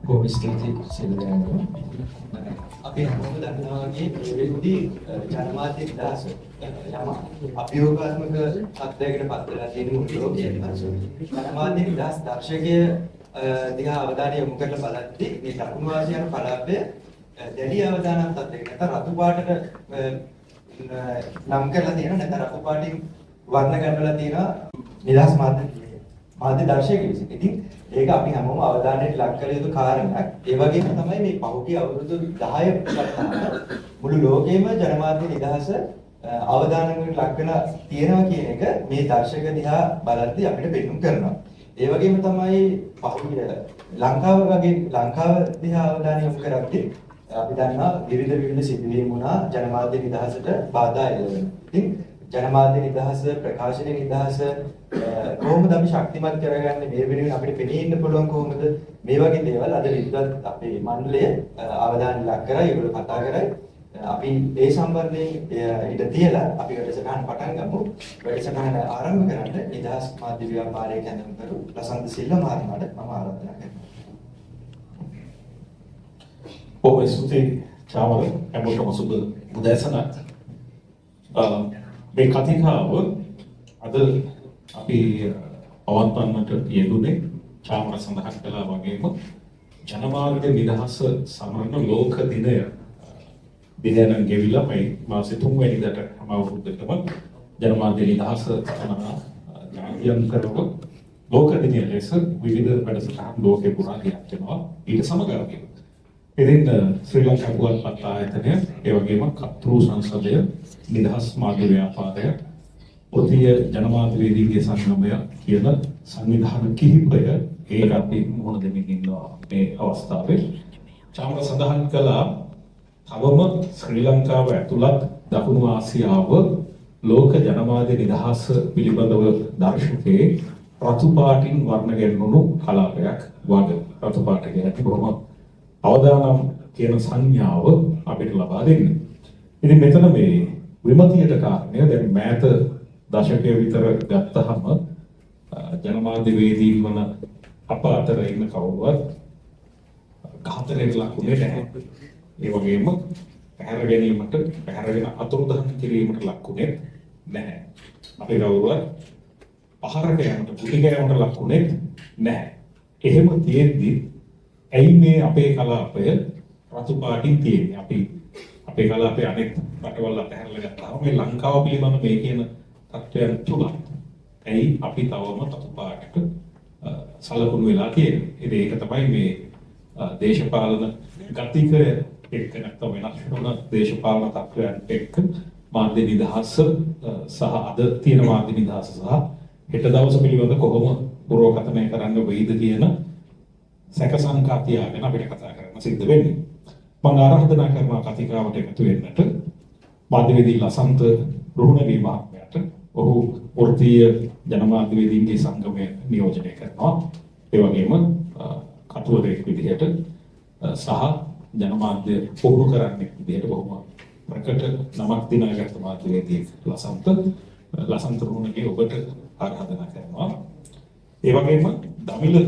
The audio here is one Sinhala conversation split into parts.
බොහොම ස්තුතියි සිල්වැයන්ට. අපි හැමෝම දන්නවා වගේ මේ වෙද්දී ජනමාධ්‍ය නිදහස යම අභියෝගාත්මක තත්ත්වයකට පත් වෙලා තියෙන මුළු ලෝකයේම ජනමාධ්‍ය නිදහස් දර්ශකය දිහා අවධානය යොමු කරලා බලද්දී මේ දකුණු ආසියානු කලාපය දැඩි අවධානයක් තත්ත්වයකට නැත්නම් රතු පාටට නම් කරලා තියෙන නැත්නම් රතු පාටින් වර්ණ ගන්නලා තියෙන නිදහස් මාධ්‍ය දර්ශකයෙ විසින්. ඉතින් ඒක අපි හැමෝම අවධානයට ලක් කළ යුතු කාරණයක්. ඒ වගේම තමයි මේ පහුගිය අවුරුදු 10 ගත්තාම මුළු ලෝකෙම ජනමාධ්‍ය නිදහස අවධානයකට ලක් වෙලා තියෙනවා කියන එක මේ දර්ශක දිහා බලද්දී අපිට පෙන්වන්න කරනවා. ඒ වගේම තමයි පහුගිය ලංකාව දිහා අවධානය යොමු කරද්දී අපි දන්නවා විවිධ සිදුවීම් වුණා ජනමාධ්‍ය නිදහසට බාධා එළවෙන. ඉතින් ජනමාධ්‍ය නිදහස ප්‍රකාශන නිදහස කොහොමද අපි ශක්තිමත් කරගන්නේ මේ වෙනුවෙන් අපිට පෙනී ඉන්න පුළුවන් කොහොමද මේ වගේ දේවල් අද විද්වත් අපේ මණ්ඩලය අවධානය ලක් කරලා ඒගොල්ලෝ කතා කරයි අපි ඒ සම්බන්ධයෙන් ඊට තියලා අපි වැඩසටහන පටන් ගමු වැඩසටහන ආරම්භ කරන්න නිදහස් මාධ්‍ය ව්‍යාපාරයේ කැඳවුම් කරු ලසන්ත සිල්වා මහත්මයාට මම ආරාධනා කරනවා. බොහොම ස්තුතියි චාමර හැමෝටම සුබ උදෑසන. මේ කතිකාව අද අපි පවත්වන්නට යෙදුනේ චාමර සඳහන් කළා වගේම ජනමාධ්‍ය නිදහස සමරන ලෝක දිනය නම් ගෙවිලා මේ මාසේ 3 වෙනිදාට හැම අවුරුද්දකම ජනමාධ්‍ය නිදහස නාමකරණය කරව ලෝක දිනය ලෙස විවිධ වැඩසටහන් ලෝකේ පුරා ක්‍රියාත්මක ඊට සමගාමීව ඉතින් ශ්‍රී ලංකා පුවත්පත් ආයතනය ඒ වගේම කතෘ සංසදය නිදහස් මාධ්‍ය ව්‍යාපාරය ඔතිය ජනමාධ්‍ය වේදිකේ සංගමය කියන සංවිධාන කිහිපය ඒක අපි මොන දෙමින් ඉන්නවා මේ අවස්ථාවේ චාමර සඳහන් කළා තවම ශ්‍රී ලංකාව ඇතුළත් දකුණු ආසියාව ලෝක ජනමාධ්‍ය නිදහස පිළිබඳව දර්ශකයේ රතු පාටින් වර්ණ ගැන්වුණු කලාපයක් වගේ රතු පාට කියන්නේ බොහොම අවදානම් කියන සංඥාව අපිට ලබා දෙන්නේ. ඉතින් මෙතන මේ විමතියට කාරණය දැන් මෑත දශකයේ විතර ගත්තහම ජනමාධ්‍ය වේදීන් වන අප අතර ඉන්න කවුරුවත් ඝාතනයට ලකුනේ නැහැ. ඒ වගේම පැහැරගෙන අතුරුදහන් කිරීමට ලකුනේ නැහැ. අපි කවුරුවත් පහරට යනට පුටිකෑමට ලකුනේ නැහැ. එහෙම තියෙද්දි ඇයි මේ අපේ කලාපය රතු පාටින් තියෙන්නේ? අපේ කලාපය අනෙක් රටවල් අතහැරලා ගත්තාම මේ ලංකාව පිළිබඳ මේ කියන තත්ත්වයන් තුල ඇයි අපි තවම රතු පාටට සලකුණු වෙලා තියෙන්නේ? ඉතින් ඒක තමයි මේ දේශපාලන ගතිකය එක්ක නැත්නම් වෙනස් වෙන දේශපාලන තත්ත්වයන් එක්ක මාධ්‍ය නිදහස සහ අද තියෙන මාධ්‍ය නිදහස සහ හෙට දවස පිළිබඳ කොහොම පුරෝකථනය කරන්න වෙයිද කියන සැක සංකා තියාගෙන අපිට කතා කරන්න සිද්ධ වෙන්නේ. මම ආරාධනා කරනවා කතිකාවට එකතු වෙන්නට මාධ්‍යවේදී ලසන්ත රුහුණගේ මහත්මයාට. ඔහු වෘත්තීය ජනමාධ්‍යවේදීන්ගේ සංගමය නියෝජනය කරනවා. ඒ වගේම කතුවරයෙක් විදිහට සහ ජනමාධ්‍ය පුහුණු කරන්නෙක් විදිහට බොහොම ප්‍රකට නමක් දිනාගත් මාධ්‍යවේදියෙක් ලසන්ත රුහුණගේ ඔබට ආරාධනා කරනවා. ඒ වගේම දමිළ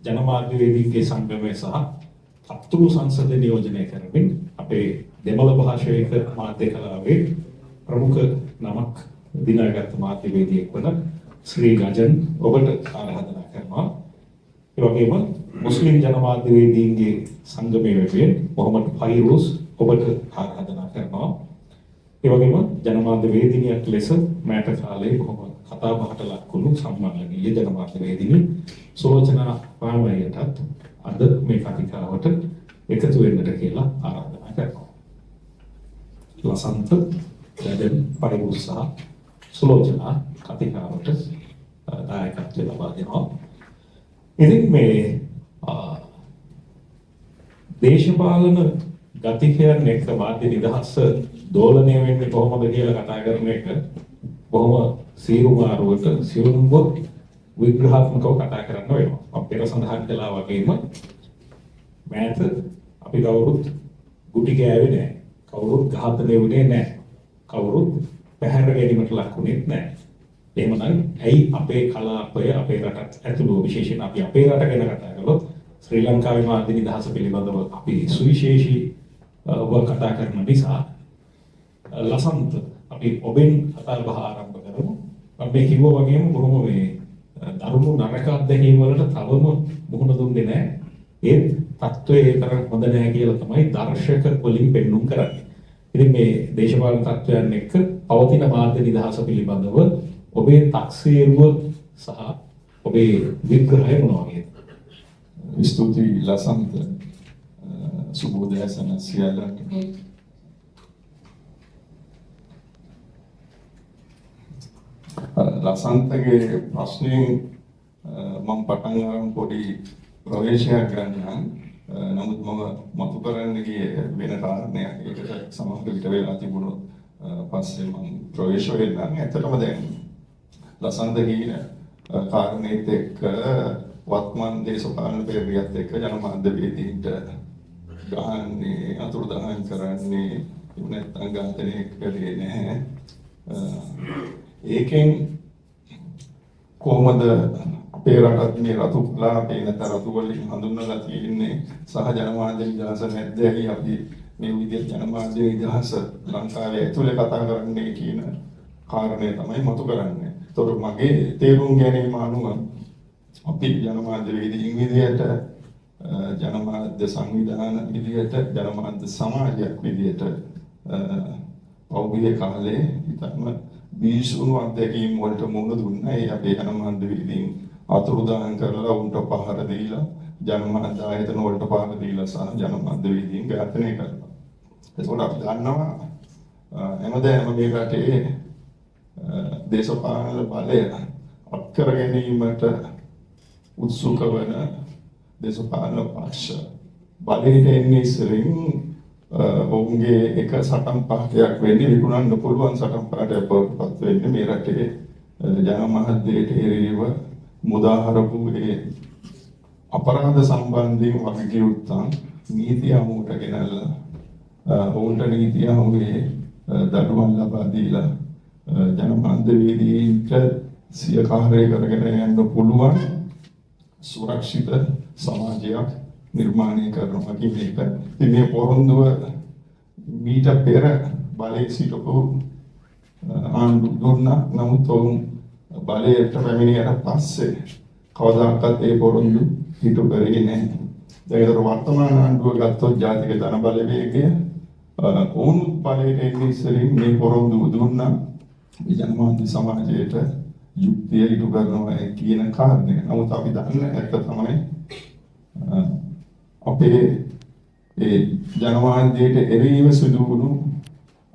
ජනමාධ්‍යවේදීන්ගේ සංගමය සහ කතෘ සංසද නියෝජනය කරමින් අපේ දෙමළ භාෂායක මාධ්‍ය කලාවේ ප්‍රමුඛ නමක් දිනාගත් මාධ්‍යවේදියෙක් වන ශ්‍රී ගජන් ඔබට ආරාධනා කරනවා. ඒ වගේම මුස්ලිම් ජනමාධ්‍යවේදීන්ගේ සංගමයේ වෙනුවෙන් මොහමඩ් ෆයිරුස් ඔබට ආරාධනා කරනවා. ඒ වගේම ජනමාධ්‍යවේදිනියක් ලෙස මෑත කාලේ බොහොම කතා බහට ලක්වුණු සම්මානීය ජනමාධ්‍යවේදිනී සුලෝචනා පාමරියටත් අද මේ කතිකාවට එකතු වෙන්නට කියලා ආරාධනා කරනවා. ලසන්ත ගජන් ෆයිරුස් සහ සුලෝචනා කතිකාවට දායකත්වය ලබා දෙනවා. ඉතින් මේ දේශපාලන ගතිකයන් එක්ක මාධ්‍ය නිදහස දෝලණය වෙන්නේ කොහොමද කියලා කතා කරන එක බොහොම සීරුමාරුවට සියුම්ව විග්‍රහාත්මකව කතා කරන්න වෙනවා. මම පෙර සඳහන් කළා වගේම මෑත අපි කවුරුත් ගුටි කෑවේ නැහැ. කවුරුත් ඝාතනය වුණේ නැහැ. කවුරුත් පැහැර ගැනීමට ලක්ුණේ නැහැ. එහෙමනම් ඇයි අපේ කලාපය අපේ රටත් ඇතුළු විශේෂයෙන් අපි අපේ රට ගැන කතා කළොත් ශ්‍රී ලංකාවේ මාධ්‍ය නිදහස පිළිබඳව අපි සුවිශේෂී කතා කරන නිසා ලසන්ත අපි ඔබෙන් කතා බහ ආරම්භ කරමු. අපි කිව්වා වගේම බොහොම මේ දරුණු නරක අත්දැකීම් වලට තවම මුහුණ දුන්නේ නැහැ. ඒත් තත්ත්වයේ තරම් හොඳ නැහැ කියලා තමයි දර්ශක වලින් පෙන්눔 කරන්නේ. ඉතින් මේ දේශපාලන තත්ත්වයන් එක්ක පවතින මාධ්‍ය නිදහස පිළිබඳව ඔබේ තක්සේරුව සහ ඔබේ විග්‍රහය මොනවා වගේද? ස්තුතියි ලසන්ත. සුබෝදෑසන සියල්ලන්ට. ලසන්තගේ ප්‍රශ්නයෙන් මම පටන් ගන්න පොඩි ප්‍රවේශයක් ගන්නම්. නමුත් මම මතු කරන්න ගියේ වෙන කාරණයක්. ඒකට සමහර විට වෙලා තිබුණොත් පස්සේ මම ප්‍රවේශ වෙන්නම්. ඇත්තටම දැන් ලසන්ත කියන කාරණේත් එක්ක වත්මන් දේශපාලන පෙරලියත් එක්ක ජනමාධ්‍යවේදීන්ට ගහන්නේ අතුරුදහන් කරන්නේ නැත්නම් ඝාතනය කරේ නැහැ. ඒකෙන් කොහොමද අපේ රටත් මේ රතු කලාපේ නැත්නම් රතු වලින් හඳුන්වලා තියෙන්නේ සහ ජනමාධ්‍ය නිදහස නැද්දයි අපි මේ විදිහට ජනමාධ්‍ය නිදහස ලංකාවේ ඇතුලේ කතා කරන්නේ කියන කාරණය තමයි මතු කරන්නේ. ඒතකොට මගේ තේරුම් ගැනීම අනුව අපි ජනමාධ්‍යවේදීන් විදිහට ජනමාධ්‍ය සංවිධාන විදිහට ජනමාධ්‍ය සමාජයක් විදිහට පෞද්ගලික කාලේ ඉතම බීසුණු අධ්‍යක්ීම් වලට මුහුණ දුන්නා. ඒ අපේ ජනමාධ්‍යවේදීන් අතුරුදහන් කරලා උන්ට පහර දීලා ජනමාධ්‍ය ආයතන වලට පහර දීලා සහ ජනමාධ්‍යවේදීන් ඝාතනය කරනවා. ඒකෝට අපි දන්නවා හැමදාම මේ රටේ දේශපාලන බලය අත්කර ගැනීමට උත්සුක වන දේශපාලන පක්ෂ බලයට එන්නේ ඉස්සරින් ඔවුන්ගේ එක සටන් පාඨයක් වෙන්නේ විකුණන්න පුළුවන් සටන් පාඨයක් බවටපත් වෙන්නේ මේ රටේ ජනමාධ්‍යයට එරෙහිව මුදාහරපු ඒ අපරාධ සම්බන්ධයෙන් වගකීම් නීතිය අමුවට ගෙනල්ලා ඔවුන්ට නීතිය අමුවේ දඩුවම් ලබා දීලා ජනමාධ්‍යවේදීන්ට සිය කාර්යය කරගෙන යන්න පුළුවන් සුරක්ෂිත සමාජයක් නිර්මාණය කරනවා කියන එක. ඉතින් මේ පොරොන්දුව මීට පෙර බලයේ සිටපු ආණ්ඩු දුන්නා. නමුත් ඔවුන් බලයට පැමිණියට පස්සේ කවදාකවත් ඒ පොරොන්දු හිටු කරේ නැහැ. දැන් වර්තමාන ආණ්ඩුව ගත්තොත් ජාතික ධන බලවේගය ඔවුන් බලයට එන්නේ ඉස්සරින් මේ පොරොන්දු දුන්නා. ජනමාධ්‍ය සමාජයට යුක්තිය ඉටු කරනවා කියන කාරණය. නමුත් අපි දන්න ඇත්ත තමයි අපේ ඒ ජනමාධ්‍යයට එරෙහිව සිදු වුණු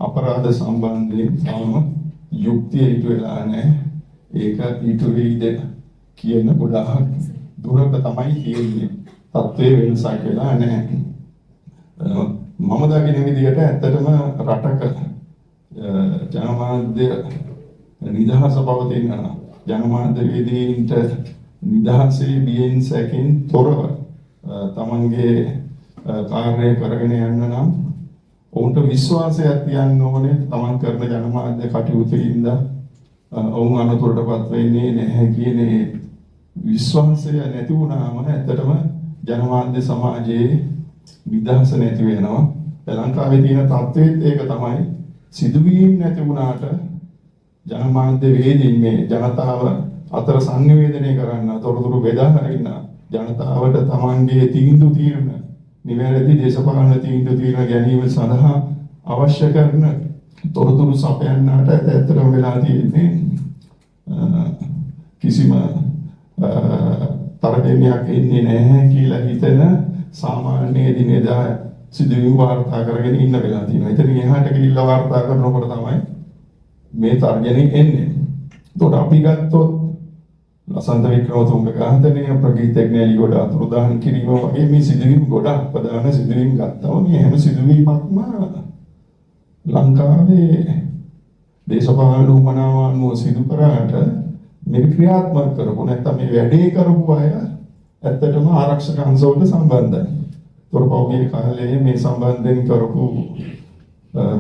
අපරාධ සම්බන්ධයෙන් තවම යුක්තිය ඉටු වෙලා නැහැ. ඒක ඉටු වෙයිද කියන ගොඩාක් දුරක තමයි තියෙන්නේ. තත්ත්වයේ වෙනසක් වෙලා නැහැ. මම දකින විදිහට ඇත්තටම රටක ජනමාධ්‍ය නිදහස පවතින ජනමාධ්‍යවේදීන්ට නිදහසේ බියෙන් සැකෙන් තොරව තමන්ගේ කාර්යය කරගෙන යන්න නම් ඔවුන්ට විශ්වාසයක් තියන්න ඕනේ. තමන් කරන ජනමාධ්‍ය කටයුතුින්ද ඔවුන් අනතුරටපත් වෙන්නේ නැහැ කියන විශ්වාසය නැති වුණාම ඇත්තටම ජනමාධ්‍ය සමාජයේ නිදහස නැති වෙනවා. ලංකාවේ තියෙන තත්ත්වෙත් ඒක තමයි. සිදුවීම් නැති වුණාට ජනමාධ්‍ය වේදීන් මේ ජනතාව අතර සංනිවේදනය කරන්න තොරතුරු බෙදා හරින්න ජනතාවට තමන්ගේ තීන්දුව తీරන නිවැරදි දේශපාලන තීන්දුව తీරන ගැනීම සඳහා අවශ්‍ය කරන තොරතුරු සපයන්නට ඇත්තටම වෙලා තියෙන්නේ කිසිම තරගෙනියක් එන්නේ නැහැ කියලා හිතන සාමාන්‍ය දිනෙදා සිදුවීම් වාර්තා කරගෙන ඉන්න වෙලා තියෙනවා. ඉතින් එහාට ගිහිල්ලා වාර්තා කරනකොට තමයි මේ තර්ජනේ එන්නේ. ඒකට අපි ගත්තොත් ලසන්ත වික්‍රමතුංග ඝාතනය, ප්‍රගීත් එක්නෑලි ගොඩ අතුරුදහන් කිරීම වගේ මේ සිදුවීම් ගොඩක් ප්‍රධාන සිදුවීම් ගත්තම මේ හැම සිදුවීමක්ම ලංකාවේ දේශපාලන උමනාවන්ව සිදු කරාට මේ ක්‍රියාත්මක කරපො නැත්නම් මේ වැඩේ කරපු අය ඇත්තටම ආරක්ෂක අංශවලට සම්බන්ධයි. තොරපෞගේ කාලයේ මේ සම්බන්ධයෙන් කරපු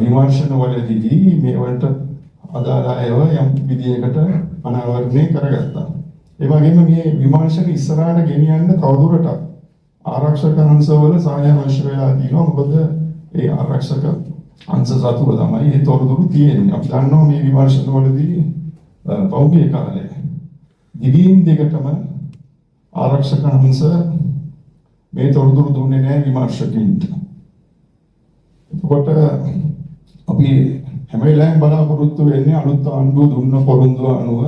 විමර්ශනවලදී මේවට අදාළ අයව යම් විදියකට අනාවරණය කරගත්තා. ඒ වගේම මේ විමර්ශන ඉස්සරහට ගෙනියන්න තවදුරටත් ආරක්ෂක අංශවල සහාය අවශ්‍ය වෙලා තියෙනවා. මොකද ඒ ආරක්ෂක අංශ සතුව තමයි ඒ තොරතුරු තියෙන්නේ. අපි දන්නවා මේ විමර්ශනවලදී පෞද්ගලික කාලේ දිගින් දිගටම ආරක්ෂක අංශ මේ තොරතුරු දුන්නේ නැහැ විමර්ශකින්ට. එතකොට අපි හැම වෙලාවෙම බලාපොරොත්තු වෙන්නේ අලුත් ආණ්ඩුව දුන්න පොරොන්දු අනුව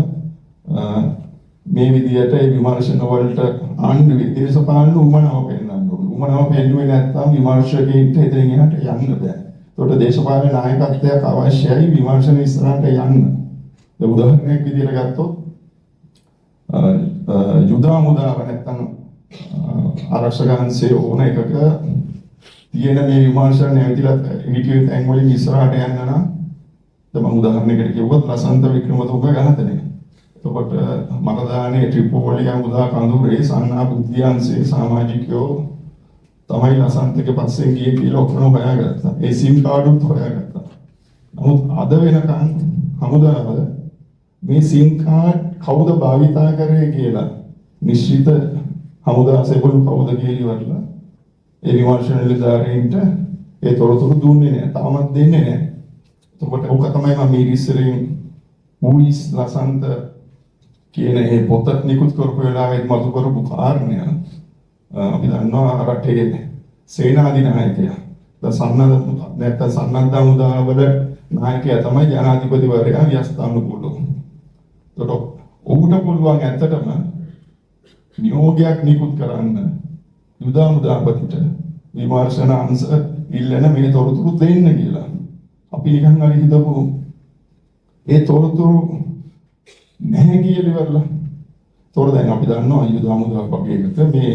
මේ විදියට ඒ විමර්ශන වලට ආණ්ඩුවේ දේශපාලන උමනාව පෙන්වන්න ඕන. උමනාව පෙන්වුවේ නැත්නම් විමර්ශකයින්ට එතනින් එහාට යන්න බෑ. ඒකට දේශපාලන නායකත්වයක් අවශ්‍යයි විමර්ශන ඉස්සරහට යන්න. ඒ උදාහරණයක් විදියට ගත්තොත් යුදා මුදාව නැත්නම් ආරක්ෂක අංශයේ ඕන එකක තියෙන මේ විමර්ශන නැවතිලා හිටියේ තැන් වලින් ඉස්සරහට යන්න නම් මම උදාහරණයකට කිව්වොත් ලසන්ත වික්‍රමතුංග ඝාතනය. එතකොට මරදානේ ත්‍රිපෝලිය මුදා කඳුරේ සන්නා බුද්ධියන්සේ සමාජිකයෝ තමයි ලසන්තගේ පස්සෙන් ගියේ කියලා ඔක්කොම හොයාගත්තා. ඒ සිම් කාඩුත් හොයාගත්තා. නමුත් අද වෙනකන් හමුදාව මේ සිම් කාඩ් කවුද භාවිතා කරේ කියලා නිශ්චිත හමුදා සෙබළු කවුද කියලා ඉවරලා ඒ විමර්ශන නිලධාරීන්ට ඒ තොරතුරු දුන්නේ නැහැ. තාමත් දෙන්නේ නැහැ. එතකොට ඔක තමයි මම මේ ඉස්සරින් ඌයිස් ලසන්ත කියන ඒ පොත නිකුත් කරපු වෙලාවෙත් මතු කරපු කාරණය අපි දන්නවා රටේ සේනාධිනායකයා නැත්නම් සන්නද්ධ හමුදාවල නායකයා තමයි ජනාධිපතිවරයා ව්‍යවස්ථානුකූලව. එතකොට ඔහුට පුළුවන් ඇත්තටම නියෝගයක් නිකුත් කරන්න යුදා මුදාපතිට විමර්ශන අංශ ඉල්ලන මේ තොරතුරු දෙන්න කියලා. අපි නිකන් හරි හිතමු ඒ තොරතුරු නැහැ කියලා ඉවරලා. ඒතකොට දැන් අපි දන්නවා යුදා මුදාව වගේ එකට මේ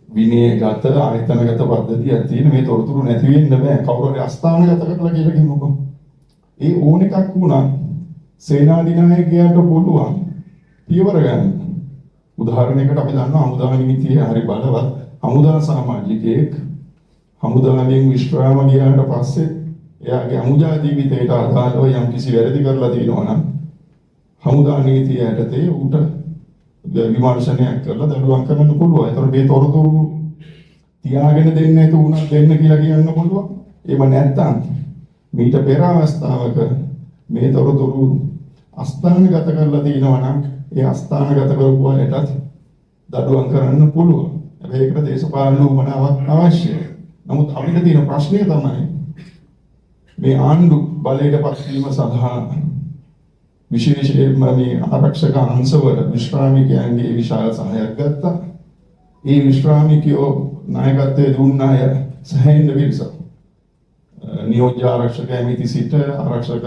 විනයගත ආයතනගත පද්ධතියක් තියෙන මේ තොරතුරු නැති වෙන්න බෑ. කවුරු හරි අස්ථානගත කරලා කියලා කිව්වොත් ඒ ඕන එකක් වුණා සේනාධිනායකයාට පුළුවන් පියවර ගන්න. උදාහරණයකට අපි දන්නවා හමුදා නීතිය හරි බලවත්. හමුදා සමාජිකයෙක් හමුදාවෙන් විශ්‍රාම ගියාට පස්සේ එයාගේ අමුජා ජීවිතයට අදාළව යම් කිසි වැරදි කරලා තියෙනවා නම් හමුදා නීතිය යටතේ ඌට විමර්ශනයක් කරලා දඬුවම් කරන්න පුළුවන්. ඒතර මේ තොරතුරු තියාගෙන දෙන්නේ නැතු උනත් දෙන්න කියලා කියන්න පුළුවන්. එහෙම නැත්නම් මීට පෙර අවස්ථාවක මේ තොරතුරු අස්ථානගත කරලා තියෙනවා නම් ඒ අස්ථානගත කරපු අයටත් දඬුවම් කරන්න පුළුවන්. හැබැයි ඒකට දේශපාලන උවමනාවක් අවශ්‍යයි. නමුත් අපිට තියෙන ප්‍රශ්නය තමයි මේ ආණ්ඩු බලයට පත්වීම සඳහා විශේෂයෙන්ම මේ ආරක්ෂක අංශවල විශ්‍රාමිකයන්ගේ විශාල සහායක් ගත්තා. ඒ විශ්‍රාමිකයෝ නායකත්වයේ දුන්න අය සෑහෙන පිරිසක්. නියෝජ්‍ය ආරක්ෂක ඇමති සිට ආරක්ෂක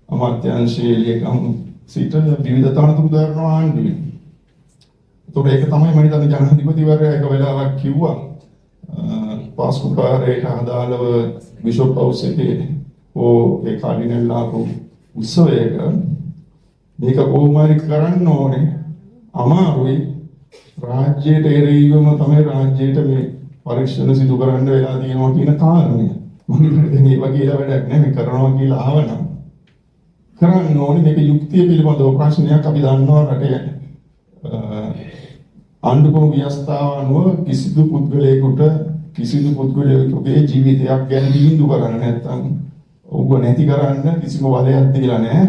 අමාත්‍යාංශයේ ලේකම් සිට විවිධ තනතුරු දරන ආණ්ඩුවේ. ඒතකොට ඒක තමයි මම හිතන්නේ ජනාධිපතිවරයා එක වෙලාවක් කිව්වා පාස්කුපාරේට අදාළව බිෂොප් හවුස් එකේ ඒ කාඩිනල් ආපු උත්සවයක මේක කොහොම හරි කරන්න ඕනේ අමාරුයි රාජ්‍යයට එරෙහිවම තමයි රාජ්‍යයට මේ පරීක්ෂණ සිදු කරන්න වෙලා තියෙනවා කියන කාරණය. මම හිතන්නේ මේ වගේ වැඩක් නෙමෙයි කරනවා කියලා ආවනම් කරන්න ඕනේ මේක යුක්තිය පිළිබඳව ප්‍රශ්නයක්. අපි දන්නවා රටේ ආණ්ඩුක්‍රම ව්‍යවස්ථාව අනුව කිසිදු පුද්ගලයෙකුගේ ජීවිතයක් ගැන තීන්දුව කරන්න නැත්නම් ඔබ නැති කරන්න කිසිම වදයක් තියලා නැහැ.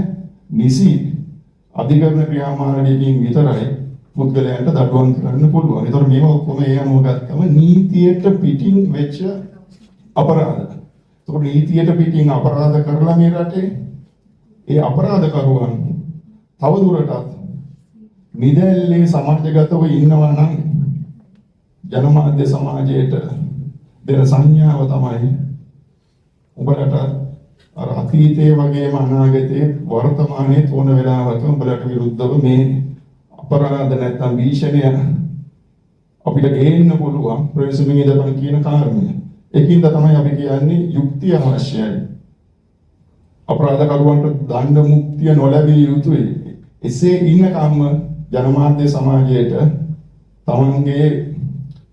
නිසි අධිකරණ ක්‍රියාමාර්ගයෙන් විතරයි පුද්ගලයන්ට දඬුවම් කරන්න පුළුවන්. ඒතකොට මේවා ඔක්කොම ඒ අනුව ගත්තම නීතියට පිටින් වෙච්ච අපරාධ. ඒතකොට නීතියට පිටින් අපරාධ කරලා මේ රටේ ඒ අපරාධකරුවන් තවදුරටත් නිදැල්ලේ සමාජගතව ඉන්නවා නම් ජනමාධ්‍ය සමාජයට දෙන සංඥාව තමයි උඹලට අර අතීතයේ වගේම අනාගතයේ වර්තමානයේ තෝරන වෙලාවක උඹලට විරුද්ධව මේ අපරාධ නැත්නම් භීෂණය අපිට ගේන්න පුළුවන් ප්‍රවේශමෙන් ඉදපන් කියන කාරණය. ඒකින්ද තමයි අපි කියන්නේ යුක්තිය අවශ්‍යයි. අපරාධකරුවන්ට දඬ මුක්තිය නොලැබිය යුතුයි. එසේ ඉන්නකම්ම ජනමාධ්‍ය සමාජයට තමන්ගේ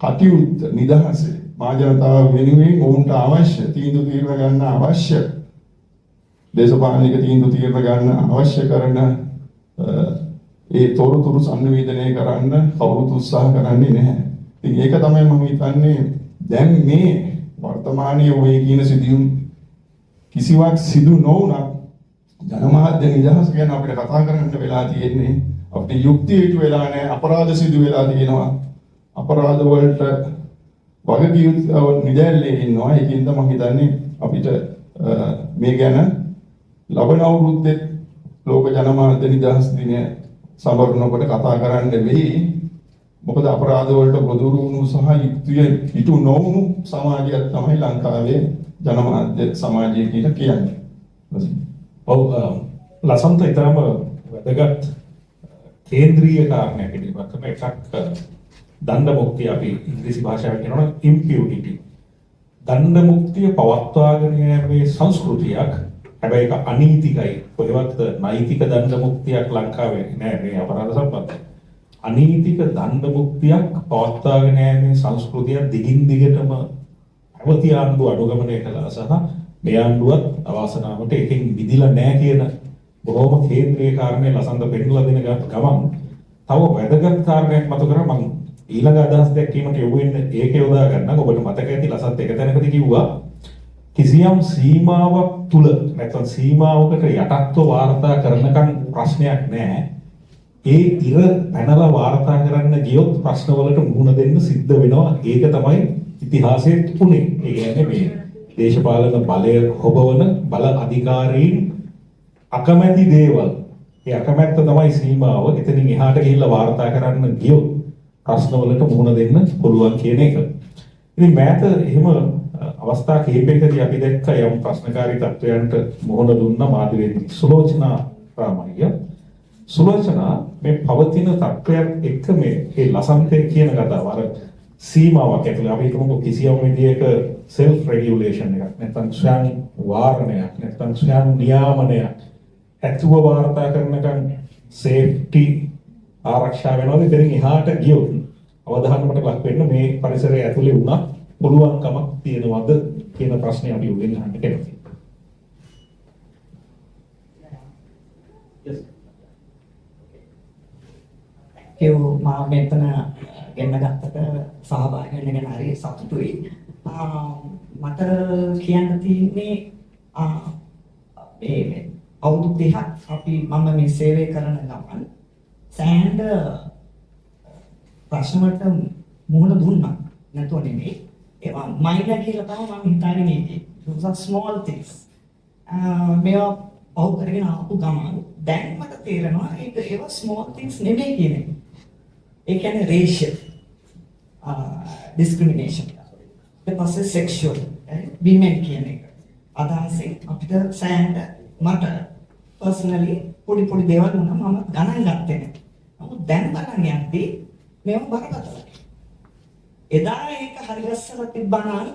කටයුත්ත නිදහසේ මා ජනතාව වෙනුවෙන් ඔවුන්ට අවශ්‍ය තීන්දුව తీරන ගන්න අවශ්‍ය දේශපාලනික තීන්දුව తీරන ගන්න අවශ්‍ය කරන ඒ තොරතුරු සංනිවේදනය කරන්න කවුරුත් උත්සාහ කරන්නේ නැහැ. ඉතින් ඒක තමයි මම හිතන්නේ දැන් මේ වර්තමානයේ ඔය කියන සිදුවීම් කිසිවක් සිදු නොවුණත් ජනමාධ්‍ය නිදහස ගැන අපිට කතා කරන්න වෙලා තියෙන්නේ. අපිට යුක්තිය ඉටු වෙලා නැහැ. අපරාධ සිදු වෙලා තියෙනවා. අපරාධ වලට වගකීම් නිදැල්ලේ ඉන්නවා. ඒකින්ද මම හිතන්නේ අපිට මේ ගැන ලබන අවුරුද්දේ ලෝක ජනමාධ්‍ය නිදහස් දිනය සමරනකොට කතා කරන්න වෙයි. මොකද අපරාධ වලට ගොදුරු වුණු සහ යුක්තිය ඉටු නොවුණු සමාජයක් තමයි ලංකාවේ ජනමාධ්‍ය සමාජය කියලා කියන්නේ. ඔව් ලසන්ත ඊටම වැදගත් කේන්ද්‍රීය කාරණයක් ඉදිරිපත් කරන එකක් දණ්ඩ මුක්තිය අපි ඉංග්‍රීසි භාෂාවෙන් කියනවා impunity. දණ්ඩ මුක්තිය පවත්වාගෙන යෑමේ සංස්කෘතියක්. හැබැයි ඒක අනීතිකයි. කොහෙවත් නෛතික දණ්ඩ මුක්තියක් ලංකාවේ නෑ මේ අපරාධ සම්බන්ධයෙන්. අනීතික දණ්ඩ මුක්තියක් පවත්වාගෙන යෑමේ සංස්කෘතිය දිගින් දිගටම අවති ආණ්ඩුව අනුගමනය කළා සහ මේ ආණ්ඩුවත් අවාසනාවට එකෙන් විදිලා නැහැ කියන බොහොම කේන්ද්‍රීය කාරණේ ලසන්ත පෙන්නලා දෙන ගමන් තව වැදගත් කාරණයක් මතු කරා මම ඊළඟ අදහස් දැක්වීමට යොමු වෙන්න ඒක යොදා ගන්න. ඔබට මතක ඇති ලසන්ත එක තැනකදී කිව්වා කිසියම් සීමාවක් තුල නැත්නම් සීමාවකට යටත්ව වාර්තා කරනකන් ප්‍රශ්නයක් නැහැ. ඒ ඉර පැනලා වාර්තා කරන්න ගියොත් ප්‍රශ්නවලට මුහුණ දෙන්න සිද්ධ වෙනවා. ඒක තමයි ඉතිහාසයේ උනේ. ඒ කියන්නේ මේ දේශපාලන බලය හොබවන බල අධිකාරීන් අකමැති දේවල්. ඒ අකමැත්ත තමයි සීමාව. එතනින් එහාට ගිහිල්ලා වාර්තා කරන්න ගියොත් ප්‍රශ්නවලට මුහුණ දෙන්න පුළුවන් කියන එක. ඉතින් මෑත එහෙම අවස්ථා කිහිපයකදී අපි දැක්ක යම් ප්‍රශ්නකාරී තත්වයන්ට මුහුණ දුන්න මාධ්‍යවේදී සුලෝචනා රාමණීය. සුලෝචනා මේ පවතින තත්වයක් එක්ක මේ ලසන්තේ කියන කතාව අර සීමාවක් ඇතුළේ අපි හිතමුකෝ කිසියම් විදියක self regulation එකක් නැත්නම් ස්වයං වාරණයක් නැත්නම් ස්වයං නියාමනයක් ඇතුව වාර්තා කරනකන් safety ආරක්ෂා වෙනවාද දෙරින් එහාට ගියොත් අවධානමට ලක් වෙන්න මේ පරිසරය ඇතුලේ වුණා පුළුවන්කමක් තියෙනවද කියන ප්‍රශ්නේ අපි උගෙන් අහන්න කැමතියි. මා මෙතන ගෙන්න ගත්තට සහභාගී වෙන්න ගැන හරි සතුටුයි. මට කියන්න තියෙන්නේ මේ අවුරුදු 30ක් අපි මම මේ සේවය කරන ගමන් සෑහෙන ප්‍රශ්න වලට මුහුණ දුන්නා. නැතුව නෙමෙයි. ඒවා මයිනර් කියලා තමයි මම හිතාගෙන ඉන්නේ. those small things. මේවා පහු කරගෙන ආපු ගමන් දැන් මට තේරෙනවා ඒවා small things නෙමෙයි කියන එක. ඒ කියන්නේ racial discrimination. ඊට පස්සේ sexual women කියන එක. අදහසින් අපිට සෑහෙන මට personally පොඩි දේවල් වුණා මම ගණන් ගත්තේ නැහැ. නමුත් දැන් බලන්න යද්දී මේව බරපතලයි. එදා ඒක හරි ලස්සනට තිබ්බනම්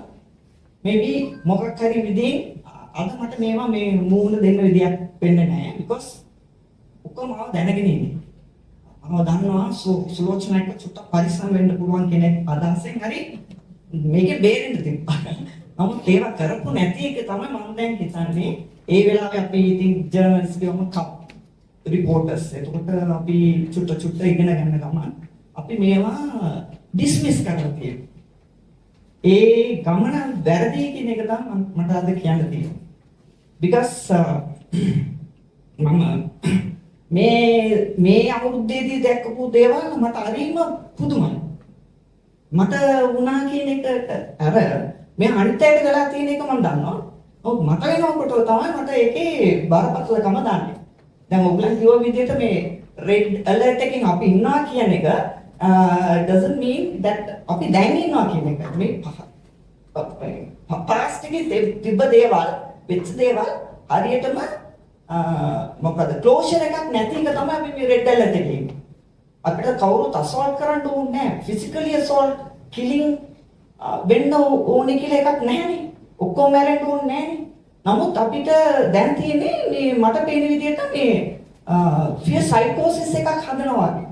maybe මොකක් හරි විදිහින් අද මට මේවා මේ මූණ දෙන්න විදියක් වෙන්නේ නැහැ because ඔක්කොම ආව දැනගෙන ඉන්නේ. මම දන්නවා සුලෝචනායක චුට්ටක් පරිස්සම් වෙන්න පුළුවන් කෙනෙක් අදහසෙන් හරි මේකේ බේරෙන්න තිබ්බා. නමුත් ඒවා කරපු නැති එක තමයි මම දැන් හිතන්නේ. ඒ වෙලාවේ අපි ඉතින් ජර්නලිස්ට් කියවම රිපෝටර්ස් එතකොට අපි චුට්ට ඉගෙන ගන්න ගමන් අපි මේවා ඩිස්මිස් කරලා තියෙනවා. ඒ ගමන වැරදි කියන එක තමයි මට අද කියන්න තියෙන්නේ. because මම මේ අවුරුද්දේදී දැක්කපු දේවල් මට හරිම පුදුමයි. මට වුණා කියන එක අර මේ අනිත්‍යයට ගලා තියෙන එක මම දන්නවා. ඔව් මට වෙනකොට තමයි මට ඒකේ බරපතලකම දන්නේ. දැන් ඔයගලන් කියව විදිහට මේ red alert එකකින් අපි ඉන්නවා කියන එක doesn't mean that අපි දැන් ඉන්නවා කියන එක. මේ past එකේ තිබ්බ දේවල්, වෙච්ච දේවල් හරියටම මොකද ක්ලෝෂර් එකක් නැති එක තමයි අපි මේ red alert එකේ ඉන්නේ. අපිට කවුරුත් assault කරන්න ඕනේ නැහැ. physically assault, killing වෙන්න ඕනේ කියලා එකක් නැහැනේ. ඔක්කොම මැරෙන්න ඕනේ නැහැනේ. නමුත් අපිට දැන් තියෙන්නේ මේ මට පේන විදිහට මේ fear psychosis එකක් හදනවා වගේ.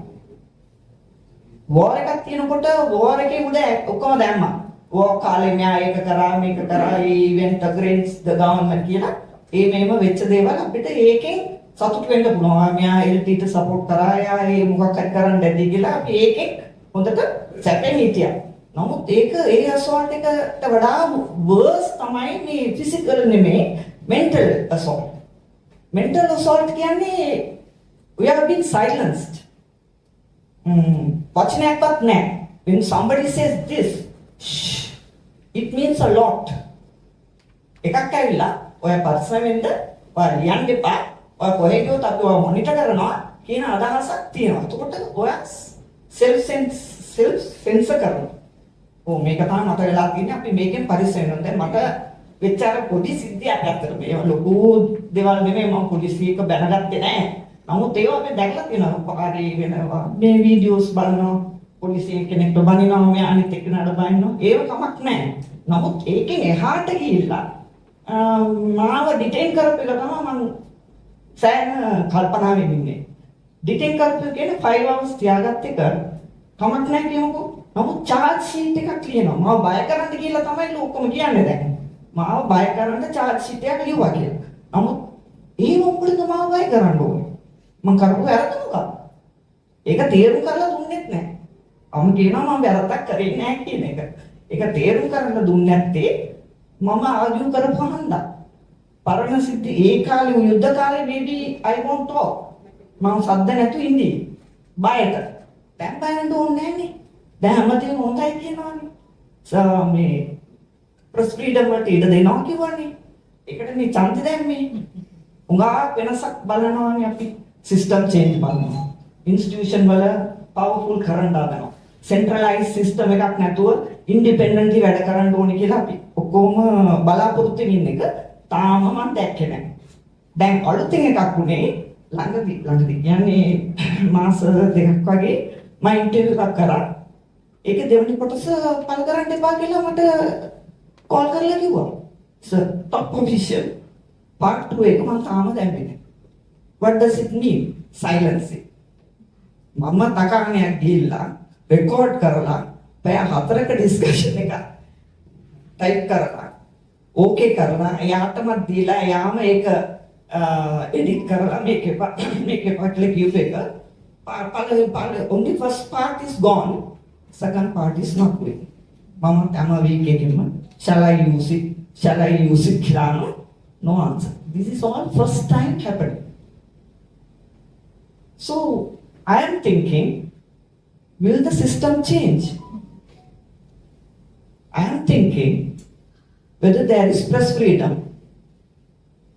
war එකක් තියෙනකොට war එකේ උඩ ඔක්කොම දැම්මා. war කාලේ මෙයා ඒක කරා මේක කරා event against the government කියලා මේව වෙච්ච දේවල් අපිට ඒකෙන් සතුට වෙන්න පුළුවන්. මෙයා LTT support කරා යා ඒ මොකක් හරි කරන්න ඇති කියලා අපි ඒකෙන් හොඳට සැපෙන් හිටියා. නමුත් ඒ assault එකට වඩා worse තමයි මේ physical නෙමෙයි mental assault. Mental assault කියන්නේ we have been silenced. වචනයක්වත් නැහැ. When somebody says this, shh, it means a lot. එකක් ඇවිල්ලා ඔය පරිස්සම වෙන්න ඔය ලියන්න එපා. ඔය කොහෙ ගියොත් අපි ඔය මොනිටර් කරනවා කියන අදහසක් තියෙනවා. එතකොට ඔය self sensor කරනවා. මේක තමයි මට වෙලා තියෙන්නේ අපි මේකෙන් පරිස්සම් වෙනවා. දැන් මට වෙච්ච අර පොඩි සිද්ධියක් අතර මේ ලොකු දේවල් නෙමෙයි මම පොලිසියක බැනගත්තේ නැහැ. නමුත් ඒවා අපි දැකලා තියෙනවා. පාරේ වෙනවා. මේ වීඩියෝස් බලනවා. පොලිසිය කෙනෙක්ට බනිනවා මේ අනිත් එක්කනට බනිනවා. ඒව කමක් නැහැ. නමුත් ඒකෙන් එහාට ගිහිල්ලා මාව ඩිටේන් කරපු එක තමයි මම සෑහෙන කල්පනාවෙන් ඉන්නේ. ඩිටේන් කරපු කියන්නේ 5 hours තියාගත්ත එක කමක් නැහැ කියමුකෝ. නමුත් charge sheet එකක් ලියනවා. මාව බය කරන්න කියලා තමයි ලෝකම කියන්නේ දැන්. මාව බය කරන්න charge sheet එකක් ලියුවා කියලා. නමුත් ඒ මොකටද මාව බය කරන්න ඕනේ? මං කරපු වැරද්ද මොකක්ද? ඒක තේරුම් කරලා දුන්නෙත් නැහැ. අම කියනවා මම වැරද්දක් කරේ නැහැ කියන එක. ඒක තේරුම් කරන්න දුන්නේ නැත්තේ මම ආගියු කරපු හන්දා. පරණ සිද්ධි ඒ කාලේ යුද්ධ කාලේ maybe I won't talk. මම සද්ද නැතු ඉන්නේ. බයට. දැන් බයන්න ඕනේ නැන්නේ. දැන් හැමදේම හොඳයි කියනවානේ. මේ ප්‍රස් ෆ්‍රීඩම් වලට ඉඩ දෙනවා කියවනේ. ඒකට මේ චන්ති දැම්මේ. උඟා වෙනසක් බලනවානේ අපි සිස්ටම් චේන්ජ් බලනවා. ඉන්ස්ටිටියුෂන් වල පවර්ෆුල් කරන්න හදනවා. සෙන්ට්‍රලයිස් සිස්ටම් එකක් නැතුව ඉන්ඩිපෙන්ඩන්ට්ලි වැඩ කරන්න ඕනේ කියලා අපි ඔක්කොම බලාපොරොත්තු වෙන එක තාම මම දැක්කේ නැහැ. දැන් අලුතෙන් එකක් උනේ ළඟදී කියන්නේ මාස දෙකක් වගේ මම ඉන්ටර්විව් එකක් කරා. ඒක දෙවෙනි කොටස පළ කරන්න එපා කියලා මට කෝල් කරලා කිව්වා. සර් টপ ඔෆිෂියල් part 2 එක මම තාම දැම්මේ නැහැ. What does it mean? Silence. මම තකරණයක් ගිහිල්ලා රෙකෝඩ් කරලා පැය 4ක ඩිස්කෂන් එක ටයිප් කරලා ඕකේ කරලා එයාටම දීලා එයාම ඒක එඩිට් කරලා මේකේ කියලා කියූප එක only first part is gone, second part is not going. මම තම week එකෙම shall I use it කියලා no answer. This is all first time happening. So I am thinking, will the system change? I am thinking whether there is press freedom,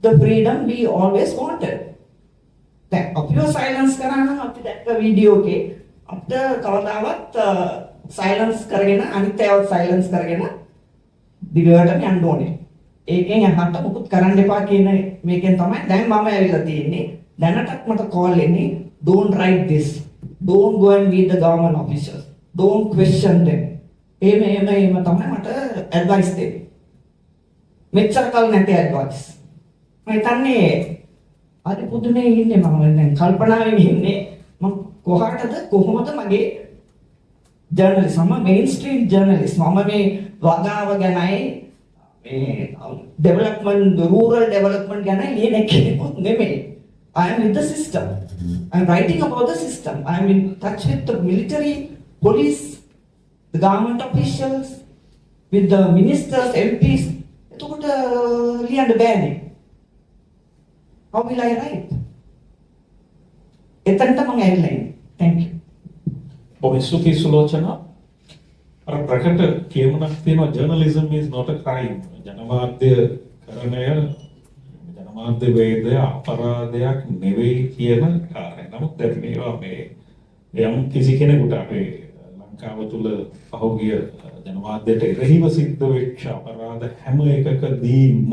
the freedom we always wanted. That අපිව silence කරා නම් අපි දැක්ක වීඩියෝ එකේ අපිට කවදාවත් silence කරගෙන අනිත් ඒවා silence කරගෙන දිගටම යන්න ඕනේ. ඒකෙන් එහාට මුකුත් කරන්න එපා කියන මේකෙන් තමයි දැන් මම ඇවිල්ලා තියෙන්නේ. දැනටත් මට කෝල් එන්නේ don't write this, don't go and meet the government officials, don't question them. එහෙම තමයි මට ඇඩ්වයිස් දෙන්නේ. මෙච්චර කල් නැති ඇඩ්වයිස්. මම හිතන්නේ අර පුදුමේ ඉන්නේ මම දැන් කල්පනාවෙන් ඉන්නේ මම කොහොමද මගේ ජර්නලිසම් මේන් ස්ට්‍රීම් ජර්නලිස්ට් මම මේ වගාව ගැනයි මේ ඩෙවලොප්මන්ට් රූරල් ඩෙවලොප්මන්ට් ගැන ලියන කෙනෙකුත් නෙමෙයි. I am with the system. I am writing about the system. I am in touch with the military, police, the government officials, with the ministers, MPs. එතකොට ලියන්න බෑනේ. How will I write? එතනට මම ඇවිල්ලා ඉන්නේ. Thank you. ඔබ ස්තුතියි සුලෝචනා. අර ප්‍රකට කියමනක් තියෙනවා journalism is not a crime. ජනමාධ්‍ය කරණය ජනමාධ්‍ය වේදය අපරාධයක් නෙවෙයි කියන කාරණය. නමුත් දැන් මේවා මේ යම් කිසි කෙනෙකුට අපේ ලංකාව තුළ පහුගිය ජනමාධ්‍යට එරෙහිව සිද්ධ වෙච්ච අපරාධ හැම එකකදීම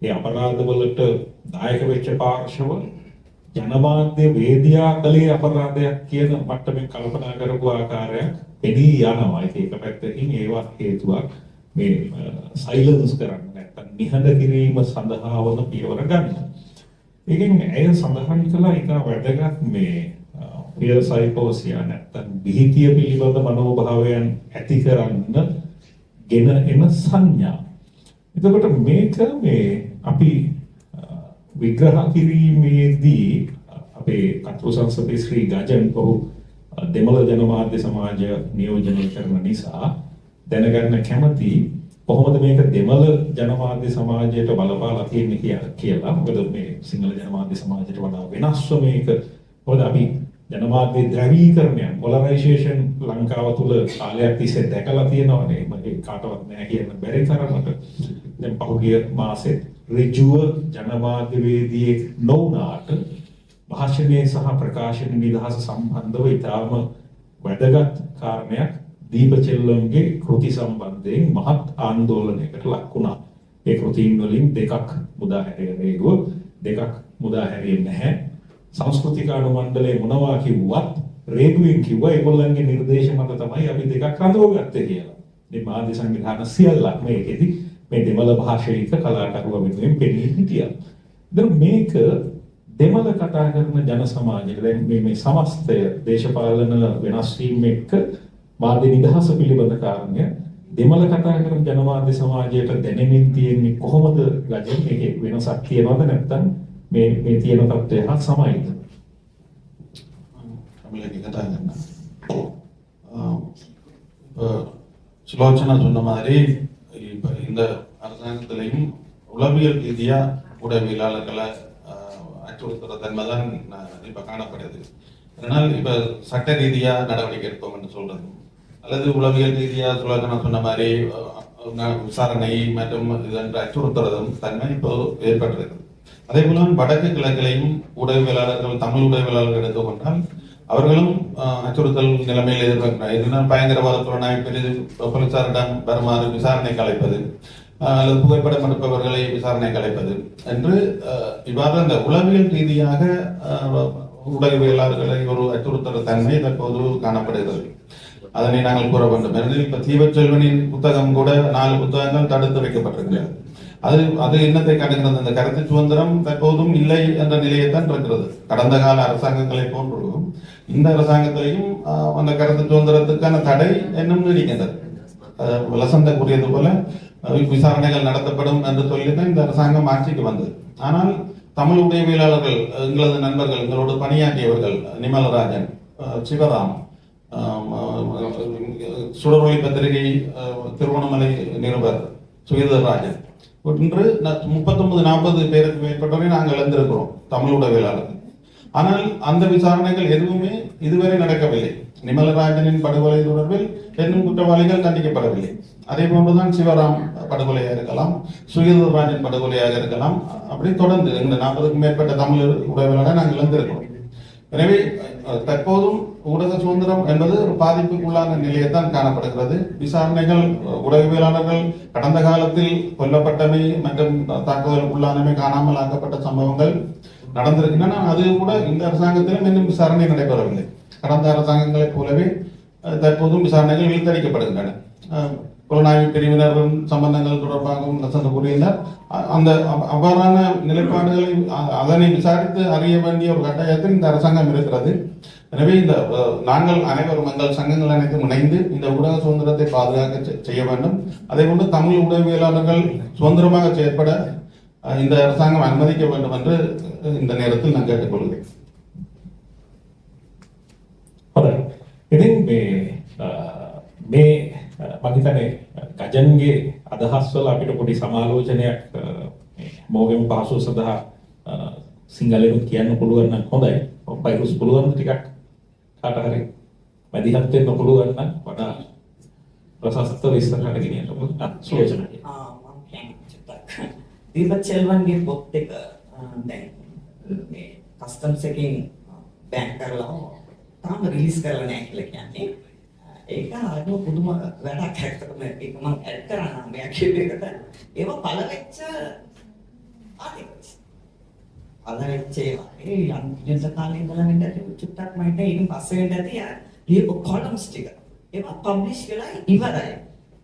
ඒ අපරාධවලට දායක වෙච්ච පාර්ශව ජනමාධ්‍ය වේදියා කලේ අපරාධයක් කියන මට්ටමින් කල්පනා කරපු ආකාරයක් එදී යනවා. ඒක පැත්තකින් ඒවා හේතුවක් මේ සයිලන්ස් කරන්න නැත්නම් නිහඬ කිරීම සඳහා වන පියවර ගන්න. ඒකෙන් ඇය සඳහන් කළා එක වැදගත් මේ පියර් සයිකෝසියා නැත්නම් බිහිතිය පිළිබඳ මනෝභාවයන් ඇති කරන්න ගෙන එන සංඥා. එතකොට මේක මේ අපි විග්‍රහ කිරීමේදී අපේ කටු සංසදේ ශ්‍රී ගජන් ඔහු දෙමළ ජනමාධ්‍ය සමාජය නියෝජනය කරන නිසා දැනගන්න කැමති කොහොමද මේක දෙමළ ජනමාධ්‍ය සමාජයට බලපාලා තියෙන්නේ කියලා. මොකද මේ සිංහල ජනමාධ්‍ය සමාජයට වඩා වෙනස්ව මේක මොකද අපි ජනමාධ්‍ය ද්‍රවීකරණය පොලරයිසේෂන් ලංකාව තුළ කාලයක් තිස්සේ දැකලා තියෙනවානේ. මේ කාටවත් නැහැ කියන බැරි තරමට දැන් පහුගිය මාසෙත් ඍජුව ජනමාධ්‍යවේදියෙක් නොවුනාට භාෂණයේ සහ ප්‍රකාශන නිදහස සම්බන්ධව ඉතාම වැදගත් කාරණයක් දීප චෙල්ලම්ගේ කෘති සම්බන්ධයෙන් මහත් ආందోලනයකට ලක් වුණා. ඒ කෘතීන් වලින් දෙකක් මුදා හැරියුවා, දෙකක් මුදා හැරියෙන්නේ නැහැ. සංස්කෘතික අනු මණ්ඩලයේ මොනවා කිව්වත් රේඩුවෙන් කිව්වා ඒගොල්ලන්ගේ නිර්දේශ මත තමයි අපි දෙකක් රඳවගත්තේ කියලා. මේ මාධ්‍ය සංවිධාන සියල්ලක් මේකෙදි මේ දෙමළ භාෂික කලාකරුවා වෙනුවෙන් පෙනී හිටියා. දැන් මේක දෙමළ කතා කරන ජන සමාජයට දැන් මේ සමස්තය දේශපාලන වෙනස් වීම එක්ක මාධ්‍ය නිදහස පිළිබඳ කාරණය දෙමළ කතා කරන ජනමාධ්‍ය සමාජයට දැනෙමින් තියෙන්නේ කොහොමද ගජන් මේකේ වෙනසක් තියෙනවද නැත්නම් මේ තියෙන තත්ත්වය හා සමයිද? தமிழக கதை என்ன சுலோச்சனா சொன்ன மாதிரி இப்போ இந்த அரசாங்கத்திலையும் உளவியல் ரீதியாக ஊடகவியலாளர்களை அச்சுறுத்துற தன்மை தான் இப்போ காணப்படுது. அதனால் இப்போ சட்ட ரீதியாக நடவடிக்கை எடுப்போம் என்று சொல்றது அல்லது உளவியல் ரீதியாக சுலோச்சனா சொன்ன மாதிரி விசாரணை மற்றும் இதென்று அச்சுறுத்துறதும் தன்மை இப்போ ஏற்பட்டிருக்குது. அதே போல வடக்கு கிழக்கிலையும் ஊடகவியலாளர்கள் தமிழ் ஊடகவியலாளர்கள் எடுத்துக்கொண்டால் அவர்களும் அச்சுறுத்தல் நிலைமையில் எதிர்பார்க்கிறார். இதனால் பயங்கரவாத புலனாய்வு போலீசாரிடம் வருமாறு விசாரணைக்கு அழைப்பது அல்லது புகைப்படம் எடுப்பவர்களை விசாரணைக்கு அழைப்பது என்று இவ்வாறு அந்த உளவியல் ரீதியாக ஊடகவியலாளர்களை ஒரு அச்சுறுத்தல் தன்மை தற்போது காணப்படுகிறது. அதனை நாங்கள் கூற வேண்டும். ஏனெனில் இப்ப தீபச்செல்வனின் புத்தகம் கூட 4 புத்தகங்கள் தடுத்து வைக்கப்பட்டிருக்கிறது. அது என்னத்தை காட்டுகிறது? அந்த கருத்து சுதந்திரம் தற்போதும் இல்லை என்ற நிலையைத்தான் இருக்கிறது. கடந்த கால அரசாங்கங்களை போன்று இந்த அரசாங்கத்திலையும் அந்த கருத்து சுதந்திரத்துக்கான தடை இன்னும் நீடிக்கின்றது. வசந்த கூறியது போல விசாரணைகள் நடத்தப்படும் என்று சொல்லிதான் இந்த அரசாங்கம் ஆட்சிக்கு வந்தது. ஆனால் தமிழ் ஊடகவியலாளர்கள், எங்களது நண்பர்கள், எங்களோடு பணியாற்றியவர்கள், நிமலராஜன், சிவராம், சுடரொளி பத்திரிகை திருவண்ணாமலை நிருபர் சுகீதராஜன் இன்று 39-40 பேருக்கு மேற்பட்டவரை நாங்கள் இழந்திருக்கிறோம் தமிழ் ஊடகவியலாளர்கள். ஆனால் அந்த விசாரணைகள் எதுவுமே இதுவரை நடக்கவில்லை. நிமலராஜனின் படுகொலை தொடர்பில் இன்னும் குற்றவாளிகள் தண்டிக்கப்படவில்லை. அதே போன்றுதான் சிவராம் படுகொலையாக இருக்கலாம், சுகீதராஜன் படுகொலையாக இருக்கலாம். அப்படி தொடர்ந்து இந்த 40க்கும் மேற்பட்ட தமிழ் ஊடகவியலாளரை நாங்கள் இழந்திருக்கிறோம். எனவே தற்போதும் ஊடக சுதந்திரம் என்பது ஒரு பாதிப்புக்குள்ளான நிலையைத்தான் காணப்படுகிறது. விசாரணைகள், ஊடகவியலாளர்கள் கடந்த காலத்தில் கொல்லப்பட்டமை மற்றும் தாக்குதலுக்குள்ளானமை, காணாமல் ஆக்கப்பட்ட சம்பவங்கள் நடந்திருக்கின்றன. அது கூட இந்த அரசாங்கத்திலும் இன்னும் விசாரணை நடைபெறவில்லை. கடந்த அரசாங்கங்களைப் போலவே தற்போதும் விசாரணைகள் இழுத்தடிக்கப்படுகின்றன. புலனாய்வு பிரிவினரும் சம்பந்தங்கள் தொடர்பாகவும் லசந்த கூறியிருந்தார். அந்த அவ்வாறான நிலைப்பாடுகளை அதனை விசாரித்து அறிய வேண்டிய ஒரு கட்டாயத்தில் இந்த அரசாங்கம் இருக்கிறது. எனவே இந்த நாங்கள் அனைவரும் எங்கள் சங்கங்கள் அனைத்தும் இணைந்து இந்த ஊடக சுதந்திரத்தை பாதுகாக்க செய்ய வேண்டும். அதே போன்று தமிழ் ஊடகவியலாளர்கள் சுதந்திரமாக செயற்பட இந்த அரசாங்கம் அனுமதிக்க வேண்டும் என்று இந்த நேரத்தில் நான் கேட்டுக்கொள்கிறேன். ඉතින් මේ මම හිතන්නේ ගජන්ගේ අදහස් වල අපිට පොඩි සමාලෝචනයක් මෝගෙම පහසුව සඳහා සිංහලෙන් කියන්න පුළුවන් නම් හොඳයි. පයිරුස් පුළුවන් ටිකක් කාට හරි මැදිහත් වෙන්න පුළුවන් නම් වඩා ප්‍රශස්ත විස්තරකට ගෙනියන්න පුළුවන්. සුලෝචනා. මම කියන්නේ චුට්ටක් දීපචෙල්වන්ගේ පොත් එක දැන් මේ කස්ටම්ස් එකෙන් බෑන් කරලා තාම රිලීස් කරලා නැහැ කියලා කියන්නේ. ඒක අර පුදුම වැඩක් හැක්කටම ඒක මම ඇඩ් කරා නම් මෙයා කියපු එකට ඒව පළවෙච්ච ආටිකල්ස් පළවෙච්ච ඒවා ඒ යන්ත්‍ර කාලේ ඉඳලා වෙන්න ඇති චුට්ටක් මම හිතේ ඒකෙන් පස්සේ වෙන්න ඇති ලියපු කොලම්ස් ටික ඒවා පබ්ලිෂ් වෙලා ඉවරයි.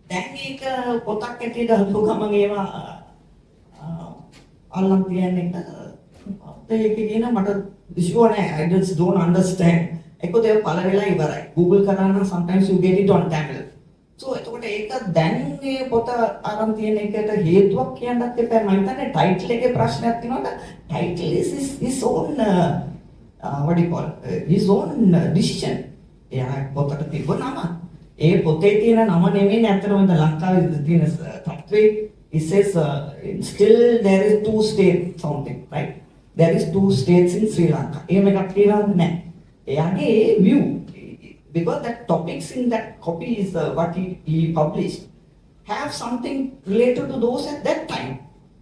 දැන් ඒක පොතක් ඇටියට හදපු ගමන් ඒවා අල්ලන් තියන්නේ ඒක කියන මට විශ්වාස නැහැ. I just don't understand. එක්කෝ ඒක පළ වෙලා ඉවරයි. Google කරා නම් sometimes you get it on Tamil. So එතකොට ඒක දැන් මේ පොත අරන් තියෙන එකට හේතුවක් කියන්නත් එපා. මම හිතන්නේ ටයිටල් එකේ ප්‍රශ්නයක් තියෙනවද? Title is his own what do you call his own decision. එයා පොතට තිබුණාම ඒ පොතේ තියෙන නම නෙමෙයි ඇත්තටම ද ලංකාවේ තියෙන තත්ත්වේ. It says still there is two states something, right? There is two states in Sri Lanka. එහෙම එකක් තියෙනවද නැහැ. එයාගේ view, because that topics in that copy is what he published have something related to those at that time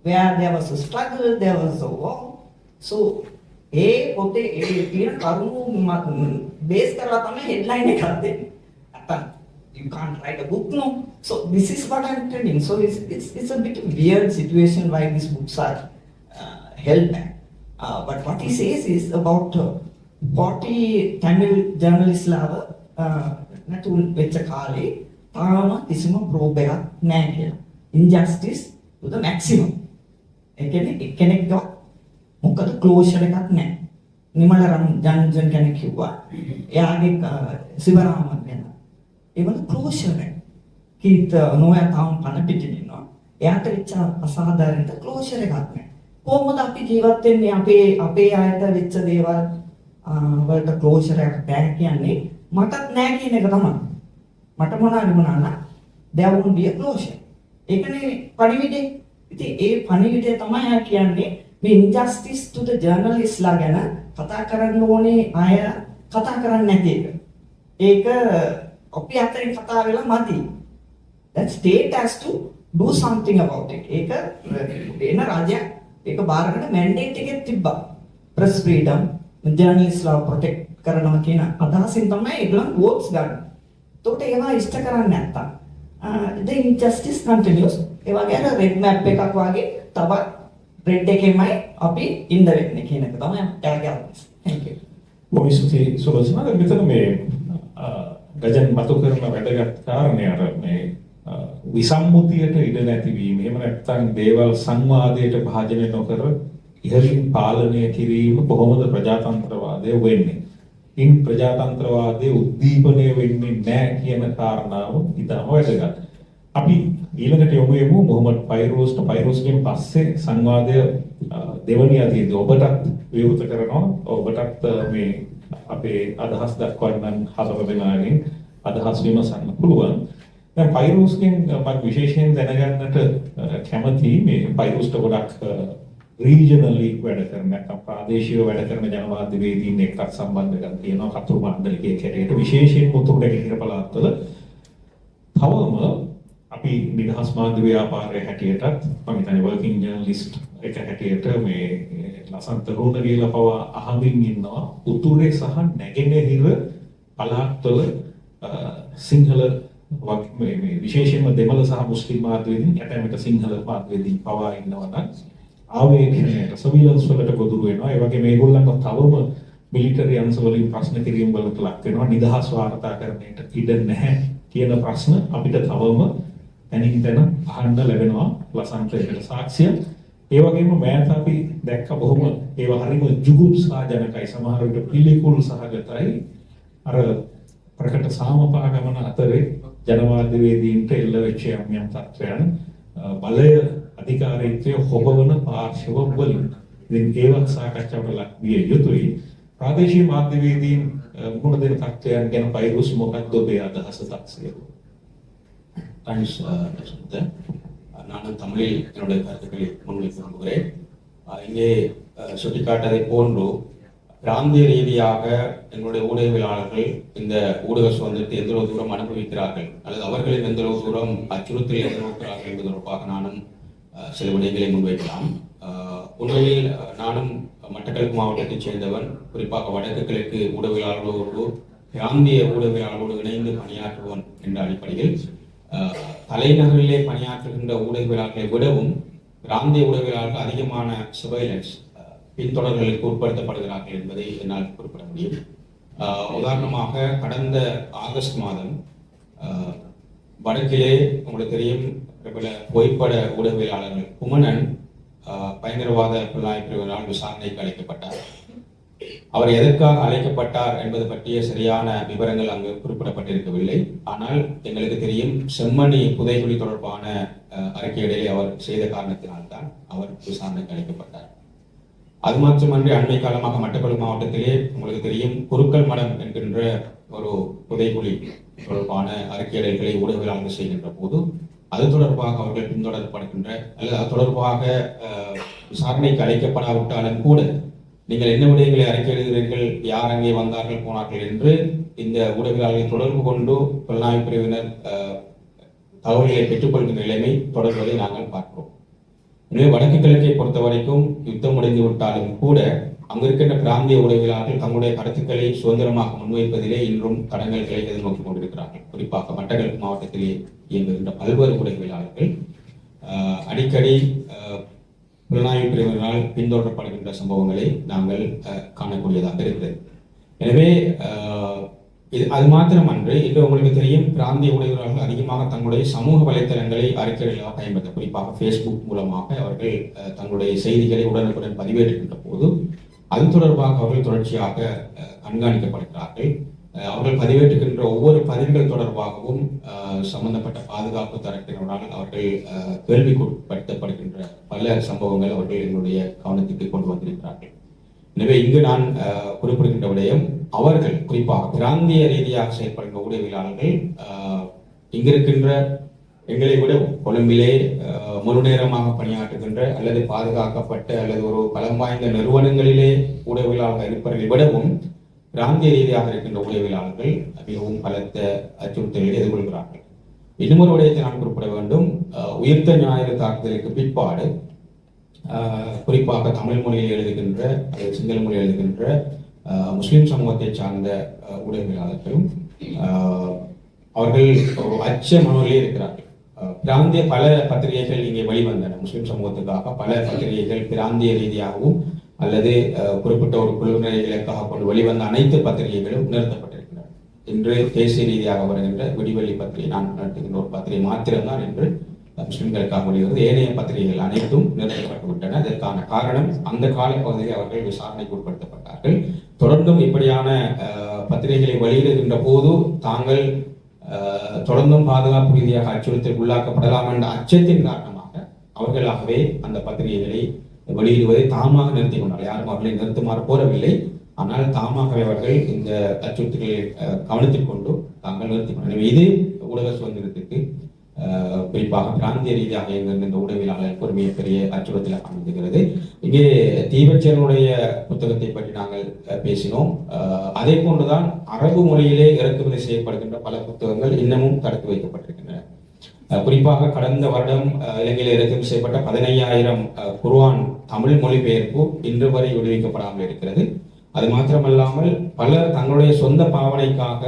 where there was a struggle, there was a war. So ඒ පොතේ ඒ තියෙන කරුණු බේස් කරලා තමයි headline එකක් දෙන්නේ. නැත්තම් you can't write a book, no. So this is what I'm telling. So it's a bit weird situation why these books are held back. But what he says is about 40 Tamil journalists lava නැතු වෙච්ච කාලේ තාම කිසිම ප්‍රෝබ් එකක් නැහැ කියලා. Injustice to the maximum. ඒ කියන්නේ එක්කෙනෙක්ව මොකද ක්ලෝෂර් එකක් නැහැ. නිමල රංජන් කෙනෙක් කිව්වා එයාගේ සිවරාමන් වෙන even closure එක. කීත නොයා තාම පණ පිටින් ඉන්නවා. එයාට වෙච්ච අසාධාරණ ක්ලෝෂර් එකක් නැහැ. කොහොමද අපි ජීවත් වෙන්නේ අපේ අයට වෙච්ච දේවල් වලට ක්ලෝෂර් එකක් නැහැ කියන්නේ මටත් නැහැ කියන එක තමයි. මට මොනවාද නම් there won't be a closure. ඒකනේ පණිවිඩේ. ඉතින් ඒ පණිවිඩය තමයි කියන්නේ මේ injustice to the journalists ලා ගැන කතා කරන්න ඕනේ අය කතා කරන්නේ නැති එක. ඒක අපි අතරින් කතා වෙලා මදි. That state has to do something about it. ඒක වෙන රාජ්‍යයක් ඒක බාරකට mandate එකක් තිබ්බා. Press freedom, journalists ලා protect කරනවා කියන අදහසින් තමයි ඒගොල්ලන් votes ගන්න. ඒකට ඒවා ඉෂ්ට කරන්නේ නැත්තම් the injustice continues. ඒ වගේ අර red map එකක් වගේ තව red එකෙමයි අපි ඉන්න වෙන්නේ කියන එක තමයි එයාගේ අදහස. Thank you. බොහොම ස්තුතියි සුලෝචනා. මෙතන මේ ගජන් මතු කරන වැදගත් කාරණේ අර මේ විසම්මුතියට ඉඩ නැතිවීම. එහෙම නැත්නම් දේවල් සංවාදයට භාජනය නොකර ඉහළින් පාලනය කිරීම කොහොමද ප්‍රජාතන්ත්‍රවාදය වෙන්නේ? ඉන් ප්‍රජාතන්ත්‍රවාදයේ උද්දීපනය වෙන්නේ නැහැ කියන කාරණාව ඉතාම වැදගත්. අපි ඊළඟට යමු මොහොමඩ් ෆයිරෝස්ගෙන් පස්සේ සංවාදය දෙවනි අදියේදී ඔබටත් විවෘත කරනවා. ඔබටත් මේ අපේ අදහස් දක්වන්න හතර දෙනාගෙන් අදහස් විමසන්න පුළුවන්. දැන් ෆයිරෝස්ගෙන් මම විශේෂයෙන් දැනගන්නට කැමතියි මේ ෆයිරෝස්ට ගොඩක් රීජනලි වැඩ කරන නැත්නම් ප්‍රාදේශීය වැඩ කරන ජනමාධ්‍යවේදීන් එක්කත් සම්බන්ධකම් තියෙනවා කතුරු මණ්ඩලිකයේ කැරේට විශේෂයෙන් මුතුන්ට හිර පළාත්වල තවම අපි නිදහස් මාධ්‍ය ව්‍යාපාරයේ හැටියටත් මම හිතන්නේ වර්කින් ජර්නලිස්ට් එක හැටියට මේ ලසන්ත රෝණගේලා පවා අහමින් ඉන්නවා උතුරේ සහ නැගෙනහිර පළාත්වල සිංහල මේ විශේෂයෙන්ම දෙමළ සහ මුස්ලිම් මාධ්‍යවේදීන් ඇතැම්කට සිංහල මාධ්‍යවේදීන් පවා ඉන්නවා නම් ආවේගයට සර්විලන්ස් වලට ගොදුරු වෙනවා. ඒ වගේ මේගොල්ලන්ව තවම මිලිටරි අංශ වලින් ප්‍රශ්න කිරීම වලට ලක් වෙනවා. නිදහස් වාර්තාකරණයට ඉඩ නැහැ කියන ප්‍රශ්න අපිට තවම තනින් තන අහන්න ලැබෙනවා ලසන්තේකට සාක්ෂිය. ඒ වගේම මෑත අපි දැක්ක බොහොම ඒවා හරිම ජුගුප්සාජනකයි සමහර විට පිළිකුල් සහගතයි. අර ප්‍රකට සාමපාගමන අතරේ ජනමාධ්‍යවේදීන්ට එල්ල වෙච්ච යම් තත්ත්වයන් බලය අධිකාරීත්වය හොබවන පාර්ශව වලින් ඉතින් ඒවත් සාකච්ඡාවට ලක් විය යුතුයි. ප්‍රාදේශීය මාධ්‍යවේදීන් මුහුණ දෙන තත්ත්වයන් ගැන ෆයිරෝස් මොකක්ද ඔබේ අදහස තාක්ෂය? தேங்க்ஸ் நானும் தமிழில் என்னுடைய கருத்துக்களை முன்வைக்க விரும்புகிறேன். இங்கே சுட்டிக்காட்டதை போன்று பிராந்திய ரீதியாக எங்களுடைய ஊடகவியலாளர்கள் இந்த ஊடக சுதந்திரத்தை எந்த அளவு தூரம் அனுபவிக்கிறார்கள் அல்லது அவர்களின் எந்த அளவு தூரம் அச்சுறுத்தலை எதிர்நோக்கிறார்கள் என்பது தொடர்பாக நானும் சில விடயங்களை முன்வைக்கலாம். உண்மையில் நானும் மட்டக்களப்பு மாவட்டத்தைச் சேர்ந்தவன், குறிப்பாக வடக்கு கிழக்கு ஊடகவியலாளர்களோடு பிராந்திய ஊடகவியலாளர்களோடு இணைந்து பணியாற்றுவன் என்ற அடிப்படையில் தலைநகரிலே பணியாற்றுகின்ற ஊடகவியலாளர்களை விடவும் பிராந்திய ஊடகவியலாளர்கள் அதிகமான சர்வைலன்ஸ் பின்தொடர்களுக்கு உட்படுத்தப்படுகிறார்கள் என்பதை என்னால் குறிப்பிட முடியும். உதாரணமாக கடந்த ஆகஸ்ட் மாதம் வடக்கிலே உங்களுக்கு தெரியும் பிரபல புகைப்பட ஊடகவியலாளர்கள் குமணன் பயங்கரவாத புலனாய்வு பிரிவினால் விசாரணைக்கு அழைக்கப்பட்டார். அவர் எதற்காக அழைக்கப்பட்டார் என்பது பற்றிய சரியான விவரங்கள் அங்கு குறிப்பிடப்பட்டிருக்கவில்லை. ஆனால் எங்களுக்கு தெரியும் செம்மணி புதைகுழி தொடர்பான அறிக்கையிடையே அவர் செய்த காரணத்தினால்தான் அவர் விசாரணைக்கு அழைக்கப்பட்டார். அது மாத்திரமன்றி அண்மை காலமாக மட்டக்களப்பு மாவட்டத்திலே உங்களுக்கு தெரியும் குருக்கள் மடம் என்கின்ற ஒரு புதைகுழி தொடர்பான அறிக்கையிடல்களை ஊடகவியலாளர்கள் செய்கின்ற போது அது தொடர்பாக அவர்கள் பின்தொடரப்படுகின்ற அல்லது அது தொடர்பாக விசாரணைக்கு அழைக்கப்படாவிட்டாலும் கூட நீங்கள் என்ன விடயங்களை அறிக்கையிடுகிறீர்கள், யார் அங்கே வந்தார்கள் போனார்கள் என்று இந்த ஊடகவியலாளர்களை தொடர்பு கொண்டு புலனாய்வு பிரிவினர் தகவல்களை பெற்றுக்கொள்கின்ற நிலைமை தொடர்வதை நாங்கள் பார்க்கிறோம். எனவே வடக்கு கிழக்கை பொறுத்த வரைக்கும் யுத்தம் முடிந்து விட்டாலும் கூட அங்கு இருக்கின்ற பிராந்திய ஊடகவியலாளர்கள் தங்களுடைய கருத்துக்களை சுதந்திரமாக முன்வைப்பதிலே இன்றும் தடங்கல்களை எதிர்நோக்கி கொண்டிருக்கிறார்கள். குறிப்பாக மட்டக்களப்பு மாவட்டத்திலே இயங்குகின்ற பல்வேறு ஊடகவியலாளர்கள் அடிக்கடி புலனாய்வு பிரிவினரால் பின்தொடரப்படுகின்ற சம்பவங்களை நாங்கள் காணக்கூடியதாக இருக்கிறது. எனவே அது மாத்திரமன்று, இன்று உங்களுக்கு தெரியும், பிராந்திய ஊடகவியலாளர்கள் அதிகமாக தங்களுடைய சமூக வலைத்தளங்களை அறிக்கைகளாக பயன்படுத்த, குறிப்பாக ஃபேஸ்புக் மூலமாக அவர்கள் தங்களுடைய செய்திகளை உடனுக்குடன் பதிவேற்றுகின்ற போது அது தொடர்பாக அவர்கள் தொடர்ச்சியாக கண்காணிக்கப்படுகிறார்கள். அவர்கள் பதிவேற்றுகின்ற ஒவ்வொரு பதிவுகள் தொடர்பாகவும் சம்பந்தப்பட்ட பாதுகாப்பு தரப்பினரால் அவர்கள் கேள்விக்குட்படுத்தப்படுகின்ற பல சம்பவங்கள் அவர்கள் எங்களுடைய கவனத்துக்கு கொண்டு வந்திருக்கிறார்கள். எனவே இங்கு நான் குறிப்பிடுகின்ற விடயம், அவர்கள் குறிப்பாக பிராந்திய ரீதியாக செயல்படுகின்ற ஊடகவியலாளர்கள் இங்கிருக்கின்ற எங்களை விட கொழும்பிலே முழு நேரமாக பணியாற்றுகின்ற அல்லது பாதுகாக்கப்பட்ட அல்லது ஒரு பலம் வாய்ந்த நிறுவனங்களிலே ஊடகவியலாளர்கள் இருப்பவர்களை விடவும் பிராந்திய ரீதியாக இருக்கின்ற ஊடகவியலாளர்கள் மிகவும் பலத்த அச்சுறுத்தல்களை எதிர்கொள்கிறார்கள். இன்னொரு விடயத்தை நான் குறிப்பிட வேண்டும். உயிர்த்த ஞாயிறு தாக்குதலுக்கு பிற்பாடு குறிப்பாக தமிழ் மொழியில் எழுதுகின்ற அல்லது சிங்கள மொழியில் எழுதுகின்ற முஸ்லிம் சமூகத்தை சார்ந்த ஊடகவியலாளர்களும் அவர்கள் ஒரு அச்ச மனோரிலே இருக்கிறார்கள். பிராந்திய பல பத்திரிகைகள் இங்கே வெளிவந்தன. முஸ்லிம் சமூகத்துக்காக பல பத்திரிகைகள் பிராந்திய ரீதியாகவும் அல்லது குறிப்பிட்ட ஒரு குழுவினரை இலக்காக கொண்டு வெளிவந்த அனைத்து பத்திரிகைகளும் நிறுத்தப்பட்டிருக்கின்றன. இன்று தேசிய ரீதியாக வருகின்ற விடிவெள்ளி பத்திரிகை, நான் நடத்துகின்ற ஒரு பத்திரிகை மாத்திரம்தான் என்று முஸ்லிம்களுக்காக வெளிவருவது. ஏனைய பத்திரிகைகள் அனைத்தும் நிறுத்தப்பட்டு விட்டன. அதற்கான காரணம், அந்த காலப்பகுதியில் அவர்கள் விசாரணைக்கு உட்படுத்தப்பட்டார்கள். தொடர்ந்தும் இப்படியான பத்திரிகைகளை வெளியிடுகின்ற போது தாங்கள் தொடர்ந்தும் பாதுகாப்பு ரீதியாக அச்சுறுத்தல் உள்ளாக்கப்படலாம் என்ற அச்சத்தின் காரணமாக அவர்களாகவே அந்த பத்திரிகைகளை வெளியிடுவதை தாமாக நிறுத்திக் கொண்டார்கள். யாரும் அவர்களை நிறுத்துமாறு கோரவில்லை. ஆனால் தாமாகவே அவர்கள் இந்த அச்சுறுத்தல்களை கவனத்தில் கொண்டு தாங்கள் நிறுத்திக் கொண்டார்கள். இது ஊடக சுதந்திரத்திற்கு குறிப்பாக பிராந்திய ரீதியாக இயங்குகின்ற ஊடகவியலாளர்களுக்கு ஒரு மிகப்பெரிய அச்சுறுத்தலாக அமைந்துகிறது. இங்கே தீபச்சனுடைய புத்தகத்தை பற்றி நாங்கள் பேசினோம். அதே போன்றுதான் அரபு மொழியிலே இறக்குமதி செய்யப்படுகின்ற பல புத்தகங்கள் இன்னமும் தடுத்து வைக்கப்பட்டிருக்கின்றன. குறிப்பாக கடந்த வருடம் இலங்கையில் இறக்குமதி செய்யப்பட்ட 15,000 குர்ஆன் தமிழ் மொழிபெயர்ப்பு இன்று வரை விடுவிக்கப்படாமல் இருக்கிறது. அது மாத்திரமல்லாமல் பலர் தங்களுடைய சொந்த பாவனைக்காக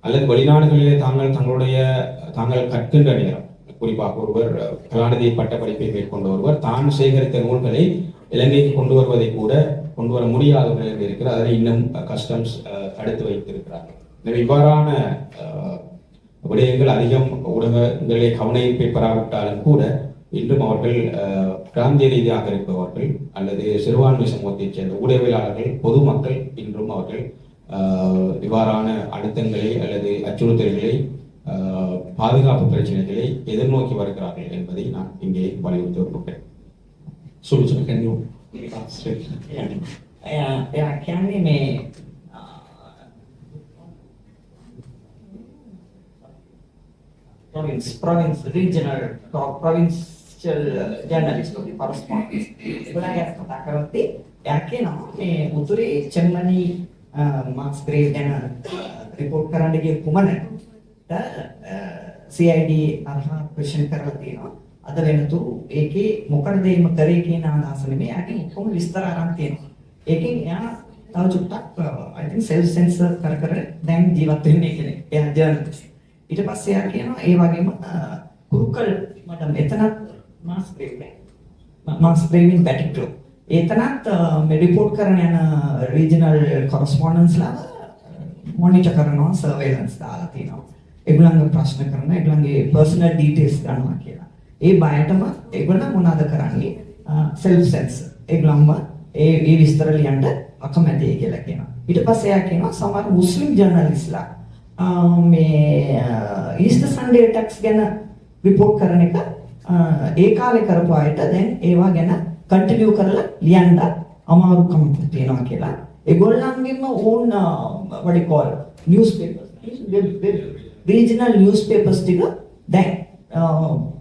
அல்லது வெளிநாடுகளிலே தாங்கள் கற்கின்ற நேரம், குறிப்பாக ஒருவர் கலாநிதி பட்டப்படிப்பை மேற்கொண்ட ஒருவர் தான் சேகரித்த நூல்களை இலங்கைக்கு கொண்டு வருவதை கூட கொண்டு வர முடியாத நிலையில் இருக்கிறார். அதனை இன்னும் கஸ்டம்ஸ் தடுத்து வைத்திருக்கிறார்கள். எனவே இவ்வாறான விடயங்கள் அதிகம் ஊடகங்களே கவனிப்பை பெறாவிட்டாலும் கூட இன்றும் அவர்கள் பிராந்திய ரீதியாக இருப்பவர்கள் அல்லது சிறுபான்மை சமூகத்தைச் சேர்ந்த ஊடகவியலாளர்கள், பொதுமக்கள் இன்றும் அவர்கள் இவ்வாறான அழுத்தங்களை அல்லது அச்சுறுத்தல்களை, பாதுகாப்பு பிரச்சனைகளை எதிர்நோக்கி வருகிறார்கள் என்பதை நான் இங்கே வலியுறுத்தி வருகிறேன். provincial journalist correspondents ඒගොල්ලන් ගැන කතා කරද්දී එයා කියනවා මේ උතුරේ චෙම්මනි මාක්ස් ග්‍රේව් ගැන රිපෝට් කරන්න ගිය කුමනට CID අරහා ප්‍රශ්න කරලා තියෙනවා. අද වෙනතුරු ඒකේ මොකටද එහෙම කරේ කියන අදහස නෙමෙයි. ඒකෙන් කොහොම විස්තර අරන් තියෙනවා. ඒකෙන් එයා තව චුට්ටක් I think self censor කර දැන් ජීවත් වෙන්නේ කෙනෙක්. එයා ජර්නලිස්ට්. ඊට පස්සේ එයා කියනවා ඒ වගේම කුරුකල් මඩම් එතනත් මාස් ග්‍රේවින් බැටික්ලෝ එතනත් මේ රිපෝට් කරන යන රීජනල් කොරස්පොන්ඩන්ස්ලා මොනිටර් කරනවා, සර්වේලන්ස් දාලා තියෙනවා. ඒගොල්ලන්ගේ ප්‍රශ්න කරනවා, ඒගොල්ලන්ගේ පර්සනල් ඩීටේල්ස් ගන්නවා කියලා. ඒ බයටම ඒගොල්ලන් මොනවද කරන්නේ? self censor. ඒගොල්ලන්ම ඒ විස්තර ලියන්න අකමැතියි කියලා කියනවා. ඊට පස්සේ එයා කියනවා සමහර මුස්ලිම් ජර්නලිස්ට්ලා මේ ඊස්ටර් සන්ඩේ ඇටැක්ස් ගැන රිපෝට් කරන එක ඒ කාලේ කරපු අයට දැන් ඒවා ගැන කන්ටිනියු කරලා ලියන්න අමාරුකම් තියෙනවා කියලා. ඒගොල්ලන්ගෙම ඕන් what you call newspapers, regional newspapers ටික දැන්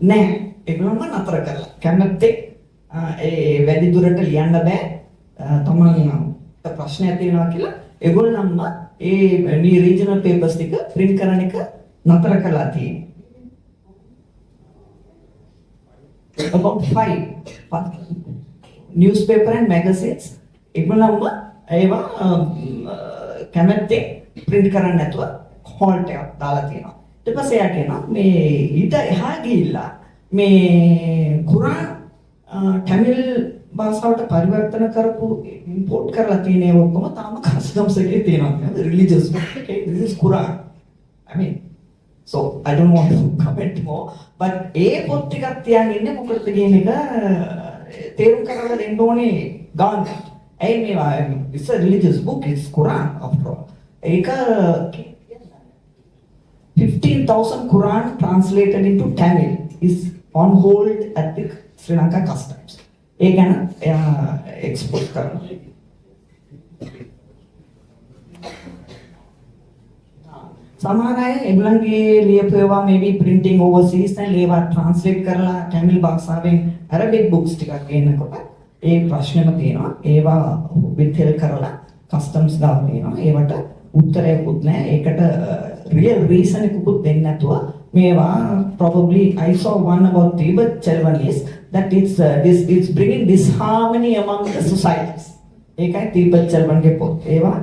නැහැ. ඒගොල්ලන්ම නතර කරලා. කැමැත්තේ ඒ වැඩි දුරට ලියන්න බෑ. තමන් ප්‍රශ්නයක් තියෙනවා කියලා ඒගොල්ලන්ම ඒ regional papers ටික print කරන එක නතර කරලා තියෙනවා. About 5 newspaper and magazines ඒගොල්ලන්ම ඒවා කැමැත්තේ print කරන්න නැතුව halt එකක් දාලා තියෙනවා. ඊට පස්සේ එයා කියනවා මේ ඊට එහා ගිහිල්ලා මේ කුරාන් තමිල් භාෂාවට පරිවර්තන කරපු import කරලා තියෙන ඒවා ඔක්කොම තාම customs එකේ තියෙනවා. religious book එකේ this is Quran. I mean, so I don't want to comment more, but ඒ පොත් ටිකක් තියන් ඉන්නේ මොකටද කියන එක තේරුම් කරලා දෙන්න ඕනේ ගාන. ඒ මේවා it's a religious book, it's Quran after all. ඒක 15,000 Quran translated into Tamil is on hold at the Sri Lanka Customs. ඒ ගැන export කරනවා. සමහර අය ඒගොල්ලන්ගේ ලියපු ඒවා maybe printing overseas and ඒවා translate කරලා Tamil භාෂාවෙන් Arabic books ටිකක් එනකොට ඒ ප්‍රශ්නෙම තියෙනවා. ඒවා withheld කරලා customs ගාව තියෙනවා. ඒවට උත්තරයක්වත් නැහැ. ඒකට real reason එකකුත් දෙන්නේ නැතුව මේවා probably I saw one about Tibet Chelvanese that it's bringing disharmony among the societies. ඒකයි Tibet Chelvanගේ පොත්. ඒවා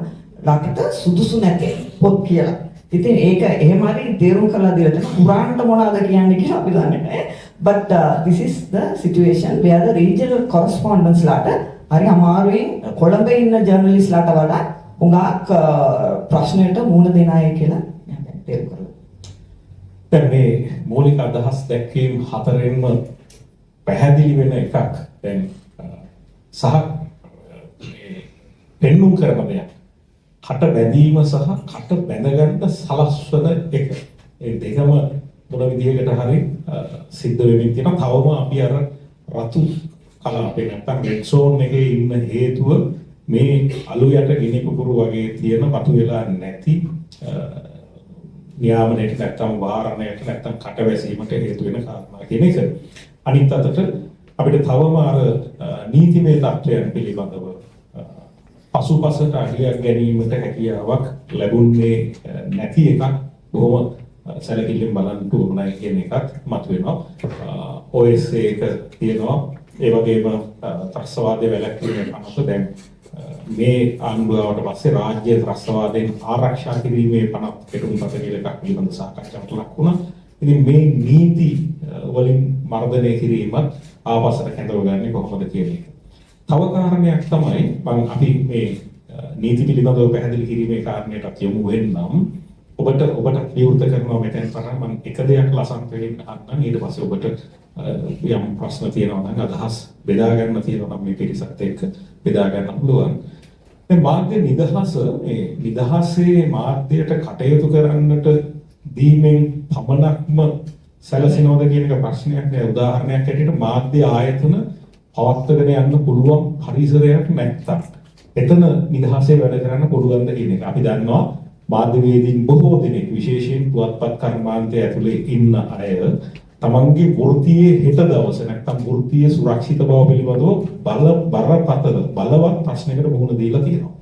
ළකට සුදුසු නැති පොත් කියලා. ඉතින් ඒක එහෙම හරි තේරුම් කරලා දීලා තියෙනවා. කුරාන්ට මොනවද කියන්නේ කියලා අපි දන්නේ නැහැ. But this is the situation where the regional correspondents ලාට හරි අමාරුවෙන් කොළඹ ඉන්න ජර්නලිස්ට් ලාට වඩා උඟාක් ප්‍රශ්නයට මුහුණ දෙන අය කියලා මම තේරුම් කරලා. දැන් මේ මූලික අදහස් දැක්වීම හතරෙන්ම පැහැදිලි වෙන එකක් දැන් සහ පෙන්눔 කරන දෙයක්. කට බැඳීම සහ කට බැඳගන්න සලස්වන එක. ඒ දෙකම මොන විදිහකට හරි සිද්ධ වෙමින් තියෙනවා. තවම අපි අර රතු කලාපේ නැත්තම් රෙඩ් සෝන් එකේ ඉන්න හේතුව මේ අලු යට ගිනි පුපුරු වගේ තියෙන පතු වෙලා නැති නියාමනයට නැත්තම් වාරණයට නැත්තම් කට වැසීමට හේතු වෙන කාරණා කියන එක. අනිත් අතට අපිට තවම අර නීතිමය තත්ත්වයන් පිළිබඳව පසුපසට අඩියක් ගැනීමට හැකියාවක් ලැබුණේ නැති එකක් බොහොම සැලකිලිමත් බලන්න ඕනයි කියන එකත් මතුවෙනවා. OSA එක තියෙනවා. ඒ වගේම ත්‍රස්තවාදයේ වැළැක්වීමේ පනත දැන් මේ ආණ්ඩුවට පස්සේ රාජ්‍ය ත්‍රස්තවාදයෙන් ආරක්ෂා කිරීමේ පනත් කෙටුම්පත කියලා එකක් පිළිබඳ සාකච්ඡාවට ලක් වුණා. ඉතින් මේ නීති වලින් මර්ධනය කිරීමත් ආපස්සට කැඳවගන්නේ කොහොමද කියන එක. තව කාරණයක් තමයි මම අපි මේ නීති පිළිබඳව පැහැදිලි කිරීමේ කාරණයටත් යමු වෙන්නම්. ඔබට විවෘත කරනවා මෙතෙන් තරම් මම එක දෙයක් ලසන් වෙලින් අහන්නම්. ඊට පස්සේ ඔබට යම් ප්‍රශ්න තියෙනවා නම් අදහස් බෙදා ගන්න තියෙනවා නම් මේ පිරිසත් එක්ක බෙදා ගන්න පුළුවන්. දැන් මාධ්‍ය නිදහස මේ නිදහසේ මාධ්‍යයට කටයුතු කරන්නට දීමෙන් පමණක්ම සැලසෙනවද කියන එක ප්‍රශ්නයක් නෑ. උදාහරණයක් ඇටියට මාධ්‍ය ආයතන පවත්වාගෙන යන්න පුළුවන් පරිසරයක් නැත්තම් එතන නිදහසේ වැඩ කරන්න පුළුවන්ද කියන එක. අපි දන්නවා මාධ්‍යවේදීන් බොහෝ දෙනෙක් විශේෂයෙන් පුවත්පත් කර්මාන්තය ඇතුලේ ඉන්න අය තමන්ගේ වෘත්තියේ හෙට දවස නැත්තම් වෘත්තියේ සුරක්ෂිත බව පිළිබඳව බලවත් ප්‍රශ්නයකට මුහුණ දීලා තියෙනවා.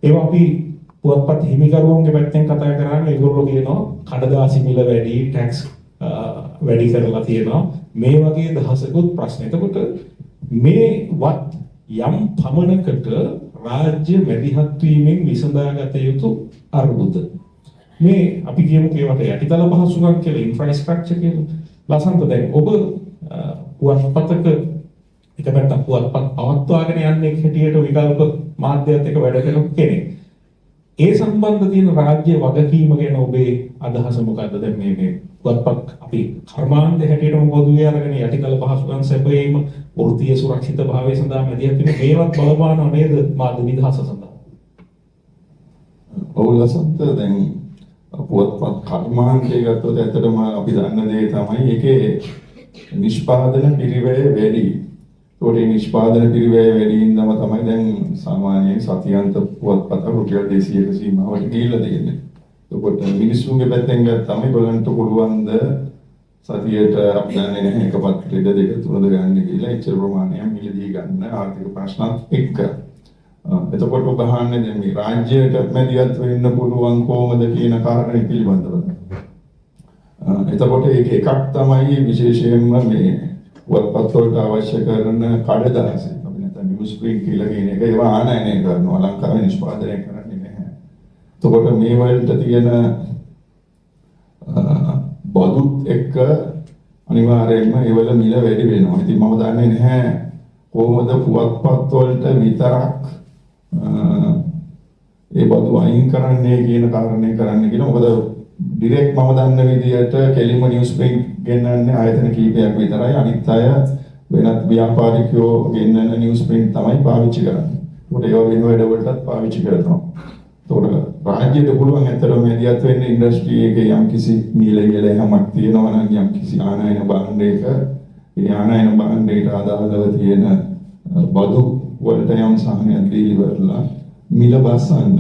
ඒවා අපි පුවත්පත් හිමිකරුවන්ගේ පැත්තෙන් කතා කරාම ඒගොල්ලෝ කියනවා කඩදාසි මිල වැඩි, ටැක්ස් වැඩි කරලා තියෙනවා. මේ වගේ දහසකුත් ප්‍රශ්න. එතකොට මේවත් යම් පමණකට රාජ්‍ය මැදිහත් වීමෙන් විසඳාගත යුතු අර්බුද. මේ අපි කියමු ඒවට යටිතල පහසුකම් කියලා ඉන්ෆ්‍රාස්ට්‍රක්චර් කියලා. ලසන්ත දැන් ඔබ පුවත්පතක එක පැත්තක් පුවත්පත් පවත්වාගෙන යන්නේ හැටියට විකල්ප මාධ්‍යයත් එක්ක වැඩ කරන කෙනෙක්. ඒ සම්බන්ධ තියෙන රාජ්‍ය වගකීම ගැන ඔබේ අදහස මොකද්ද? දැන් මේ පුවත්පත් අපි කර්මාන්තය හැටියටම පොදුවේ අරගෙන යටිතල පහසුකම් සැපයීම, වෘත්තීය සුරක්ෂිත භාවය සඳහා මැදිහත් වීම මේවත් බලපානවා නේද මාධ්‍ය නිදහස සඳහා? ඔව් ලසන්ත දැන් පුවත්පත් කර්මාන්තය ගත්තොත් ඇත්තටම අපි දන්න දේ තමයි ඒකේ නිෂ්පාදන පිරිවැය වැඩි. ඒකට නිෂ්පාදන පිරිවැය වැඩි ඉඳම තමයි දැන් සාමාන්‍යයෙන් සතියන්ත පුවත්පත රුපියල් 200ක සීමාවට ගිහිල්ලා තියෙන්නේ. එතකොට මිනිස්සුන්ගේ පැත්තෙන් ගත්තාම ඒගොල්ලන්ට පුළුවන් ද සතියට අපි දන්නේ නැහැ එක පත්‍රයක දෙක තුනද ගන්න කියලා ඉච්ඡර ප්‍රමාණයක් මිලදී ගන්න ආර්ථික ප්‍රශ්නත් එක්ක. එතකොට ඔබ අහන්නේ දැන් මේ රාජ්‍යයට මැදිහත් වෙන්න පුළුවන් කොහොමද කියන කාරණේ පිළිබඳව. එතකොට ඒක එකක් තමයි විශේෂයෙන්ම මේ වත්පත් වලට අවශ්‍ය කරන කඩදාසි. අපි නැත්නම් නිවුස් ප්‍රින්ට් කියලා කියන එක ඒවා ආනයනය කරනවා. ලංකාවේ නිෂ්පාදනය කරන්නේ නැහැ. එතකොට මේ වලට තියෙන බදුත් එක්ක අනිවාර්යයෙන්ම ඒවල මිල වැඩි වෙනවා. ඉතින් මම දන්නේ නැහැ කොහොමද පුවත්පත් වලට විතරක් ඒ බදු අයින් කරන්නේ කියන කාරණේ කරන්න කියලා. මොකද ඩිරෙක්ට් මම දන්න විදිහට කෙලිම නිවුස් ප්‍රින්ට් ගෙන්නන්නේ ආයතන කීපයක් විතරයි. අනිත් අය වෙනත් ව්‍යාපාරිකයෝ ගෙන්නන නිවුස් ප්‍රින්ට් තමයි පාවිච්චි කරන්නේ. ඒකට ඒවා වෙන වැඩවලටත් පාවිච්චි කරනවා. ඒකට රාජ්‍යයට පුළුවන් ඇත්තටම මැදිහත් වෙන්න ඉන්ඩස්ට්‍රි එකේ යම්කිසි මිල ඉහළමක් තියෙනවා නම් යම්කිසි ආනයන භාණ්ඩයක ඒ ආනයන භාණ්ඩයට අදාළව තියෙන බදු වලට යම් සහනයක් දීලා මිල බස්සන්න.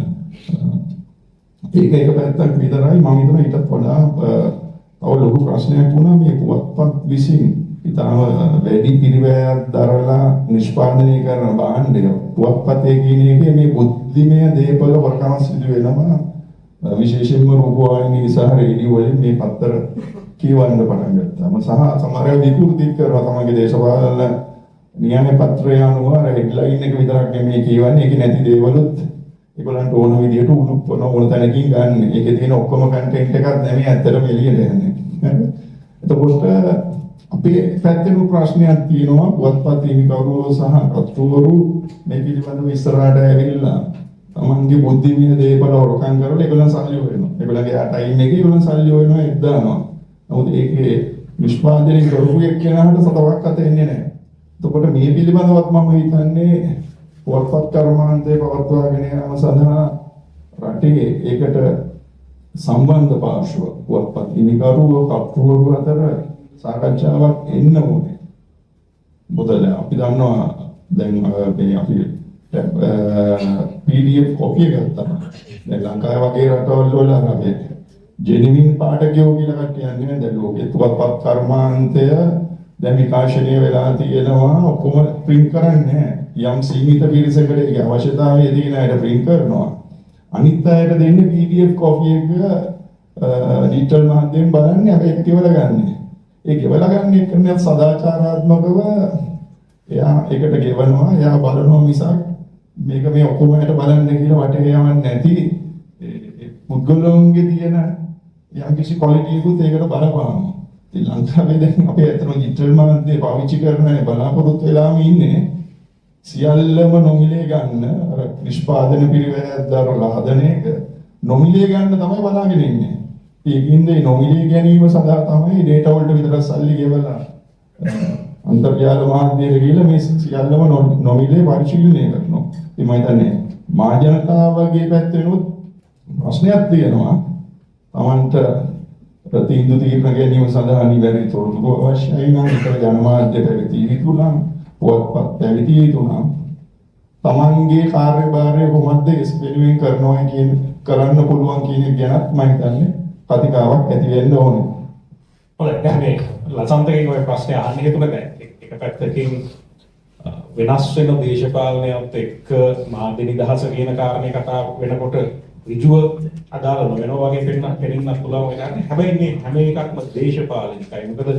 ඒක එක පැත්තක් විතරයි. මම හිතනවා ඊටත් වඩා තව ලොකු ප්‍රශ්නයක් වුණා මේ පුවත්පත් විසින් ඉතාම වැඩි පිරිවැයක් දරලා නිෂ්පාදනය කරන භාණ්ඩය පුවත්පතේ කියන එකේ මේ බුද්ධිමය දේපල වර්ගම සිදු වෙනවා. විශේෂයෙන්ම රූපවාහිනී නිසා රේඩියෝ වලින් මේ පත්තර කියවන්න පටන් ගත්තාම සහ සමහර විකෘති කරනවා තමන්ගේ දේශපාලන න්‍යාය පත්‍රය අනුව හෙඩ්ලයින් එක විතරක් නෙමෙයි කියවන්නේ. ඒකේ නැති දේවලුත් ඒගොල්ලන්ට ඕන විදිහට උණුප්පන ඕන තැනකින් ගන්න. ඒකේ තියෙන ඔක්කොම කන්ටෙන්ට් එකක් නෙමෙයි ඇත්තටම එළියට යන්නේ. එතකොට අපේ පැත්තේ ප්‍රශ්නයක් තියෙනවා. පුවත්පත් හිමිකරුවෝ සහ කර්තෘවරු මේ පිළිබඳව ඉස්සරහට ඇවිල්ලා තමන්ගේ බුද්ධිමය දේපල හොරකම් කරලා ඒගොල්ලන් සල්ලි හොයනවා. ඒගොල්ලන්ගේ ටයිම් එකේ ඒගොල්ලන් සල්ලි හොයනවා එද්දානවා. නමුත් ඒකේ නිෂ්පාදනය කරපු එක්කෙනාට සතවක් අත එන්නේ නැහැ. එතකොට මේ පිළිබඳවත් මම හිතන්නේ පුවත්පත් කර්මාන්තය පවත්වාගෙන යාම සඳහා රටේ ඒකට සම්බන්ධ පාර්ශ්ව පුවත්පත් හිමිකරුවෝ කර්තෘවරු අතර සාකච්ඡාවක් එන්න ඕනේ. මොකද අපි දන්නවා දැන් මේ අපි PDF කොපිය ගත්තා. දැන් ලංකාව වගේ රටවල් වල අපි ජෙනුයින් පාඨකයෝ කියලා කට්ටියක් නෙමෙයි. දැන් ලෝකේ පුවත්පත් කර්මාන්තය දැන් විකාශනය වෙලා තියෙනවා. ඔක්කොම print කරන්නේ නැහැ. යම් සීමිත පිරිසකට ඒක අවශ්‍යතාවය තියෙන අයට print කරනවා. අනිත් අයට දෙන්නේ PDF කොපි එක ඩිජිටල් මාධ්‍යයෙන් බලන්නේ අපි ඒක කියවලා ගන්න. ඒ කියවලා ගන්න එක නේ සදාචාරාත්මකව එයා ඒකට ගෙවනවා. එයා බලනවා මිසක් මේක මේ ඔක්කොමකට බලන්න කියලා වටේ යවන්නේ නැති පුද්ගලයන්ගේ තියෙන යම් කිසි ක්වොලිටි එකකුත් ඒකට බලපානවා. ඉතින් ලංකාවේ දැන් අපි අතන ඩිජිටල් මාධ්‍ය පාවිච්චි කරන බලාපොරොත්තු වෙලාම ඉන්නේ සියල්ලම නොමිලේ ගන්න අර නිෂ්පාදන පිරිවැයක් දරලා හදන එක නොමිලේ ගන්න තමයි බලාගෙන ඉන්නේ. ඒකින්ද නොමිලේ ගැනීම සඳහා තමයි data වලට විතර සල්ලි ගෙවලා අන්තර්ජාල මාධ්‍යයට ගිහලා මේ සියල්ලම නොමිලේ පරිශීලනය කරනවා. ඉතින් මම හිතන්නේ මහජනතාවගේ පැත්තෙනුත් ප්‍රශ්නයක් තියෙනවා. Tamanට ප්‍රතිඉන්දු තීරණ ගැනීම සඳහා නිවැරදි තොරතුරු අවශ්‍යයි නම් විතර ජනමාධ්‍ය පැවතිය යුතු නම් පුවත්පත් පැවතිය යුතු නම් Tamanගේ කාර්යභාරය කොහොමද වෙනුවෙන් කරනවා කියන කරන්න පුළුවන් කියන එක ගැනත් මම හිතන්නේ කතිකාවක් ඇති වෙන්න ඕනේ. හොඳයි. දැන් මේ ලසන්තගෙන් ඔය ප්‍රශ්නේ අහන්න හේතුව එක පැත්තකින් වෙනස් වෙන දේශපාලනයත් එක්ක මාධ්‍ය නිදහස කියන කාරණේ කතා වෙනකොට ඍජුව අදාළ නොවනවා වගේ පෙනෙන්නත් පුළුවන් වෙනවා. හැබැයි මේ හැම එකක්ම දේශපාලනිකයි. මොකද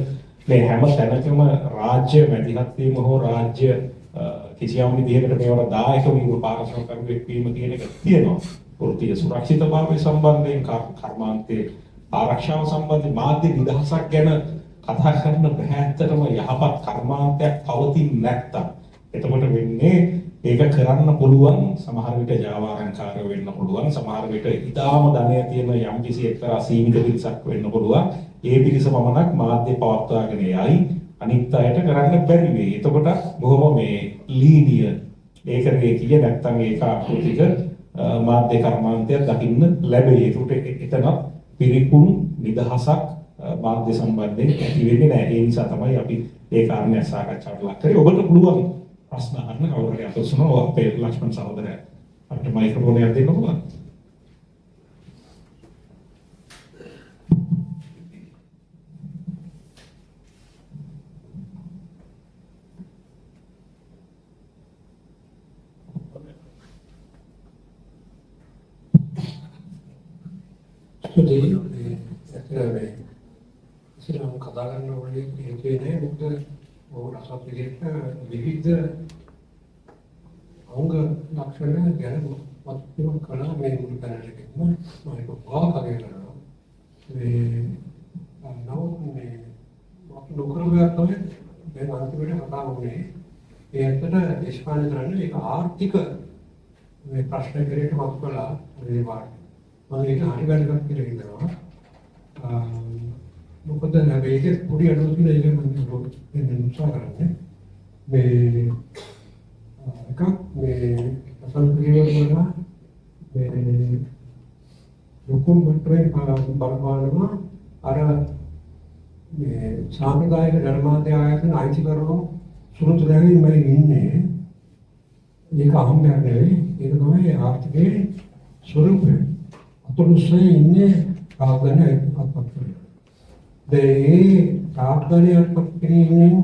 මේ හැම තැනකම රාජ්‍ය මැදිහත් වීම හෝ රාජ්‍ය කිසියම් විදිහකට මේවට දායක වීම පාලනය කරන වීම කියන එක තියෙනවා. වෘත්තීය සුරක්ෂිතභාවය සම්බන්ධයෙන් කර්මාන්තයේ ආරක්ෂාව සම්බන්ධයෙන් මාධ්‍ය නිදහසක් ගැන කතා කරන්න බෑත්තටම යහපත් කර්මාන්තයක් පවතින්නේ නැත්තම්. එතකොට වෙන්නේ ඒක කරන්න පුළුවන් සමහර විට ජාවාරම්කාරය වෙන්න පුළුවන්. සමහර විට ඉතාම ධනය තියෙන යම් කිසි එක්තරා සීමිත පිරිසක් වෙන්න පුළුවන්. ඒ පිරිස පමණක් මාධ්‍ය පවත්වාගෙන යයි අනිත් අයට කරන්න බැරි වෙයි. එතකොට බොහොම මේ ලීනිය ඒක රේඛීය නැත්තම් ඒක ආකෘතික මාධ්‍ය කර්මාන්තයක් දකින්න ලැබෙයි. ඒකට එතන පිරිපුන් නිදහසක් මාධ්‍ය සම්බන්ධයෙන් ඇති වෙන්නේ නැහැ. ඒ නිසා තමයි අපි ඒ කාරණේ සාකච්ඡාවට ලක් කරේ. ඔබට පුළුවන් ප්‍රශ්න අහන්න කවුරු හරි අතොස්සනවා. අපේ ලක්ෂ්මන් සහෝදරයා අපිට මයික්‍රොෆෝන් එකක් දෙන්න පුළුවන්. ස්තුතියි. ඇත්තටම ඉස්සරහම කතා කරන්න ඕනේ හේතුවේ නෑ. මොකද ඔය රසත් විදිහට විවිධ අංග ලක්ෂණ ගැන මතක කළා මේ මුල් පැනලෙකම මම ඒක වාකගේ කරනවා. මේ නමුත් මේ නොකරුවා තමයි දැන් අන්තිමට කතා වුණේ. ඒ ඇත්තට දේශපාලන කරන්නේ ඒක ආර්ථික මේ ප්‍රශ්න කෙරෙහිට මත කළා මේ වාර්තා. මම ඒක හරි වැදගත් කියලා හිතනවා. මොකද මේකේ පොඩි අඩුවක් තියෙන එක මම දෙන්න උත්සාහ කරන්නේ. මේ එකක් මේ අසල්පිරියවල වල මේ ලොකුම මට්ටමේ බලපානවා අර මේ සාමුදායික ධර්මාන්තය ආයතන අයිතිකරණය සුළුතරකින් මම ඉන්නේ. ඒක අහම්බයක් නෙවෙයි. ඒක තමයි ආර්ථිකයේ ස්වරූපය. අතුරුසේ ඉන්නේ රාජධානි අත්පත්. ඒ රාජධානි අත්පත් කිරීමෙන්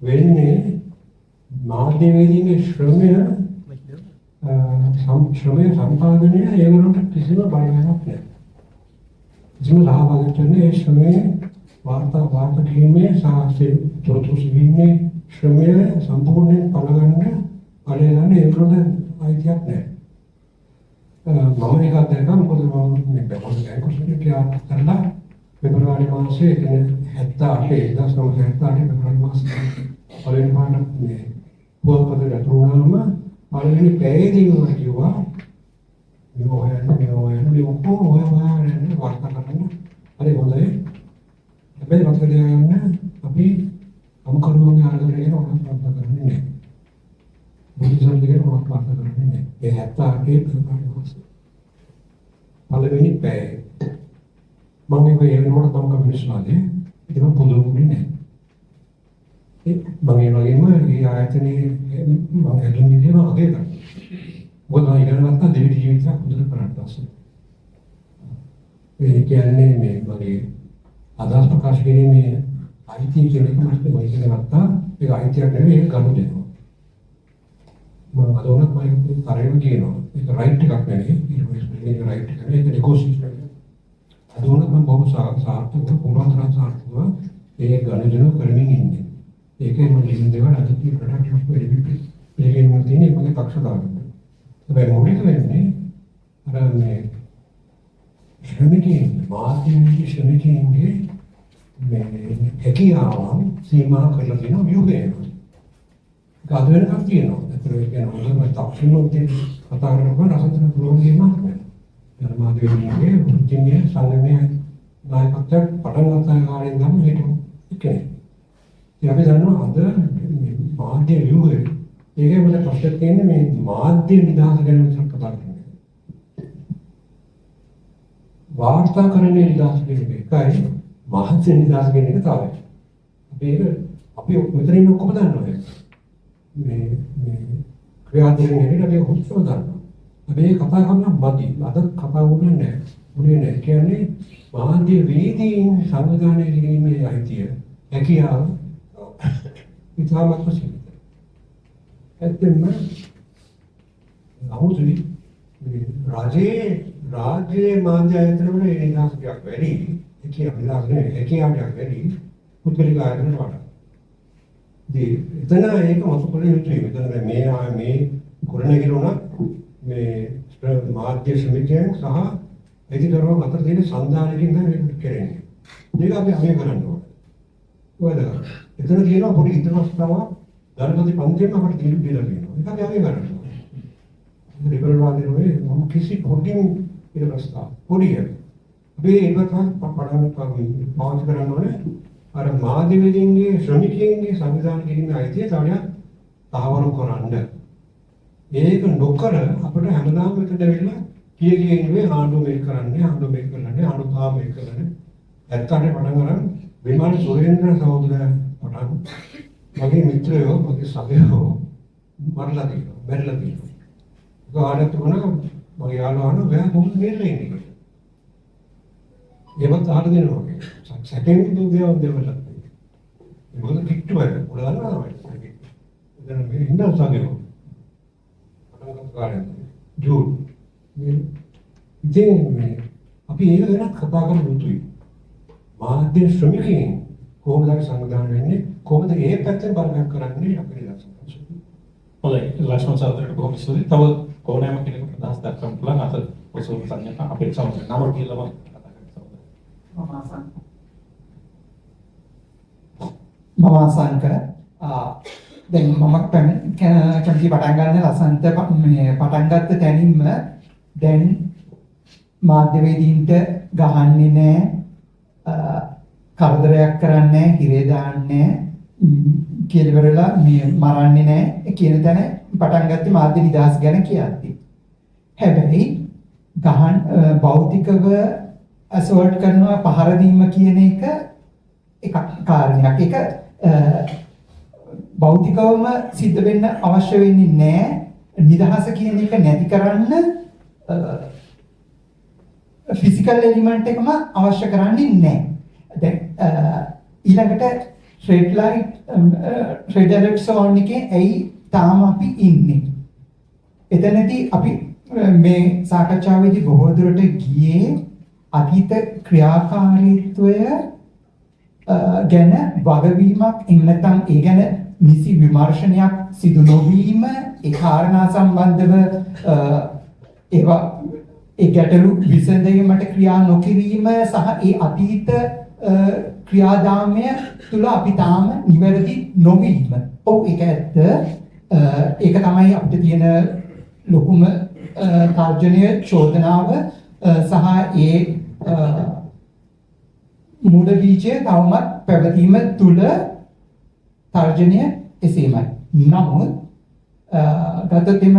වෙන්නේ මාධ්‍යවේදීන්ගේ ශ්‍රමය සම්පාදනය ඒගොල්ලන්ට කිසිම බලයක් නැහැ. කිසිම ලාභයක් නැහැ. ඒ ශ්‍රමයේ වාර්තා කිරීමේ සාහසය තොරතුරු සිවීමේ ශ්‍රමය සම්පූර්ණයෙන් පලගන්න බලය ගන්න ඒගොල්ලන්ට අයිතියක් නැහැ. මම එකක් දැක්කා. මොකද මම මේ බැලුවා කියලා කරලා පෙබරවාරි මාසයේ 78 පෙබරවාරි මාසයේ පළවෙනි පාඩම මේ පුවත්පතේ අතුරුනාම පළවෙනි පැයේදී මම කිව්වා මේ හොයන්න මේ ඔක්කොම හොයන්න වාර්තා කරන්න. හරි හොඳයි. හැබැයි මතක තියාගන්න අපි අමුකරුවන්ගේ ආදරයෙන් වාර්තා කරන්නේ නැහැ. බුදුසසුනේ වාර්තා කරන්නේ නැහැ. ඒ 78 පෙබරවාරි මාසයේ පළවෙනි පැයේ මම මේ වෙනකොට තම කමියුනිස්ට්ලාගේ ඒක පොදුුනේ නැහැ. ඒ මම වගේම මේ ආයතනයේ මම ඇතුළේ අගේ කරා. මොකද මම ඉගෙන ගත්තා දෙවි ජීවිතයක් හොඳට කරන්න පස්සේ. ඒ කියන්නේ මේ මගේ අදහස් ප්‍රකාශ කිරීමේ අයිතිය කියන එක මම ඉගෙන ගත්තා. ඒක අයිතියක් නෙවෙයි ඒක ගනුදෙනුව. මම අද උනත් මම කරේම කියනවා. ඒක රයිට් එකක් නෙවෙයි. ඒක රයිට් එක නෙවෙයි. ඒක නෙගෝෂියේෂන්. අද උනත් මම බොහොම සාර්ථකව පුරාතන සාර්ථකව ඒ ගනුදෙනුව කරමින් ඉන්නේ. ඒකේ මම ලියන දේවල් අද තියෙන ප්‍රොඩක්ට් ඔෆ් පිළිගන්න මම තියෙන්නේ මගේ පක්ෂදාරකට. හැබැයි මොනික වෙන්නේ අර මේ ශ්‍රමිකයන් මාධ්‍යයේ ශ්‍රමිකයන්ගේ මේ හැකියාවන් සීමා කරලා තියෙන ව්‍යුහය. ගාද වෙනකම් තියෙනවා. ඒතර ඒ කියන්නේ මොනවද තාක්ෂණික කතා කරනකොට රසතන ප්‍රෝග්‍රෑම් එකක්. ධර්මාදීන්ගේ වෘත්තිමය සංගමයේ නායකත්වයක් පටන් ගන්න කාලෙන් ගන්න හිටු එකනේ. ඉතින් අපි දන්නවා අද මාධ්‍ය ව්‍යුහය ඒකේ මොන ප්‍රශ්නයක් තියෙන්නේ මේ මාධ්‍ය නිදහස ගැන විතර කතා කරන්නේ. වාර්තාකරණයේ නිදහස කියන එකයි මාධ්‍ය නිදහස කියන එක තමයි. අපි මෙතනින් ඔක්කොම දන්නවා. මේ ක්‍රියාදාමයේ අපි හොස්තව දන්නවා. අපි කතා කරන මදි. අද කතා වුණේ නැහැ. උනේ නැහැ. කියන්නේ මාධ්‍ය වේදීන් සංවිධානය කිරීමේ අයිතිය හැකියාව ඉතාමත් ප්‍රසිද්ධයි. ඇත්තම අමුතුයි මේ රාජ්‍යයේ මාධ්‍ය ආයතන වල ඒ නිදහසක් වැඩි. හැකියාවක් වැඩි. පුද්ගලික ආයතන වල. එතන ඒක මතකල යුතුයි. මෙතන මේ කුරණගිරුණා මේ මාධ්‍ය සමිතියෙන් සහ එදිකරුවන් අතර තියෙන සංධානයකින් තමයි මේක කරන්නේ. මේක අපි අගය කරන්න ඕනේ. ඔයද එතන තියෙනවා පොඩි ඉදවස්තාවක් ධර්මපති පන්තියෙන් අපිට දීලා තියෙනවා. ඒක අපි අගය කරන්න ඕනේ. ලිබරල් වාදීනෝයේ මොන කිසි පොඩි ඉදවස්තාවක් පොඩිය. අපි ඒකත් පඩම් පාවිච්චි කරන්න ඕනේ. අර මාධ්‍යවේදීන්ගේ ශ්‍රමිකයන්ගේ සංවිධානය කිරීමේ අයිතිය තමයි තහවුරු කරන්න. ඒක නොකර අපිට හැමදාම මෙතන ඇවිල්ලා කියේ ආණ්ඩුව මේක කරන්නේ ආණ්ඩුව මේක කරන්නේ ආණ්ඩුව තා මේක කරන්නේ ඇත්තටම පටන් ගන්න විමාන සුරේන්ද්‍ර සහෝදරයා පටන් මගේ මිත්‍රයෝ මගේ සහයෝ මරලා තියෙනවා ගාඩත් වුණා මගේ යාළුවාන වෙන කොහොමද මෙල්ල ඉන්නේ කියලා ඒවත් අහලා දෙනවා සැකෙන් දෙවලක් මොකද කිට්ටු වෙන උඩ ගන්නවා මේ ඉන්න උසාවියෝ ජූන් ඉතින් මේ අපි ඒක ගැන කතා කරන්න යුතුයි. මාධ්‍ය ශ්‍රමිකයන් කොහොමද අපි සංවිධානය වෙන්නේ? කොහොමද ඒ පැත්තෙන් බලයක් කරන්නේ අපේ දර්ශනය. හොඳයි ලක්ෂ්මන් සහෝදරට බොහොම ස්තුතියි. තව ඕනෑම කෙනෙකුට අදහස් දක්වන්න පුළුවන් අත ඔසවන සංඥා අපේ සහෝදර නම කියලාම කතා කරන්න සහෝදර. මම අසංක දැන් මම කැමති පටන් ගන්න ලසන්ත මේ පටන් ගත්ත තැනින්ම දැන් මාධ්‍යවේදීන්ට ගහන්නේ නැහැ කරදරයක් කරන්නේ නැහැ හිරේ දාන්නේ කියලා මේ මරන්නේ නැහැ කියන තැන පටන් ගත්තේ මාධ්‍ය නිදහස් ගැන කියද්දී. හැබැයි ගහන භෞතිකව අසෝල්ට් කරනවා පහර දීම කියන එක කාරණයක්. ඒක භෞතිකවම සිද්ධ වෙන්න අවශ්‍ය වෙන්නේ නැහැ. නිදහස කියන එක නැති කරන්න ෆිසිකල් එලිමන්ට් එකම අවශ්‍ය කරන්නේ නැහැ. දැන් ඊළඟට රෙඩ් ඇලර්ට් සෝන් එකේ ඇයි තාම අපි ඉන්නේ? එතනදී අපි මේ සාකච්ඡාවේදී බොහෝ දුරට ගියේ අතීත ක්‍රියාකාරීත්වය ගැන වගවීමක් එහෙම නැත්නම් ඒ ගැන නිසි විමර්ශනයක් සිදු නොවීම ඒ කාරණා සම්බන්ධව ඒවා ඒ ගැටලු විසඳීමට ක්‍රියා නොකිරීම සහ ඒ අතීත ක්‍රියාදාමය තුළ අපි තාම නිවැරදි නොවීම. ඔව් ඒක ඇත්ත. ඒක තමයි අපිට තියෙන ලොකුම තර්ජනීය චෝදනාව සහ ඒ මූල බීජය තවමත් පැවතීම තුළ තර්ජනය එසේමයි. නමුත් ගතත් එම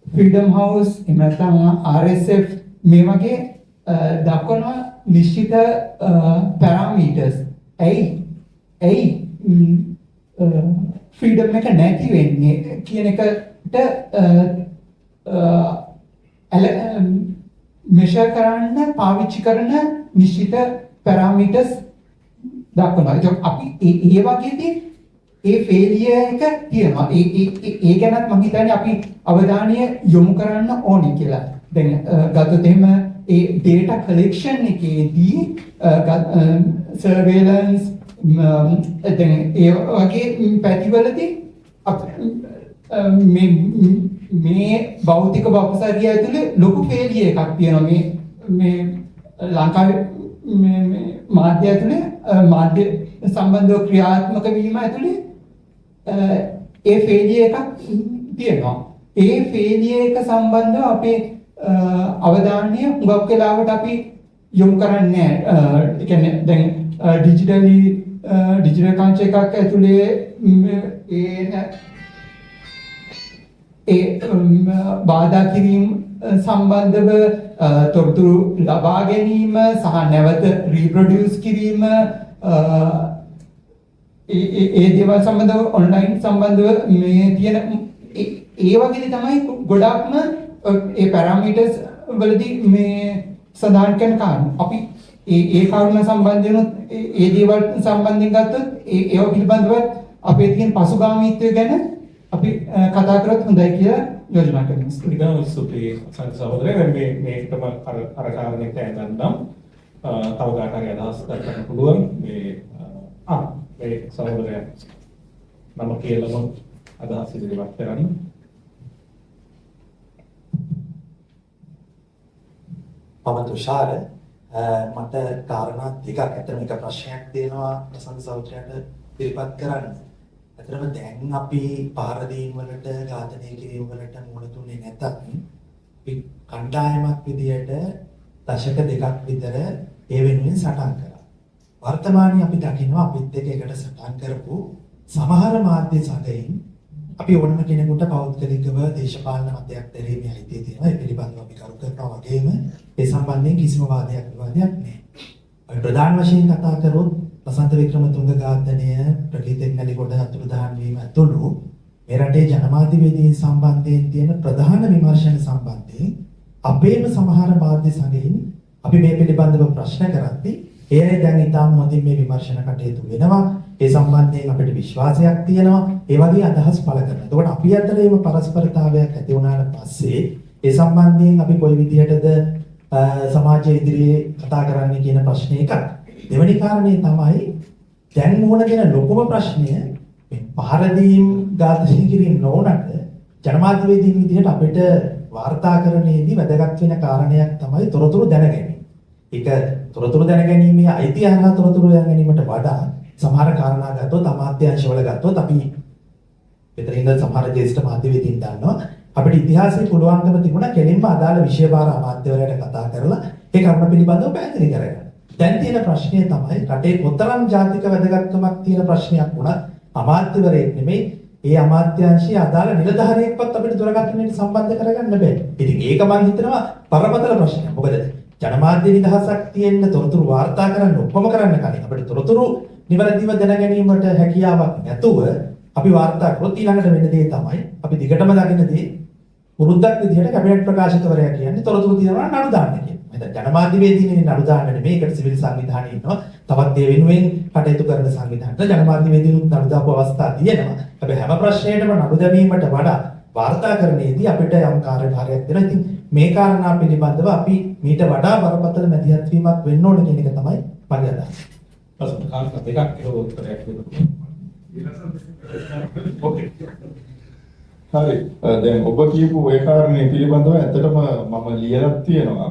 ෆ්‍රීඩම් හවුස් එහෙම නැත්නම් RSF මේ වගේ දක්වන නිශ්චිත පැරාමීටර්ස් ඇයි ෆ්‍රීඩම් එක නැති වෙන්නේ කියන එකට මෙෂර් කරන්න පාවිච්චි කරන නිශ්චිත පැරාමීටර්ස් දක්වනවා. ඒක අපි ඒ වගේදී ඒ ෆේලියර් එක තියෙනවා. ඒ ගැනත් මම හිතන්නේ අපි අවධානය යොමු කරන්න ඕනේ කියලා. දැන් ගත්තොත් එහෙම ඒ data collection එකේදී surveillance දැන් ඒ වගේ පැතිවලදී මේ භෞතික බක්සරිය ඇතුලේ ලොකු ෆේලියර් එකක් තියෙනවා. මේ ලංකාවේ මේ මාධ්‍ය ඇතුලේ මාධ්‍ය සම්බන්ධව ක්‍රියාත්මක වීම ඇතුලේ ඒ ෆේලියර් එකක් තියෙනවා. ඒ ෆේලියර් එක සම්බන්ධව අපේ අවධානය හුඟක් වෙලාවට අපි යොමු කරන්නේ නැහැ. ඒ කියන්නේ දැන් ඩිජිටල් කංච එකක් ඇතුලේ ඒ බාධා කිරීම සම්බන්ධව තොරතුරු ලබා ගැනීම සහ නැවත රීප්‍රොඩියුස් කිරීම ඒ දේවල් සම්බන්ධව ඔන්ලයින් සම්බන්ධව මේ තියෙන ඒ වගේ තමයි ගොඩක්ම ඒ පැරාමීටර්ස් වලදී මේ සඳහන් කරන කාරණා. අපි ඒ කාරණා සම්බන්ධයෙන් ඒ දේවල් සම්බන්ධයෙන් ගත්තොත් ඒව පිළිබඳව අපේ තියෙන පසුගාමීත්වය ගැන අපි කතා කරත් හොඳයි කියලා යෝජනා කරනවා. ඉතින් ස්තුතියි සහෝදරය. මේකම අර කාරණේට ඇඳන්නම් තව කාටරි අදහස් දක්වන්න පුළුවන්. මේ සහෝදරයා මම කියලාම අදහස් ඉදිරිපත් කරන්න. මම තුෂාර මට කාරණා දෙකක් අතර එක ප්‍රශ්නයක් තියෙනවා ප්‍රසන්න සෞත්‍රයට ඉදිරිපත් කරන්න. අතරම දැන් අපි පාර දීම් වලට ඝාතනය කිරීම වලට මුහුණ දුන්නේ නැතත් අපි කණ්ඩායමක් විදියට දශක දෙකක් විතර ඒ වෙනුවෙන් සටන් කරා. වර්තමානයේ අපි දකිනවා අපිත් එක්ක එකට සටන් කරපු සමහර මාධ්‍ය සංගයන් අපි ඕනම කෙනෙකුට පෞද්ගලිකව දේශපාලන මතයක් දැරීමේ අයිතිය තියෙනවා. ඒ පිළිබඳව අපි කරු කරනවා වගේම ඒ සම්බන්ධයෙන් කිසිම වාදයක් විවාදයක් නැහැ. අපි ප්‍රධාන වශයෙන් කතා කරොත් වසන්ත වික්‍රමතුංග ඝාතනය, ප්‍රකීර්ති නැලිගොඩ අතුරුදහන් වීම ඇතුළු මේ රටේ ජනමාධ්‍යවේදීන් සම්බන්ධයෙන් තියෙන ප්‍රධාන විමර්ශන සම්බන්ධයෙන් අපේම සමහර මාධ්‍ය සංගයන් අපි මේ පිළිබඳව ප්‍රශ්න කරද්දී ඒ අය දැන් ඉතාම හොඳින් මේ විමර්ශන කටයුතු වෙනවා. ඒ සම්බන්ධයෙන් අපිට විශ්වාසයක් තියෙනවා. ඒ වගේ අදහස් පළ කරනවා. එතකොට අපි අතරේම පරස්පරතාවයක් ඇති වුණාට පස්සේ ඒ සම්බන්ධයෙන් අපි කොයි විදිහටද සමාජය ඉදිරියේ කතා කරන්න කියන ප්‍රශ්නේ එකක්. දෙවෙනි කාරණේ තමයි දැන් මුහුණ දෙන ලොකුම ප්‍රශ්නය මේ පහරදීම් ඝාතනය කිරීම නොවනට ජනමාධ්‍යවේදීන් විදිහට අපිට වාර්තාකරණයේදී වැදගත් වෙන කාරණයක් තමයි තොරතුරු දැනගැනීම. ඒක තොරතුරු දැනගැනීමේ අයිතිය හරහා තොරතුරු දැනගැනීමට වඩා සමහර කාරණා ගත්තොත් අමාත්‍යාංශවල ගත්තොත් අපි මෙතන ඉඳන් සමහර ජ්‍යෙෂ්ඨ මාධ්‍යවේදීන් දන්නවා අපිට ඉතිහාසයේ පුළුවන්කම තිබුණා කෙලින්ම අදාළ විෂයභාර අමාත්‍යවරයාට කතා කරලා ඒ කරුණ පිළිබඳව පැහැදිලි කරගන්න. දැන් තියෙන ප්‍රශ්නය තමයි රටේ කොතරම් ජාතික වැදගත්කමක් තියෙන ප්‍රශ්නයක් වුණත් අමාත්‍යවරයෙක් නෙමෙයි ඒ අමාත්‍යාංශයේ අදාළ නිලධාරියෙක්වත් අපිට දුරකථනයට සම්බන්ධ කරගන්න බැහැ. ඉතින් ඒක මම හිතනවා බරපතල ප්‍රශ්නයක්. මොකද ජනමාධ්‍ය නිදහසක් තියෙන්න තොරතුරු වාර්තා කරන්න ඔක්කොම කරන්න කලින් අපිට තොරතුරු නිවැරදිව දැන ගැනීමට හැකියාවක් නැතුව අපි වාර්තා කරොත් ඊළඟට වෙන දේ තමයි අපි දිගටම දකින දේ පුරුද්දක් විදිහට කැබිනට් ප්‍රකාශකවරයා කියන්නේ තොරතුරු තියනවා නඩු දාන්න කියන. මම ජනමාධ්‍යවේදීනේ නඩු දාන්න නෙමෙයි ඒකට සිවිල් සංවිධානය ඉන්නවා. තවත් ඒ වෙනුවෙන් කටයුතු කරන සංවිධානවල ජනමාධ්‍යවේදීනුත් නඩු දාපු අවස්ථා තියෙනවා. හැබැයි හැම ප්‍රශ්නයකටම නඩු දැමීමට වඩා වාර්තාකරණයේදී අපිට යම් කාර්යභාරයක් දෙනවා. ඉතින් මේ කාරණා පිළිබඳව අපි මීට වඩා බරපතල මැදිහත් වීමක් වෙන්න ඕන කියන එක තමයි මගේ අදහස. ප්‍රශ්න කාරණා දෙකක් ඒක උත්තරයක් දෙන්න. ඕකේ. හරි. දැන් ඔබ කියපු ඒ කාරණේ පිළිබඳව ඇත්තටම මම ලියලා තියෙනවා.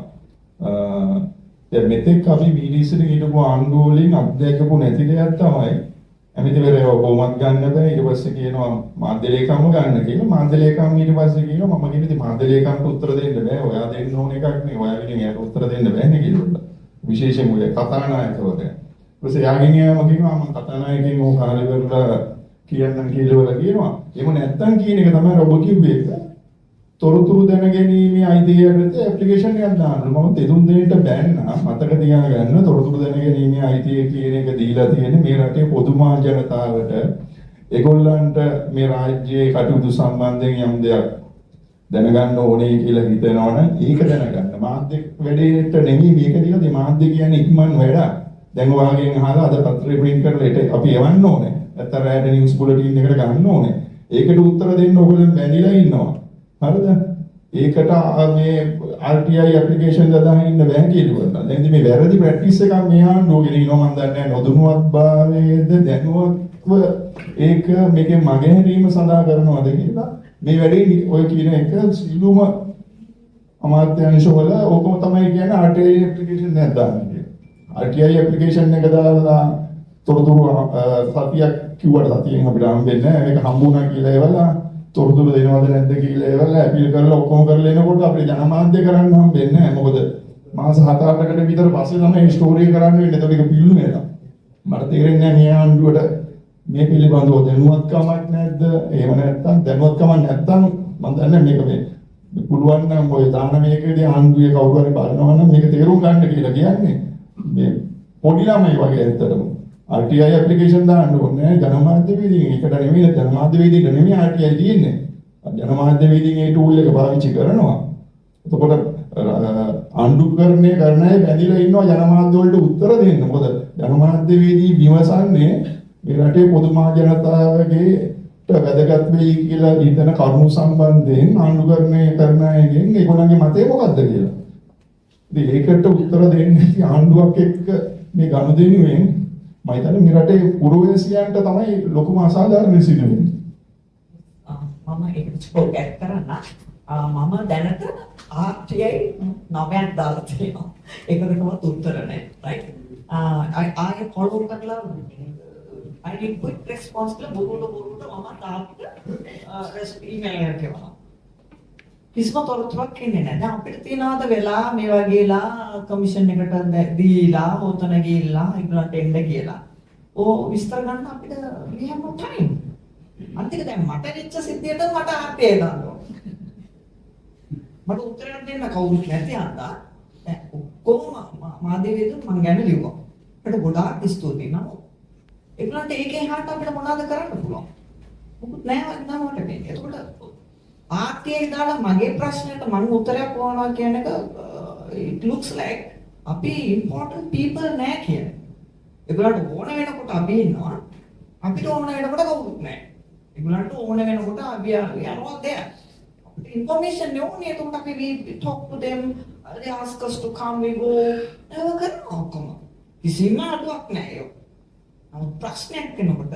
දැන් මෙතෙක් අපි මීඩියසෙන් හිටපු ආණ්ඩුව වලින් අත්දැකපු නැති දෙයක් තමයි ඇමතිවරයව කොහොමත් ගන්න බෑ. ඊට පස්සේ කියනවා මාධ්‍ය ලේකම්ව ගන්න කියලා. මාධ්‍ය ලේකම් ඊට පස්සේ කියනවා මම කියන්නේ මාධ්‍ය ලේකම්ට උත්තර දෙන්න බෑ. ඔයා දෙන්න ඕන එකක් නේ. ඔයා විදිහින් එයාට උත්තර දෙන්න බෑනේ කියලා. විශේෂයෙන්ම ඔය කතානායකවරයා. ඊපස්සේ යාගින් යාම කියනවා මම කතානායකෙන් ඕක කාලේ කරලා කියන්නම් කියලා කියනවා. එහෙම නැත්තම් කියන එක තමයි ඔබ කිව්වේ. තොරතුරු දැනගැනීමේ අයිතියට ඇප්ලිකේෂන් එකක් දාන්න. මම දෙතුන් දෙනෙක්ට බෑන්නා මතක තියාගන්න තොරතුරු දැනගැනීමේ අයිතිය කියන එක දීලා තියෙන්නේ මේ රටේ පොදු මහ ජනතාවට ඒගොල්ලන්ට මේ රාජ්‍යයේ කටයුතු සම්බන්ධයෙන් යම් දෙයක් දැනගන්න ඕනේ කියලා හිතනවනම් ඒක දැනගන්න. මාධ්‍ය වැඩේට නෙමෙයි මේක දිහා මාධ්‍ය කියන්නේ ඉක්මන් වැඩක්. දැන් ඔයාගෙන් අහලා අද පත්‍රේ print කරලා අපි එවන්න ඕනේ. නැත්නම් රෑට නිවුස් බුලටින් එකට ගන්න ඕනේ. ඒකට උත්තර දෙන්න ඔයගොල්ලෝ බැඳිලා ඉන්නවා. හරිද? ඒකට මේ RTI ඇප්ලිකේෂන් දාලා ඉන්න බෑ කියලා. දැන් මේ වැරදි ප්‍රැක්ටිස් එකක් මේ ආණ්ඩුවගෙන ඉනවා මම දන්නේ නැහැ. නොදැනුවත්භාවයේද දැනුවත්ව ඒක මේකේ මගහැරීම සඳහා කරනවද කියලා. මේ වැඩේ ඔය කියන එක සිළුම අමාත්‍යාංශවල ඕකම තමයි කියන්නේ RTI ඇප්ලිකේෂන් එකක් දාන්න කියලා. RTI ඇප්ලිකේෂන් එක දාලා තොරතුරු සතියක් කිව්වට සතියෙන් අපිට හම්බෙන්නේ නැහැ. මේක හම්බුණා කියලා ඒවලා තොරතුරු දෙනවද නැද්ද කියලා ඒවලා අපීල් කරලා ඔක්කොම කරලා එනකොට අපිට ජනමාධ්‍ය කරන්න හම්බෙන්නේ නැහැ. මොකද මාස 7-8කට විතර පස්සේ තමයි මේ ස්ටෝරි කරන්න වෙන්නේ. ඒතකොට ඒක පිල්ලු නේද? මට තේරෙන්නේ නැහැ මේ ආණ්ඩුවට මේ පිළිබඳව දැනුවත්කමක් නැද්ද? එහෙම නැත්නම් දැනුවත්කමක් නැත්නම් මම දන්නේ මේක මේ පුළුවන් නම් ඔය දාන මේකේදී ආණ්ඩුවේ කවුරු හරි බලනවා නම් මේක තේරුම් ගන්න කියලා කියන්නේ. මේ පොඩි ළමයි වගේ ඇත්තටම RTI ඇප්ලිකේෂන් දාන්න ඕනේ ජනමාධ්‍යවේදීන්. ඒකට නෙමෙයි ජනමාධ්‍යවේදීන්ට නෙමෙයි RTI තියෙන්නේ. ජනමාධ්‍යවේදීන් ඒ ටූල් එක පාවිච්චි කරනවා. එතකොට ආණ්ඩුකරණය කරන අය බැඳිලා ඉන්නවා ජනමාධ්‍ය වලට උත්තර දෙන්න. මොකද ජනමාධ්‍යවේදී විමසන්නේ මේ රටේ පොදු මහ ජනතාවගේ වැදගත් වෙයි කියලා හිතන කරුණු සම්බන්ධයෙන් ආණ්ඩුකරණය කරන අයගෙන් ඒගොල්ලන්ගේ මතය මොකක්ද කියලා. ඉතින් ඒකට උත්තර දෙන්නේ ආණ්ඩුවක් එක්ක මේ ගනුදෙනුවෙන් මම හිතන්නේ මේ රටේ පුරවැසියන්ට තමයි ලොකුම අසාධාරණ සිදු වෙන්නේ. මම ඒක ස්පෝක් කරන්න මම දැනට RTI 9ක් දාලා තියෙනවා. ඒකකටවත් උත්තර නැහැ. රයිට්. ආයෙ ෆලෝ කරලා I need quick response කියලා බොරුට මම තාප්පට ඊමේල් එකක් කරනවා. කිසිම තොරතුරක් එන්නේ නැහැ. දැන් අපිට තියනවාද වෙලා මේ වගේලා කමිෂන් එකට දීලා හොතන ගිහිල්ලා ඒගොල්ලන්ට එන්න කියලා. ඕ විස්තර ගන්න අපිට we have no time. අන්තික දැන් මට වෙච්ච සිද්ධියට මට ආපේ දානවා. මට උත්තරයක් දෙන්න කවුරුත් නැති අන්දා දැන් ඔක්කොම මාධ්‍යවේදීන් මං ගැන ලිව්වා. ඒකට ගොඩාක් ස්තුතියි නම. ඒගොල්ලන්ට ඒකේ හාට අපිට මොනවද කරන්න පුළුවන්? මොකුත් නැහැ නමකට මේ. ඒකට RTI දාලා මගේ ප්‍රශ්නෙට මම උත්තරයක් වුණා කියන එක it looks like අපි important people නෑ කියන. ඒගොල්ලන්ට ඕන වෙනකොට අපි ඉන්නවා. අපිට ඕන වෙනකොට කවුරුත් නෑ. ඒගොල්ලන්ට ඕන වෙනකොට අපි යනවා there. information නෙවෙයි එතකොට අපි we talk to them they ask us to come, we go. ඒව කරනවා ඔක්කොම. කිසිම අඩුවක් නැහැ ඒක. නමුත් ප්‍රශ්නයක් වෙනකොට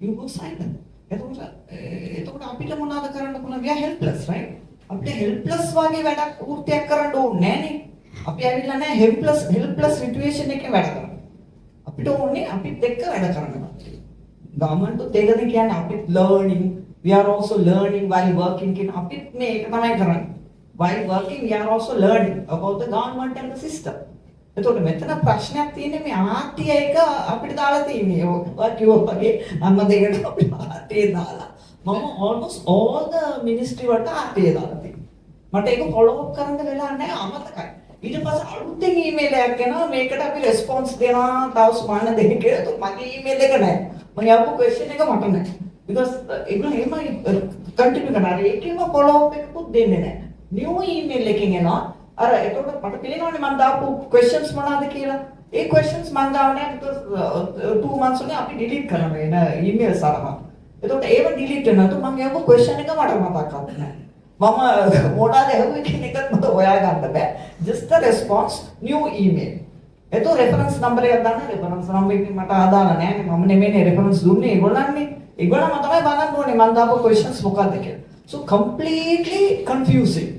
you go silent. එතකොට අපිට මොනවද කරන්න පුළුවන්? we are helpless, right? අපිට helpless වගේ වැඩක් වෘත්තියක් කරන්න ඕනේ නැහනේ. අපි ඇවිල්ලා නැහැ helpless situation එකේ වැඩ කරන්න. අපිට ඕනේ අපිත් එක්ක වැඩ කරන්න. ගවර්න්මන්ට් උත් ඒකද කියන්නේ අපිත් learning, we are also learning while working කියන අපිත් මේක තමයි කරන්නේ. While working we are also learning about the government and the system. එතකොට මෙතන ප්‍රශ්නයක් තියෙන්නේ මේ RTA එක අපිට දාලා තියෙන්නේ. ඔය කිව්වා වගේ අම්ම දෙකට අපි RTA දාලා. මම almost all the ministry වලට RTA දාලා තියෙනවා. මට ඒක follow up කරන්න වෙලා නැහැ අමතකයි. ඊට පස්සේ අලුතෙන් ඊමේල් එකක් එනවා මේකට අපි response දෙනවා දවස් මාන දෙකක. මගේ ඊමේල් එක නැහැ. මම යපු question එක මට නැහැ. because ඒගොල්ලෝ එහෙමයි continue කරනවා. ඒකේම follow up එකකුත් දෙන්නේ නැහැ. new email එකකින් එනවා අර එතකොට මට පේනවනේ මම දාපු questions මොනවද කියලා. ඒ questions මම ගාව නැහැ because 2 months වලින් අපි delete කරනවා වෙන email සරහා. එතකොට ඒව delete වෙනවා. මම යපු question එක මට මතක්වත් නැහැ. මම මොනවාද ඇහුවේ කියන එකත් මට හොයාගන්න බෑ. just the response new email. එතකොට reference number එකක් දාන්න reference number එක මට ආදාලා නැහැ. මම නෙමෙයිනේ reference දුන්නේ ඒගොල්ලන්නේ. ඒගොල්ලන්ම තමයි බලන්න ඕනේ මම දාපු questions මොකක්ද කියලා. so completely confusing.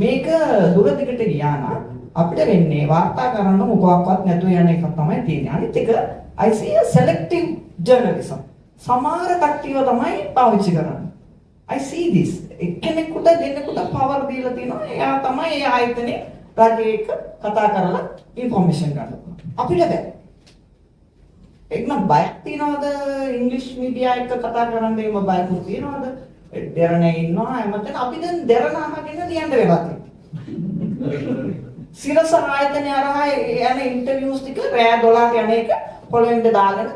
මේක දුර දිගට ගියා නම් අපිට වෙන්නේ වාර්තා කරන්න මොකක්වත් නැතුව යන එක තමයි තියෙන්නේ. අනිත් එක I see a selective journalism. සමහර කට්ටියව තමයි පාවිච්චි කරන්නේ. I see this. එක්කෙනෙකුට දෙන්නෙකුට power දීලා තියෙනවා. එයා තමයි ඒ ආයතනයේ රජයක කතා කරලා information ගන්න. අපිට බෑ. එක්නම් බයක් තියනවද ඉංග්‍රීසි මීඩියා එක කතා කරන්න එහෙම බයකුත් තියනවද? දෙරණ ඉන්නවා හැමතැන අපි දැන් දෙරණ අහගෙන ලියන්න වෙලා තියෙනවා. සිරස ආයතනය අරහා යන ඉන්ටර්වියුස් ටික රෑ 12ට යන එක පොළෙන්ද දාගෙන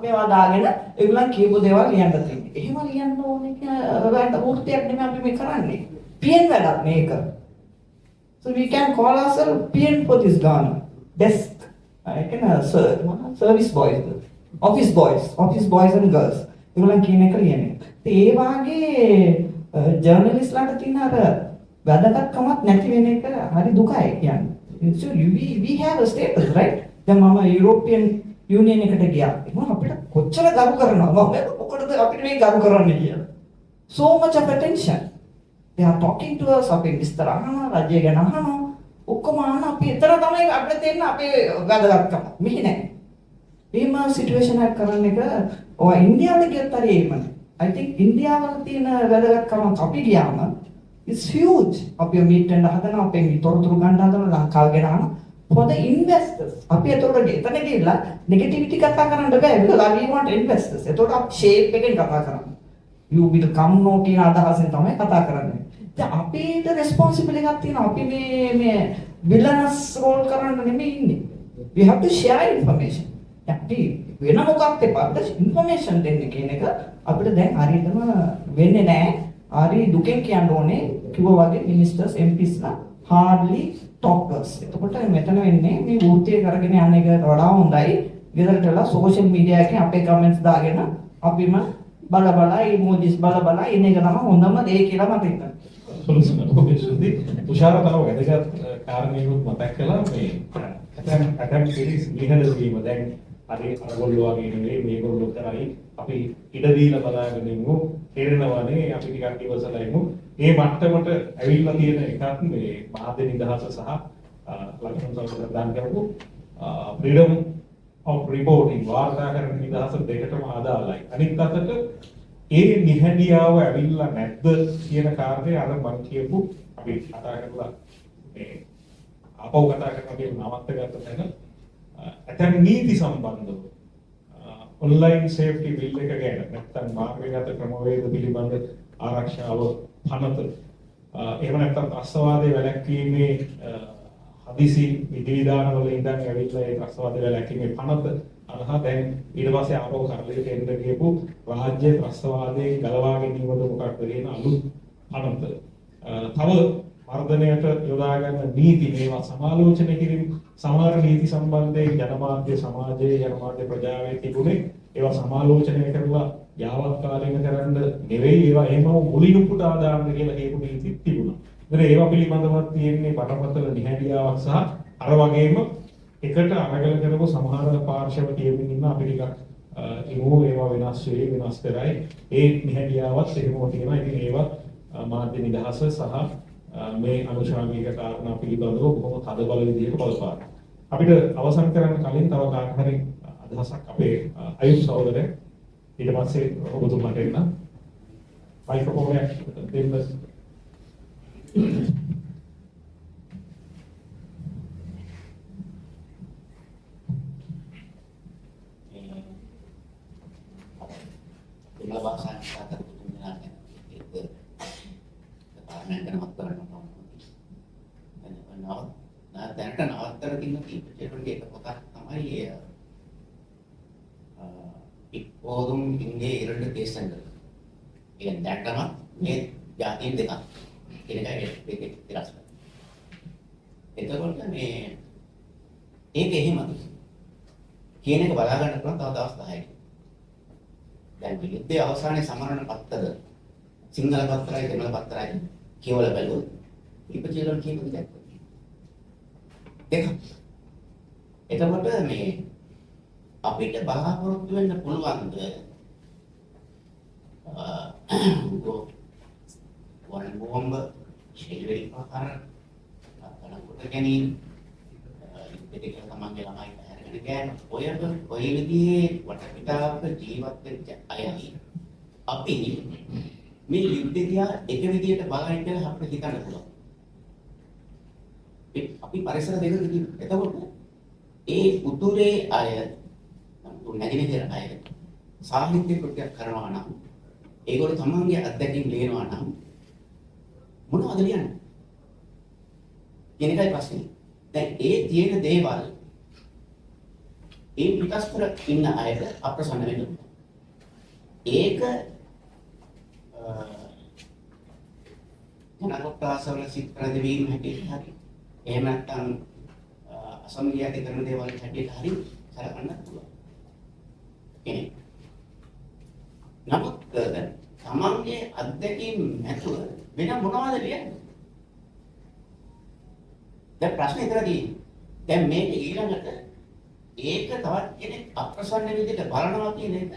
මේවා දාගෙන ඒගොල්ලන් කියපු දේවල් ලියන්න තියෙනවා. එහෙම ලියන්න ඕනේ කියලා වැඩ වෘත්තියක් නෙමෙයි අපි මේ කරන්නේ. PN වැඩක් මේක. So we can call ourselves PN for this government. Desk. I can service boys, office boys and girls. ඒගොල්ලන් කියන එක ලියන්නේ. ඒ වාගේ ජර්නලිස්ට්ලාට තියෙන අර වැදගත්කමක් නැති වෙන එක හරි දුකයි කියන්නේ. So we have a status, right? දැන් මම යුරෝපියන් යුනියන් එකට ගියා. ඒක අපිට කොච්චර ගරු කරනවද? මොකටද අපිට මේ ගරු කරන්නේ කියලා. So much of attention. They are talking to us අපේ විස්තර අහනවා, රජය ගැන අහනවා. ඔක්කොම අහන අපි එතන තමයි අපිට තේරෙන අපේ වැදගත්කම. මෙහි නැහැ. එහෙම සිටුේෂන් එකක් කරන්න එක ඔය ඉන්දියාවට ගියත් හරි එහෙමයි. I think ඉන්දියාවල තියෙන වැදගත්කම අපි ගියාම it's huge. අපි මීට් වෙන්න හදනවා, අපේ තොරතුරු ගන්න හදනවා, ලංකාව ගැන අහනවා. For the investors. අපි එතකොට එතන ගිහලා negativity කතා කරන්න බෑ. because we want investors. එතකොට අපි shape එකෙන් කතා කරන්නේ. You will come no කියන අදහසෙන් තමයි කතා කරන්නේ. දැන් අපිට responsible එකක් තියෙනවා. අපි මේ villainous role කරන්න නෙමෙයි ඉන්නේ. We have to share information. අපි වෙන මොකක්ද එපාට information දෙන්න කියන එක අපිට දැන් හරියටම වෙන්නේ නැහැ. හරි දුකෙන් කියන්න ඕනේ කිව්වා වගේ ministers MPs ලා hardly talkers. එතකොට මෙතන වෙන්නේ මේ වෘත්තිය කරගෙන යන එකට වඩා හොඳයි. ගෙදරට වෙලා social media එකේ අපේ comments දාගෙන අපිම බල emojis බල ඉන්න එක තමයි හොඳම දේ කියලා මට හිතෙනවා. සොලියුෂන් ඔබේ සුද්ධි උෂාරා තව වැදගත් කාරණේකුත් මතක් කළා මේ ඇතම් සිරිස් ලිහන වීම දැන් හරි අරගොල්ලෝ වගේ නෙවෙයි මේගොල්ලෝ කරයි අපි ඉඩ දීලා බලාගෙන ඉමු තේරෙනවානේ අපි ටිකක් ඉවසලා ඉමු මේ මට්ටමට ඇවිල්ලා තියෙන එකක් මේ මාධ්‍ය නිදහස සහ ලක්ෂණ සම්බන්ධයෙන් කරපු freedom of reporting වාර්තාකරණ නිදහස දෙකටම අදාළයි අනිත් අතට ඒ නිහඬියාව ඇවිල්ලා නැද්ද කියන කාරණේ අර මම කියපු අපි කතා කරලා මේ අපව කතා කරන අපි නවත්ත ගත්ත තැන ඇතැම් නීති සම්බන්ධව ඔන්ලයින් සේෆ්ටි බිල් එක ගැන නැත්නම් මාර්ගගත ක්‍රමවේද පිළිබඳ ආරක්ෂාව පනත එහෙම නැත්නම් ත්‍රස්තවාදයේ වැළැක්වීමේ හදිසි විධිවිධානවල ඉඳන් ඇවිල්ලා ඒ ත්‍රස්තවාදයේ වැළැක්වීමේ පනත අනහා දැන් ඊට පස්සේ ආපහු කරලියට එන්න ගියපු රාජ්‍ය ත්‍රස්තවාදයේ ගලවා ගැනීමද මොකක්ද කියන අලුත් පනත තව වර්ධනයට යොදා ගන්න නීති මේවා සමාලෝචනය කිරීම සමහර නීති සම්බන්ධයෙන් ජනමාධ්‍ය සමාජයේ ජනමාධ්‍ය ප්‍රජාවේ තිබුණේ ඒවා සමාලෝචනය කරලා යාවත්කාලීන කරන්න නෙවෙයි ඒවා එහෙමම මුලින් උපුටා දාන්න කියලා කියපු නීතිත් තිබුණා. ඉතින් ඒවා පිළිබඳව තියෙන්නේ බරපතල නිහඬියාවක් සහ අර වගේම එකට අරගල කරපු සමහර පාර්ශව කියමින් ඉන්න අපි ටිකක් ඉමු ඒවා වෙනස් කරයි. ඒ නිහඬියාවත් එහෙමම තියෙනවා. ඉතින් ඒවා මාධ්‍ය නිදහස සහ මේ අනුශාසනික කාරණා පිළිබඳව බොහොම තදබල විදිහට බලපාන. අපිට අවසන් කරන්න කලින් තව කාට හරි අදහසක් අපේ අයුබ් සහෝදරයා ඊට පස්සේ ඔබතුමාට එන්න මයික්‍රොෆෝන් එක දෙන්න. Jumlah bahasa yang kata kebetulan itu karena kenapa karena nah දැනට නවත්තලා තියෙන කීපයකට එක පොතක් තමයි இப்போதும் இங்கே 2 தேசங்கள் ඉතින් දැක්කම මේ ජාතීන් දෙකක් කියන එකයි තිරස්ස. එතකොට මේ ඒක එහෙමද කියන එක බලා ගන්න පුළුවන් තව දවස් 10ක්. දැන් යුද්ධයේ අවසානයේ සමරන පත්තර සිංහල පත්තරයි දෙමළ පත්තරයි කියවලා බලුවොත් ඉපචිලන් කියන දෙයක්. එතකොට මේ අපිට බලාපොරොත්තු වෙන්න පුළුවන්ද වරන් බෝම්බ ශරීරී ප්‍රකාර අතනකොට ගැනීම දෙක තමන්ගේ ළමයි පැහැරගෙන ගෑන ඔය විදිහේ වටපිටාවක ජීවත් වෙච්ච අයයි අපි මේ යුද්ධය දිහා එක විදිහට බලන්න කියලා අපිට හිතන්න පුළුවන්. අපි පරිසර දෙක විදිහට එතකොට ඒ උතුරේ අය නැගෙනහිර අය සාහිත්‍ය කෘතියක් කරනවා නම් ඒගොල්ලෝ තමන්ගේ අත්දැකීම් ලියනවා නම් මොනවද ලියන්නේ? කියන එකයි ප්‍රශ්නේ. දැන් ඒ තියෙන දේවල් ඒ පිටස්තර ඉන්න අයට අප්‍රසන්න වෙන්න. ඒක ජනකොට්ටාසවල සිත්‍රාද වීම හැටියට හරි. එහෙම නැත්නම් අසමගියද කරන දේවල් හැටියට හරි සලකන්න පුළුවන්. කෙනෙක්. නමුත් තමන්ගේ අත්දැකීම් නැතුව වෙන මොනවද ලියන්නේ? දැන් ප්‍රශ්නේ ඉතලා තියෙන්නේ. දැන් මේක ඊළඟට ඒක තවත් කෙනෙක් අප්‍රසන්න විදිහට බලනවා කියන එක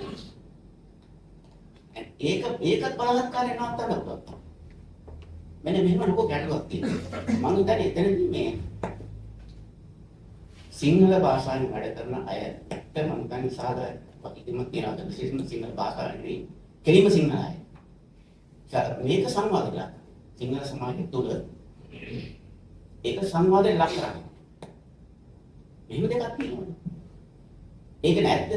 ඒකත් බලහත්කාරයෙන් නවත්තන්න පුළුවන්. මෙන්න මෙහෙම ලොකු ගැටලුවක් තියෙනවා. මම හිතන්නේ එතනදී මේ සිංහල භාෂාවෙන් වැඩ කරන අයට මම හිතන්නේ සාධාරණ වගකීමක් තියෙනවා. විශේෂයෙන්ම සිංහල භාෂාවෙන් කෙලිම සිංහල අය. මේක සංවාදයක්. සිංහල සමාජය තුළ ඒක සංවාදයක් ලක් කරන්නේ. මෙහෙම දෙකක් තියෙනවා. ඒක නැත්ද?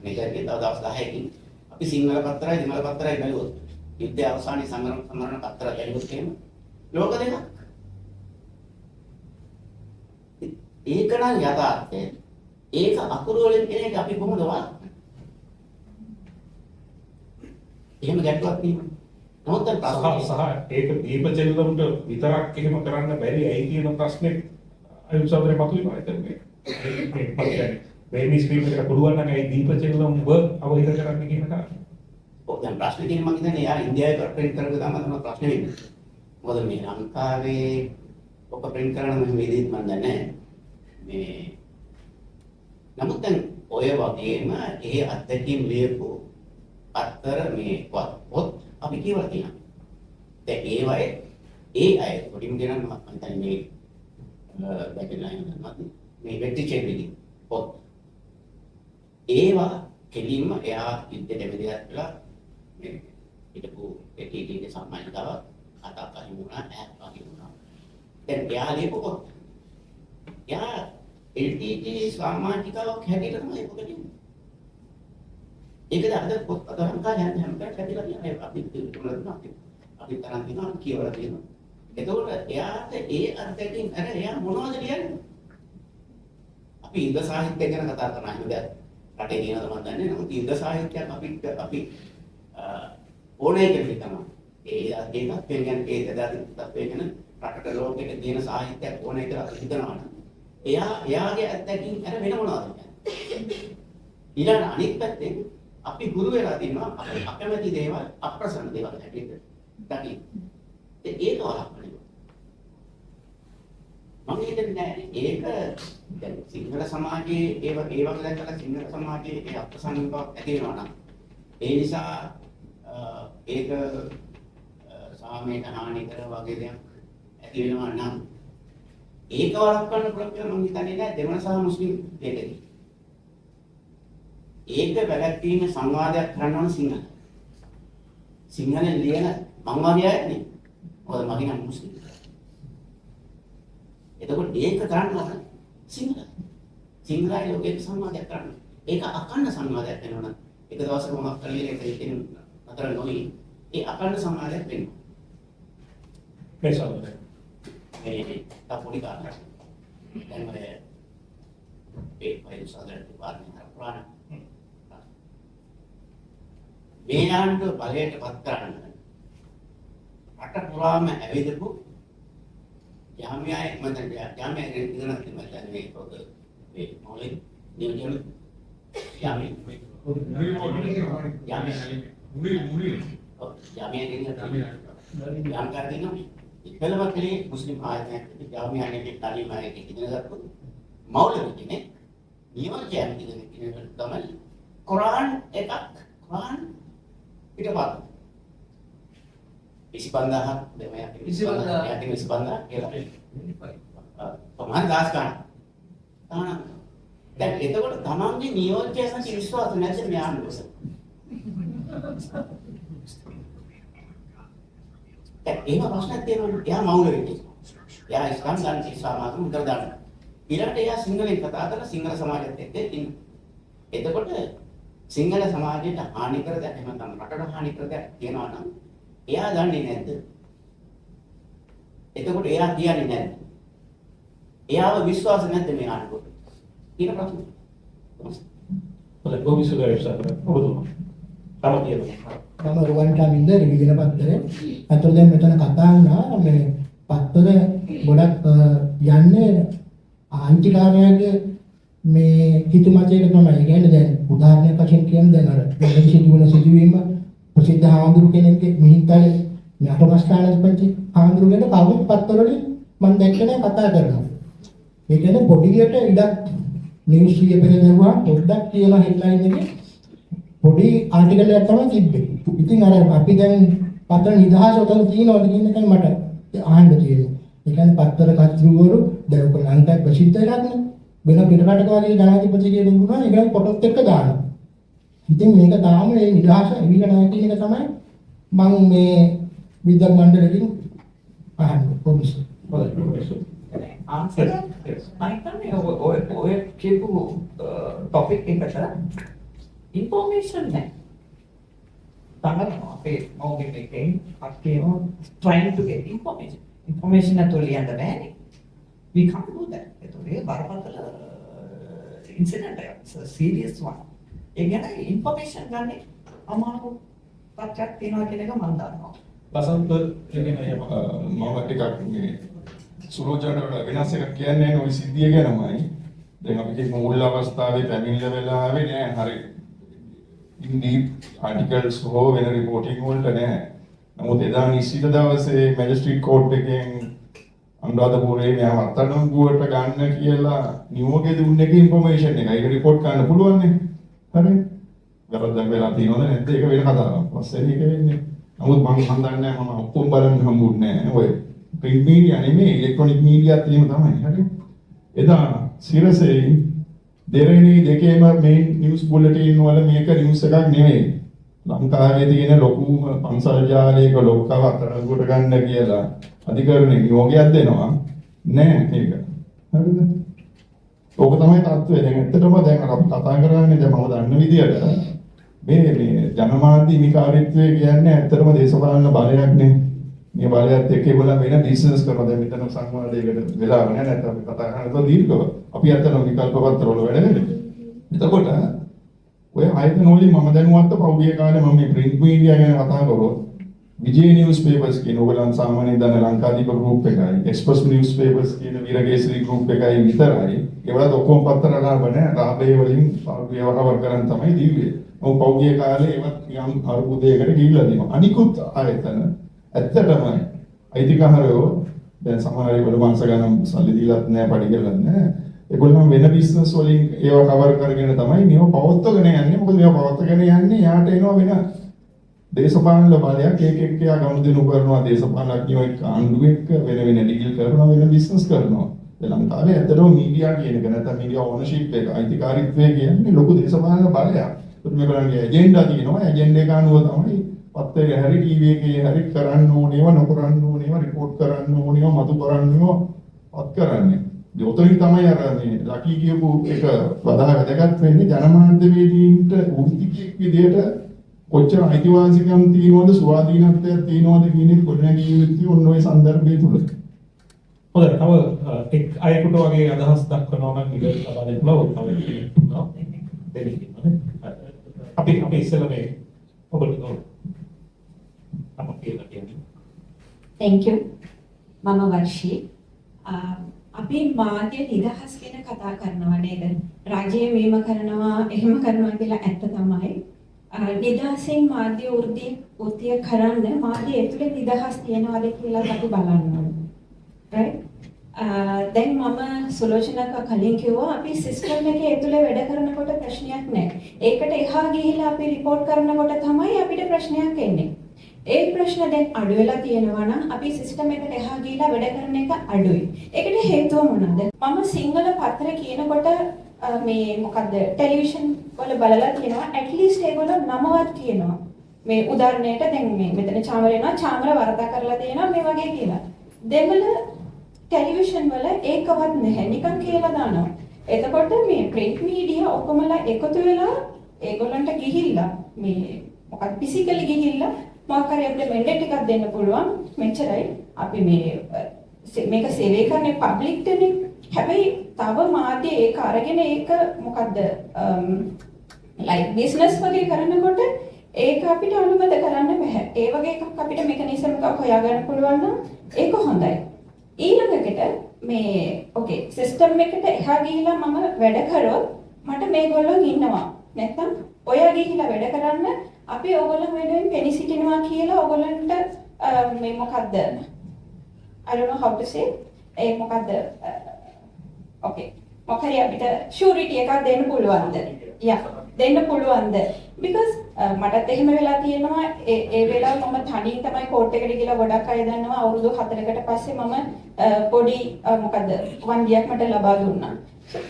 මේක තව දවස් 10කින් අපි සිංහල පත්තරයි දෙමළ පත්තරයි බැලුවොත් යුද්ධය අවසානයේ සමරන පත්‍ර බැලුවොත් එහෙම ලෝක දෙකක්. ඒක නම් යථාර්ථය. ඒක අකුරු වලින් කියන එක අපි කොහොමද වළක්වන්නේ? එහෙම ගැටලුවක් තියෙනවා. නමුත් සහ ඒක දීපචෙල්ලම්ට විතරක් එහෙම කරන්න බැරි ඇයි කියන ප්‍රශ්නේ අයුබ් සහෝදරේ මතුවෙනවා හිතන්නේ. මේ ස්පීකර් එක පුළුවන් නම් ඒ දීපචෙල්ලම්ව අවහිර කරන්න කියන කාරණා. ඔව් දැන් ප්‍රශ්නේ තියෙන්නේ මම හිතන්නේ යා ඉන්දියාවේ ප්‍රින්ට් කරලා තමයි ප්‍රශ්නේ වෙන්නේ. මොකද මේ ලංකාවේ ඔක ප්‍රින්ට් කරන මේ විදිහට මම දන්නේ නැහැ. මේ නමුත් දැන් ඔය වගේම ඒ අත්දැකීම් ලියපු අතර මේ පොත් අපි කියවලා තියෙනවා. දැන් ඒ වගේ ඒ අය පොඩිම දෙනා මම හිතන්නේ මේ වෙටිචෙවිලි පොත් ඒවා කෙලින්ම එයා ඉද්දේ දෙවිදයක් කියලා මේ හිටපු ඒකීගේ සම්මානිකාව කතා කරමුණා ඈත්පා දැන් එයා ලියපු පොත් එයා LTT සම්මානිකාවක් හැටියට තමයි පොත ලියන්නේ. ඒකද අද පොත් අතරම් කාලයක් හැමදාම හැදිලා තියෙනවා. අපි තුනක් අපි තරම් දිනක් කියවලා තියෙනවා. එතකොට එයාට ඒ අත්දැකීම් අර එයා මොනවද ලියන්නේ? අපි ඉන්ද සාහිත්‍ය ගැන කතා කරනවා නේද? රටේ තියෙනවද මම දන්නේ නැහැ. නමුත් ඉන්ද සාහිත්‍යයක් අපි ඕනේ කියලා හිතනවා. ඒකත් කියන්නේ ඒ දදාතිත් වෙන රටට ලෝකෙට තියෙන සාහිත්‍යයක් ඕනේ කියලා අපි හිතනවා නම් එයාගේ අත්දැකීම් අර වෙන මොනවද කියන්නේ? ඊළඟ අනිත් පැත්තෙන් අපි ගුරු වෙලා තිනවා අපේ අකමැති දේවල් අප්‍රසන්න දේවල් හැටියට දකින්න. ඒක වළක්වන්න. මම හිතන්නේ ඒක දැන් සිංහල සමාජයේ ඒ වගේ දැක්කලා සිංහල සමාජයේ ඒ අප්‍රසන්න බවක් ඇති වෙනවා නම් ඒ නිසා ඒක සාමයට හානි කර වගේ දෙයක් ඇති වෙනවා නම් ඒක වළක්වන්න පුළුවන් කියලා මම හිතන්නේ නැහැ දෙමළ සහ මුස්ලිම් දෙකේ. ඒක වැළැක්වීම සංවාදයක් කරන්න ඕන සිංහල. සිංහලෙන් ලියන මං වගේ අය නේ. මොකද මගේ නම් මුස්ලිම්. එතකොට ඒක කරන්න ඕන සිංහල. සිංහලයි ලෝකේ සංවාදයක් කරන්න. ඒක අකන්න සංවාදයක් වෙනවා නම් එක දවසක මොකක් කරේ ඒකෙන් අතර නොවි. ඒ අකන්න සංවාදයක් වෙනවා. මේ සමහර මේ තපොඩි කාරණා. දැන් ඔය ඒ වයින් සාධාරණ පාරමිතා පුරාණ මේ ආණ්ඩුව බලයට පත් කරන්න රට පුරාම ඇවිදපු යාමියායි මත යාමියාගේ ඉගෙන ගන්න මේ පොත මේ මොලේ නියෝජන යාමියාගේ ඉතලම කලේ මුස්ලිම් ආයතනයක් යාමියාගේ තාලිමායේ ඉගෙන ගත්තු මෞලවි කෙනෙක් නියෝජනය ඉගෙන තමයි කුරාන් එකක් කුරාන් පිටපත් 25000ක් දෙමයක් 25000 කියලා පමාන දාස් ගන්න. දැන් එතකොට තමන්ගේ නියෝජ්‍යයන් විශ්වාස නැති මෙයාන්වස. දැන් එහෙම ප්‍රශ්නයක් තියෙනවා. එයා මෞලවි. එයා ඉස්ලාම් ගන්න ඉස්ලාමාතුන් උදව් දාන්න. ඊළඟට එයා සිංහලෙන් කතා කරලා සිංහල සමාජයත් එක්ක ඉන්න. එතකොට සිංහල සමාජයට හානි කර දැන් එහෙම තමයි රටට හානි කර දැන් කියනවා නම් එයා දන්නේ නැද්ද? එතකොට එයා කියන්නේ නැද්ද? එයාව විශ්වාස නැද්ද මේ ආණ්ඩුවට? කියන ප්‍රශ්නේ. ඔය කොමිසුගේ ඉස්සරහ ඔබතුමා. මම රුවන් කමින්ද රිවිජන පත්තරේ අතට දැන් මෙතන කතා වුණා මේ පත්තර ගොඩක් යන්නේ ආන්තිකාරයාගේ මේ හිතුමතයක තමයි. ඒ කියන්නේ දැන් උදාහරණයක් වශයෙන් කියන්න දැන් අර ජීවන සිදුවීම ප්‍රසිද්ධ හාමුදුරු කෙනෙක්ගේ මිහින්තලේ මේ අටමස්ථානයේ පන්ති හාමුදුරු ගැන කවුරුත් පත්තරවලින් මම දැක්කනේ කතා කරනවා. ඒ කියන්නේ පොඩියට ඉඩක් නිවුස් එකේ පෙරදෙවුවා පොඩ්ඩක් කියලා හෙඩ්ලයින් එකේ පොඩි ආටිකල් එකක් තමයි තිබ්බේ. ඉතින් අර අපි දැන් පතර නිදහස උතන තියෙනවද කියන එකයි මට අහන්න තියෙන්නේ. ඒ කියන්නේ පත්තර කර්තෘවරු දැන් ඔක ලංකාවේ ප්‍රසිද්ධ එකක් නේ. වෙන පිටරටක වගේ ජනාධිපති කෙනෙක් වුණා ඒකයි පොටොත් එක්ක දානවා. ඉතින් මේක තාම මේ නිදහස එවිල නැහැ කියන එක තමයි මම මේ විද්‍යා මණ්ඩලයෙන් අහන්නේ කොමිසම්. ආන්සර් අයිතන්නේ ඔය කියපු ටොපික් එකට ඉන්ෆෝමේෂන් නැහැ. තමයි අපේ මොකෙද එකෙන් අක්කේම trying to get information. Information නැතුව ලියන්න බෑනේ. We can't do that. ඒතොරේ බරපතල incident එකක්. It's a serious one. ඒ කියන්නේ ඉන්ෆෝමේෂන් ගන්න අමාරු පත්‍යක් තියෙනවා කියන එක මම දන්නවා. බසන්ත කියන්නේ මම ටිකක් මේ සුරෝජාට වෙනස් එකක් කියන්නේ නැහැ ওই සිද්ධිය ගැනමයි. දැන් අපි කිව්ව මුල් අවස්ථාවේ පැමිණිල වෙලා ආවේ නෑ හරිය. ඉන්ඩීප් ආටිකල්ස් හෝ වෙන රිපෝටින් වලට නෑ. නමුත් එදා නිශ්චිත දවසේ මැජිස්ට්‍රේට් කෝට් එකෙන් අනුරාධපුරේ මෙයා අත්අඩංගුවට ගන්න කියලා නියෝගය දුන්න එක ඉන්ෆෝමේෂන් එක. ඒක රිපෝට් කරන්න පුළුවන් නේ. හරි. වැරද්දක් වෙලා තියෙනවද නැද්ද ඒක වෙන කතාවක්. පස්සේ ඒක වෙන්නේ. නමුත් මම දන්නේ නැහැ මම ඔක්කොම බලන්න හම්බුන්නේ නැහැ. ඔය print media නෙමෙයි electronic mediaත් එහෙම තමයි. හරි. එදා සිරසේ දෙවෙනි දෙකේම මේ නිවුස් බුලටින් වල මේක නිවුස් එකක් නෙමෙයි. ලංකාවේ තියෙන ලොකුම පන්සල් ජාලයක ලොක්කව අත්අඩංගුවට ගන්න කියලා අධිකරණයේ නියෝගයක් දෙනවා නෑ මේක. හරිද? ඕක තමයි තත්ත්වය. දැන් ඇත්තටම දැන් අපි කතා කරන්නේ දැන් මම දන්න විදියට මේ ජනමාධ්‍ය හිමිකාරීත්වය කියන්නේ ඇත්තටම දේශපාලන බලයක් නේ. මේ බලයත් එක්ක ඒගොල්ලෝ වෙන බිස්නස් කරනවා. දැන් මෙතන සංවාදයකට වෙලා නැහැ නැත්නම් අපි කතා කරනකොට දීර්ඝව. අපි ඇත්තටම විකල්ප පත්‍ර වල වැඩ කරන්නේ. එතකොට ඔය ආයතන වලින් මම දැනුවත් පෞද්ගලික කාලේ මම මේ print media ගැන කතා කරොත් විජේ නිවුස් පේපර්ස් කියන ඕගලන් සාමාන්‍යයෙන් දන්න ලංකාදීප ගෲප් එකයි එක්ස්ප්‍රස් නිවුස් පේපර්ස් කියන වීරගේසරි ගෲප් එකයි විතරයි ඒවලත් ඔක්කොම පත්‍ර ලාභනේ රාබේ වලින් ව්‍යවහාර කරන් තමයි දීවේ. ඔව් පෞද්ගලික කාලේ ඒවත් යම් අරුබුදයකට ගිහිල්ලා දෙනවා. අනිකුත් ආයතන ඇත්තටම අයිතිකාරයෝ දැන් සමහර අය වල මාස ගණන් සල්ලි දීලත් නැහැ පඩි කරලත් නැහැ. ඒගොල්ලෝ වෙන බිස්නස් වලින් ඒවා කවර් කරගෙන තමයි මේව පවත්වගෙන යන්නේ. මොකද මේව පවත්වගෙන යන්නේ යාට එනවා වෙන දේශපාලන බලයක් එක යා ගනුදෙනු කරනවා දේශපාලනඥයෝ එක්ක ආණ්ඩුව එක්ක වෙන ඩීල් කරනවා වෙන බිස්නස් කරනවා. ලංකාවේ ඇත්තටම මීඩියා කියන එක නැත්නම් මීඩියා ඕනර්ෂිප් එක අයිතිකාරීත්වය කියන්නේ ලොකු දේශපාලන බලයක්. ඒත් මේගොල්ලන්ගේ ඇජෙන්ඩා තියෙනවා. ඇජෙන්ඩා එක අනුව තමයි පත්තරේ හැරි ටීවී එකේ හැරි කරන්න ඕනේව නොකරන්න ඕනේව රිපෝට් කරන්න ඕනේව මතු කරන්නේව පත් කරන්නේ. ජෝතරින් තමයි අර මේ ලකී කියපු එක වඩා වැදගත් වෙන්නේ ජනමාධ්‍යවේදීන්ට වෘත්තිකයෙක් විදියට කොච්චර අයිතිවාසිකම් තියෙනවද ස්වාධීනත්වයක් තියෙනවද කියන එක ගොඩනැගිය යුත්තේ ඔන්න ඔය සංදර්භය තුල. හොඳයි. තව එක් අයෙකුට වගේ අදහස් දක්වනවා නම් ඉතින් ලබා දෙන්න පුළුවන්. තව දෙන්න. අපි ඉස්සෙල්ලා මේ ඔබට Thank you. මම වර්ෂී. අපි මාධ්‍ය නිදහස් ගැන කතා කරනවා නේද? රජය මේම කරනවා, එහෙම කරනවා කියලා ඇත්ත තමයි. නිදහසෙන් මාධ්‍ය වෘත්තිය කරන්න මාධ්‍ය ඇතුලේ නිදහස් තියනවාද කියලා අපි බලන්න ඕනේ. right? දැන් මම සුලෝචනක කලින් කිව්වා අපි සිස්ටම් එකේ ඇතුලේ වැඩ කරනකොට ප්‍රශ්නයක් නැහැ. ඒකට එහා ගිහිලා අපි report කරනකොට තමයි අපිට ප්‍රශ්නයක් එන්නේ. ඒ ප්‍රශ්න දැන් අඩු වෙලා තියෙනවා නම් අපි සිස්ටම් එකට එහා ගිහිලා වැඩ කරන එක අඩුයි. ඒකට හේතුව මොනවද? මම සිංහල පත්‍ර කියනකොට මේ මොකද්ද ටෙලිවිෂන් වල බලලා තියෙනවා at least ඒගොල්ලෝ නමවත් කියනවා. මේ උදාහරණයට දැන් මේ මෙතන චාමර එනවා චාමර වරදක් කරලා තියෙනවා මේ වගේ කියලා. දෙමළ ටෙලිවිෂන් වල ඒකවත් නැහැ නිකන් කියලා දානවා. එතකොට මේ print media ඔක්කොමලා එකතු වෙලා ඒගොල්ලන්ට ගිහිල්ලා මේ මොකක්ද physically ගිහිල්ලා මොකක් හරි අපිට මැන්ඩේට් එකක් දෙන්න පුළුවන් මෙච්චරයි අපි මේක සේවය කරන්නේ පබ්ලික්ටනේ. හැබැයි තව මාධ්‍ය ඒක අරගෙන ඒක මොකද්ද ලයික් බිස්නස් වගේ කරනකොට ඒක අපිට අනුමත කරන්න බෑ. ඒ වගේ එකක් අපිට මෙකනිසම් එකක් හොයාගන්න පුළුවන් නම් ඒක හොඳයි. ඊළඟට මේ ඕකේ සිස්ටම් එකට එහා ගිහිලා මම වැඩ කරොත් මට මේගොල්ලෝ ඉන්නවා. නැත්තම් ඔයා ගිහිලා වැඩ කරන්න අපි ඕගොල්ලෝ වෙනුවෙන් පෙනී සිටිනවා කියලා ඕගොල්ලන්ට මේ මොකද්ද I don't know how to say ඒ මොකද්ද okay මොකරි අපිට surety එකක් දෙන්න පුළුවන්ද? yeah දෙන්න පුළුවන්ද? because මටත් එහෙම වෙලා තියෙනවා ඒ වෙලාව මම තනියෙන් තමයි කෝට් එකට ගිහලා ගොඩක් අය දන්නවා අවුරුදු 4කට පස්සේ මම පොඩි මොකද්ද වන්දියක් මට ලබා දුන්නා.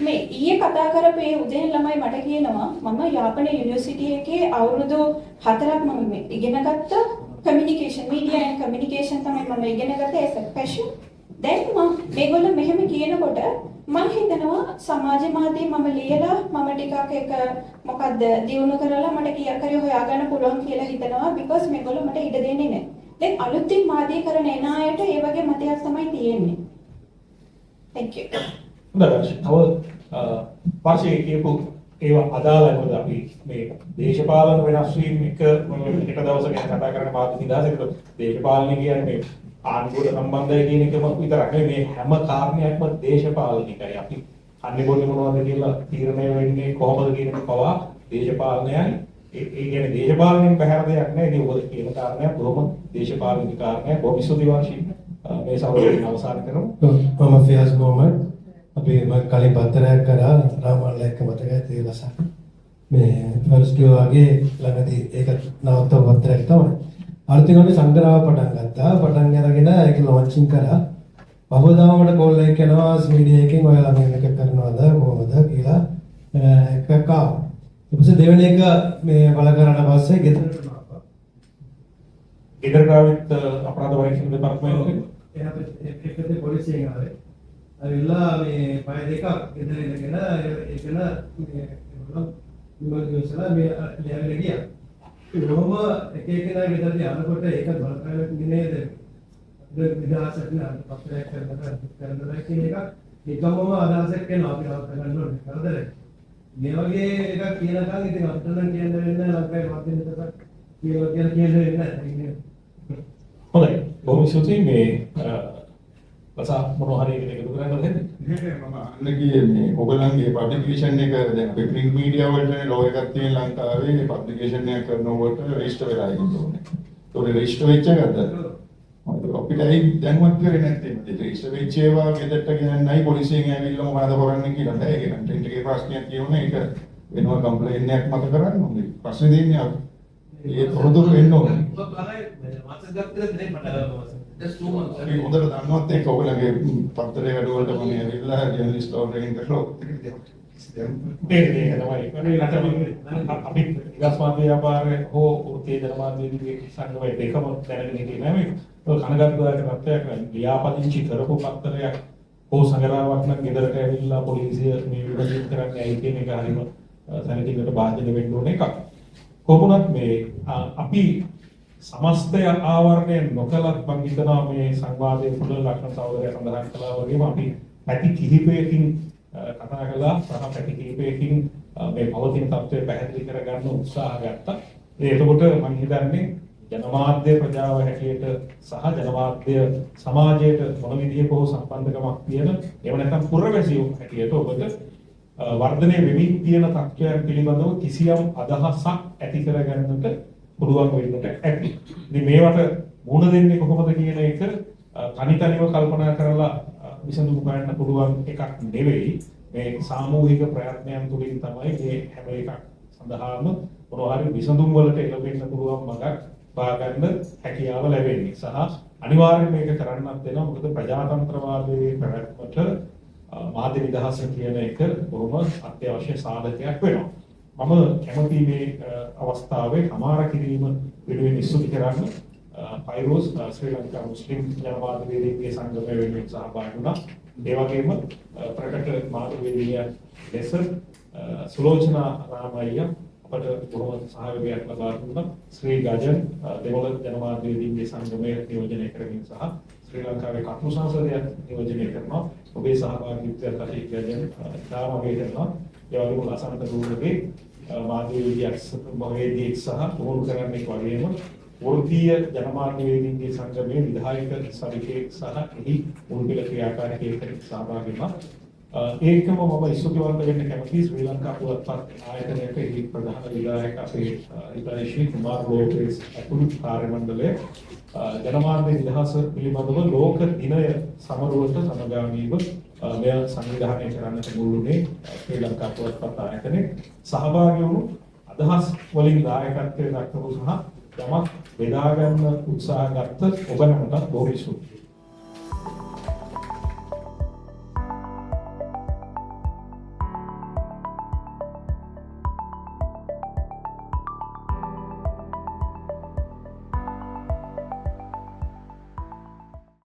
මේ ඊයේ කතා කරපු ඒ උදේ ළමයි මට කියනවා මම යාපන යුනිවර්සිටි එකේ අවුරුදු 4ක් මම ඉගෙන ගත්තා කමියුනිකේෂන් මීඩියා ඇන්ඩ් කමියුනිකේෂන් තමයි මම ඉගෙන ගත්තේ as a passion. දැන් මේගොල්ලෝ මෙහෙම කියනකොට මම හිතනවා සමාජ මාධ්‍ය මම ලියලා මම ටිකක් එක මොකද්ද දියුණු කරලා මට කීයක් හරි හොයාගන්න පුළුවන් කියලා හිතනවා because මේගොල්ලෝ මට ඉඩ දෙන්නේ නැහැ. දැන් අලුතින් මාධ්‍ය කරන එන අයට ඒ වගේ මතයක් තමයි තියෙන්නේ. thank you. තව පාර්ශවයේ කියපු ඒවා අදාළයි. මොකද අපි මේ දේශපාලන වෙනස් වීම එක දවසක ගැන කතා කරන මාධ්‍ය නිදහසකට දේශපාලනය කියන්නේ මේ ආණ්ඩුවට සම්බන්ධයි කියන එකම විතරක් නෙවෙයි මේ හැම කාරණයක්ම දේශපාලනිකයි. අපි අන්නේ බොන්නේ මොනවද කියලා තීරණය වෙන්නේ කොහොමද කියන එක පවා දේශපාලනයයි. ඒ කියන්නේ දේශපාලනයෙන් බහැර දෙයක් නෑ. ඉතින් ඔබ කියන කාරණයක් බොහොම දේශපාලනික කාරණයක්. බොහොම විසුද්ධි වර්ෂී මේ සමරේ අවසන් කරමු. මම ෆියාස් මොහමඩ් අපි කලින් පත්තරයක් කරා රාමල්ල එක්ක මතකයි තේලස මේ ෆර්ස්ට් වගේ ළඟදී ඒක නවත්තව පත්තරයක් තමයි. අලුතින් අපි සංග්‍රහව පටන් ගත්තා. පටන් අරගෙන ඒක ලොන්චින් කරා. බහුවදාමකට කෝල් එකක් යනවා මීඩියා එකෙන් ඔයාලා මේක කරනවද කොහොමද කියලා එකක් ආවා. ඊට පස්සේ දෙවෙනි එක මේ බල කරාට පස්සේ ගෙදරට ආවා. ගෙදරට ආවෙත් අපරාධ පරීක්ෂණ දෙපාර්තමේන්තුවේ ඒකේ පොලිසියෙන් ආවේ. අවිලා මේ පය දෙකක් ගෙදර ඉඳගෙන ඒකන මේ ඉමර්ජන්සිලා මේ ලියගෙන ගියා. කොහොම එක එකනා ගෙදරදී අනකොට ඒක බලපෑමක් නේද? විදාසට අපිට කරනවා කියන එක නිකම්ම අදහසක් එනවා අපි නවත්ත ගන්න ඕනේ. හරිද? මේ වගේ එකක් කියනකම් ඉතින් අපිට නම් කියන්න වෙන්නේ ලංකාවේ මාධ්‍ය නිදහසක් කියලා කියන්නේ නැහැ. හොඳයි. බොහොම ස්තුතියි මේ ලසා මොනවා හරි එකකට කරන්නද හෙන්නේ? මම අන්න ගියේ මේ ඔයගලන්ගේ පබ්ලිකේෂන් එක දැන් අපේ print media වලට ලෝ එකක් තියෙන ලංකාවේ පබ්ලිකේෂන් එකක් කරනකොට රෙජිස්ටර් වෙලා ඉන්න ඕනේ. ඒක රෙජිස්ටර් වෙච්ච එකක්ද? අපිට ඇයි දැනුවත් කරේ නැත්තේ මේ රෙජිස්ටර් වෙච්ච ඒවා ගෙදරට ගෙනන්නයි පොලිසියෙන් ඇවිල්ලා මොනවද කරන්නේ කියලා බෑ. ඒක කන්ටෙන්ට් එකේ ප්‍රශ්නයක් තියෙනවා. ඒක වෙනවා කම්ප්ලේන්ට් එකක් මත කරන්න ඕනේ. ප්‍රශ්නේ දෙන්නේ අපි. ඒ තොරතුරු වෙන්න ඕනේ. අපි හොඳට දන්නවත් එක්ක ඔයගලගේ පත්තරේ වැඩ වලට මම ඇවිල්ලා ජර්නලිස්ට් ඕර්ගනයින් කරලා අපි ගස්මාන්‍ය ව්‍යාපාරයේ හෝ වෘත්තීය ජනමාධ්‍යයේ සංගමයේ දෙකම දැනගෙන හිටියේ නෑ මේ කනගාටුදායක තත්ත්වයක් ලියාපදිංචි කරපු පත්තරයක් හෝ සංග්‍රහයක් නම් ගෙදරට ඇවිල්ලා පොලිසිය මේ විභජනය කරන්නේ ඇයි කියන එක හරිම සැලකිලිමත් භාජනය වෙන්න ඕන එකක්. කොහොමවත් මේ අපි සමස්තය ආවරණය නොකලත් මම හිතනවා මේ සංවාදයේ තුල ලක්ෂණ සහෝදරය සඳහන් කළා වගේම අපි පැති කිහිපයකින් කතා කළා සහ පැති කිහිපයකින් මේ පවතින තත්ත්වය පැහැදිලි කරගන්න උත්සාහ ගත්තා. ඒකකොට මම හිතන්නේ ජනමාධ්‍ය ප්‍රජාව හැටියට සහ ජනමාධ්‍ය සමාජයට මොන විදිහක හෝ සම්බන්ධකමක් තියෙන එහෙම නැත්නම් පුරවැසියෝ හැටියට ඔබට වර්ධනය වෙමින් තියෙන තත්ත්වයන් පිළිබඳව කිසියම් අදහසක් ඇති කරගන්නට පුළුවන් වෙන්නට ඇති. ඉතින් මේවට මුහුණ දෙන්නේ කොහොමද කියන එක තනිතනිව කල්පනා කරලා විසඳුම් ගන්න පුළුවන් එකක් නෙවෙයි. මේ සාමූහික ප්‍රයත්නයන් තුළින් තමයි මේ හැම එකක් සඳහාම මොනවා හරි විසඳුම් වලට එළවෙන්න පුළුවන් මඟක් බාගන්න හැකියාව ලැබෙන්නේ. සහ අනිවාර්යයෙන් මේක කරන්නත් වෙනවා. මොකද ප්‍රජාතන්ත්‍රවාදයේ පැවැත්මට මාධ්‍ය නිදහස කියන එක බොහොම අත්‍යවශ්‍ය සාධකයක් වෙනවා. මම කැමති මේ අවස්ථාවේ හමාර කිරීම වෙනුවෙන් ස්තුති කරන්න පයිරෝස් ශ්‍රී ලංකා මුස්ලිම් ජනමාධ්‍යවේදීන්ගේ සංගමය වෙනුවෙන් සහභාගී වුණා. ඒ වගේම ප්‍රකට මාධ්‍යවේදිය ලෙස සුලෝචනා රාමయ్య අපට බොහොම සහයෝගයක් ලබා දුන්නා. ශ්‍රී ගජන් දෙමළ ජනමාධ්‍යවේදීන්ගේ සංගමය නියෝජනය කරමින් සහ ශ්‍රී ලංකාවේ කටු සංසදය නියෝජනය කරනවා. ඔබේ සහභාගීත්වයට අපි ගජන් ඉතාම අගය කරනවා. ඒ වගේම අසන්නත දුරගේ මාධ්‍යවේදියෙක් සහ පුහුණු කරන්නෙක් වගේම වෘත්තීය ජනමාධ්‍යවේදීන්ගේ සංගමයේ විධායක සභිකයෙක් සහ එහි මුල්පෙළ ක්‍රියාකාරකයෙක් සහභාගී වුණා. ඒකම මම ඉස්සුතිවන්ත වෙන්න කැමතියි ශ්‍රී ලංකා පුවත්පත් ආයතනයේ එහි ප්‍රධාන විධායක අපේ හිතයිශ්‍රී කුමාර් ලෝකේස් අතුරු කාර්ය මණ්ඩලය ජනමාධ්‍ය නිදහස පිළිබඳව ලෝක දිනය සමරුවට සමගාමීව මෙය සංවිධානය කරන්නට මුළුනේ ශ්‍රී ලංකා පුවත්පත් ආයතනයේ සහභාගී වුණු අදහස් වලින් දායකත්වයේ දක්වපු සහ යමක් බෙදා ගන්න උත්සාහ ගත්ත ඔබ නැමට බොහෝ ස්තුතියි.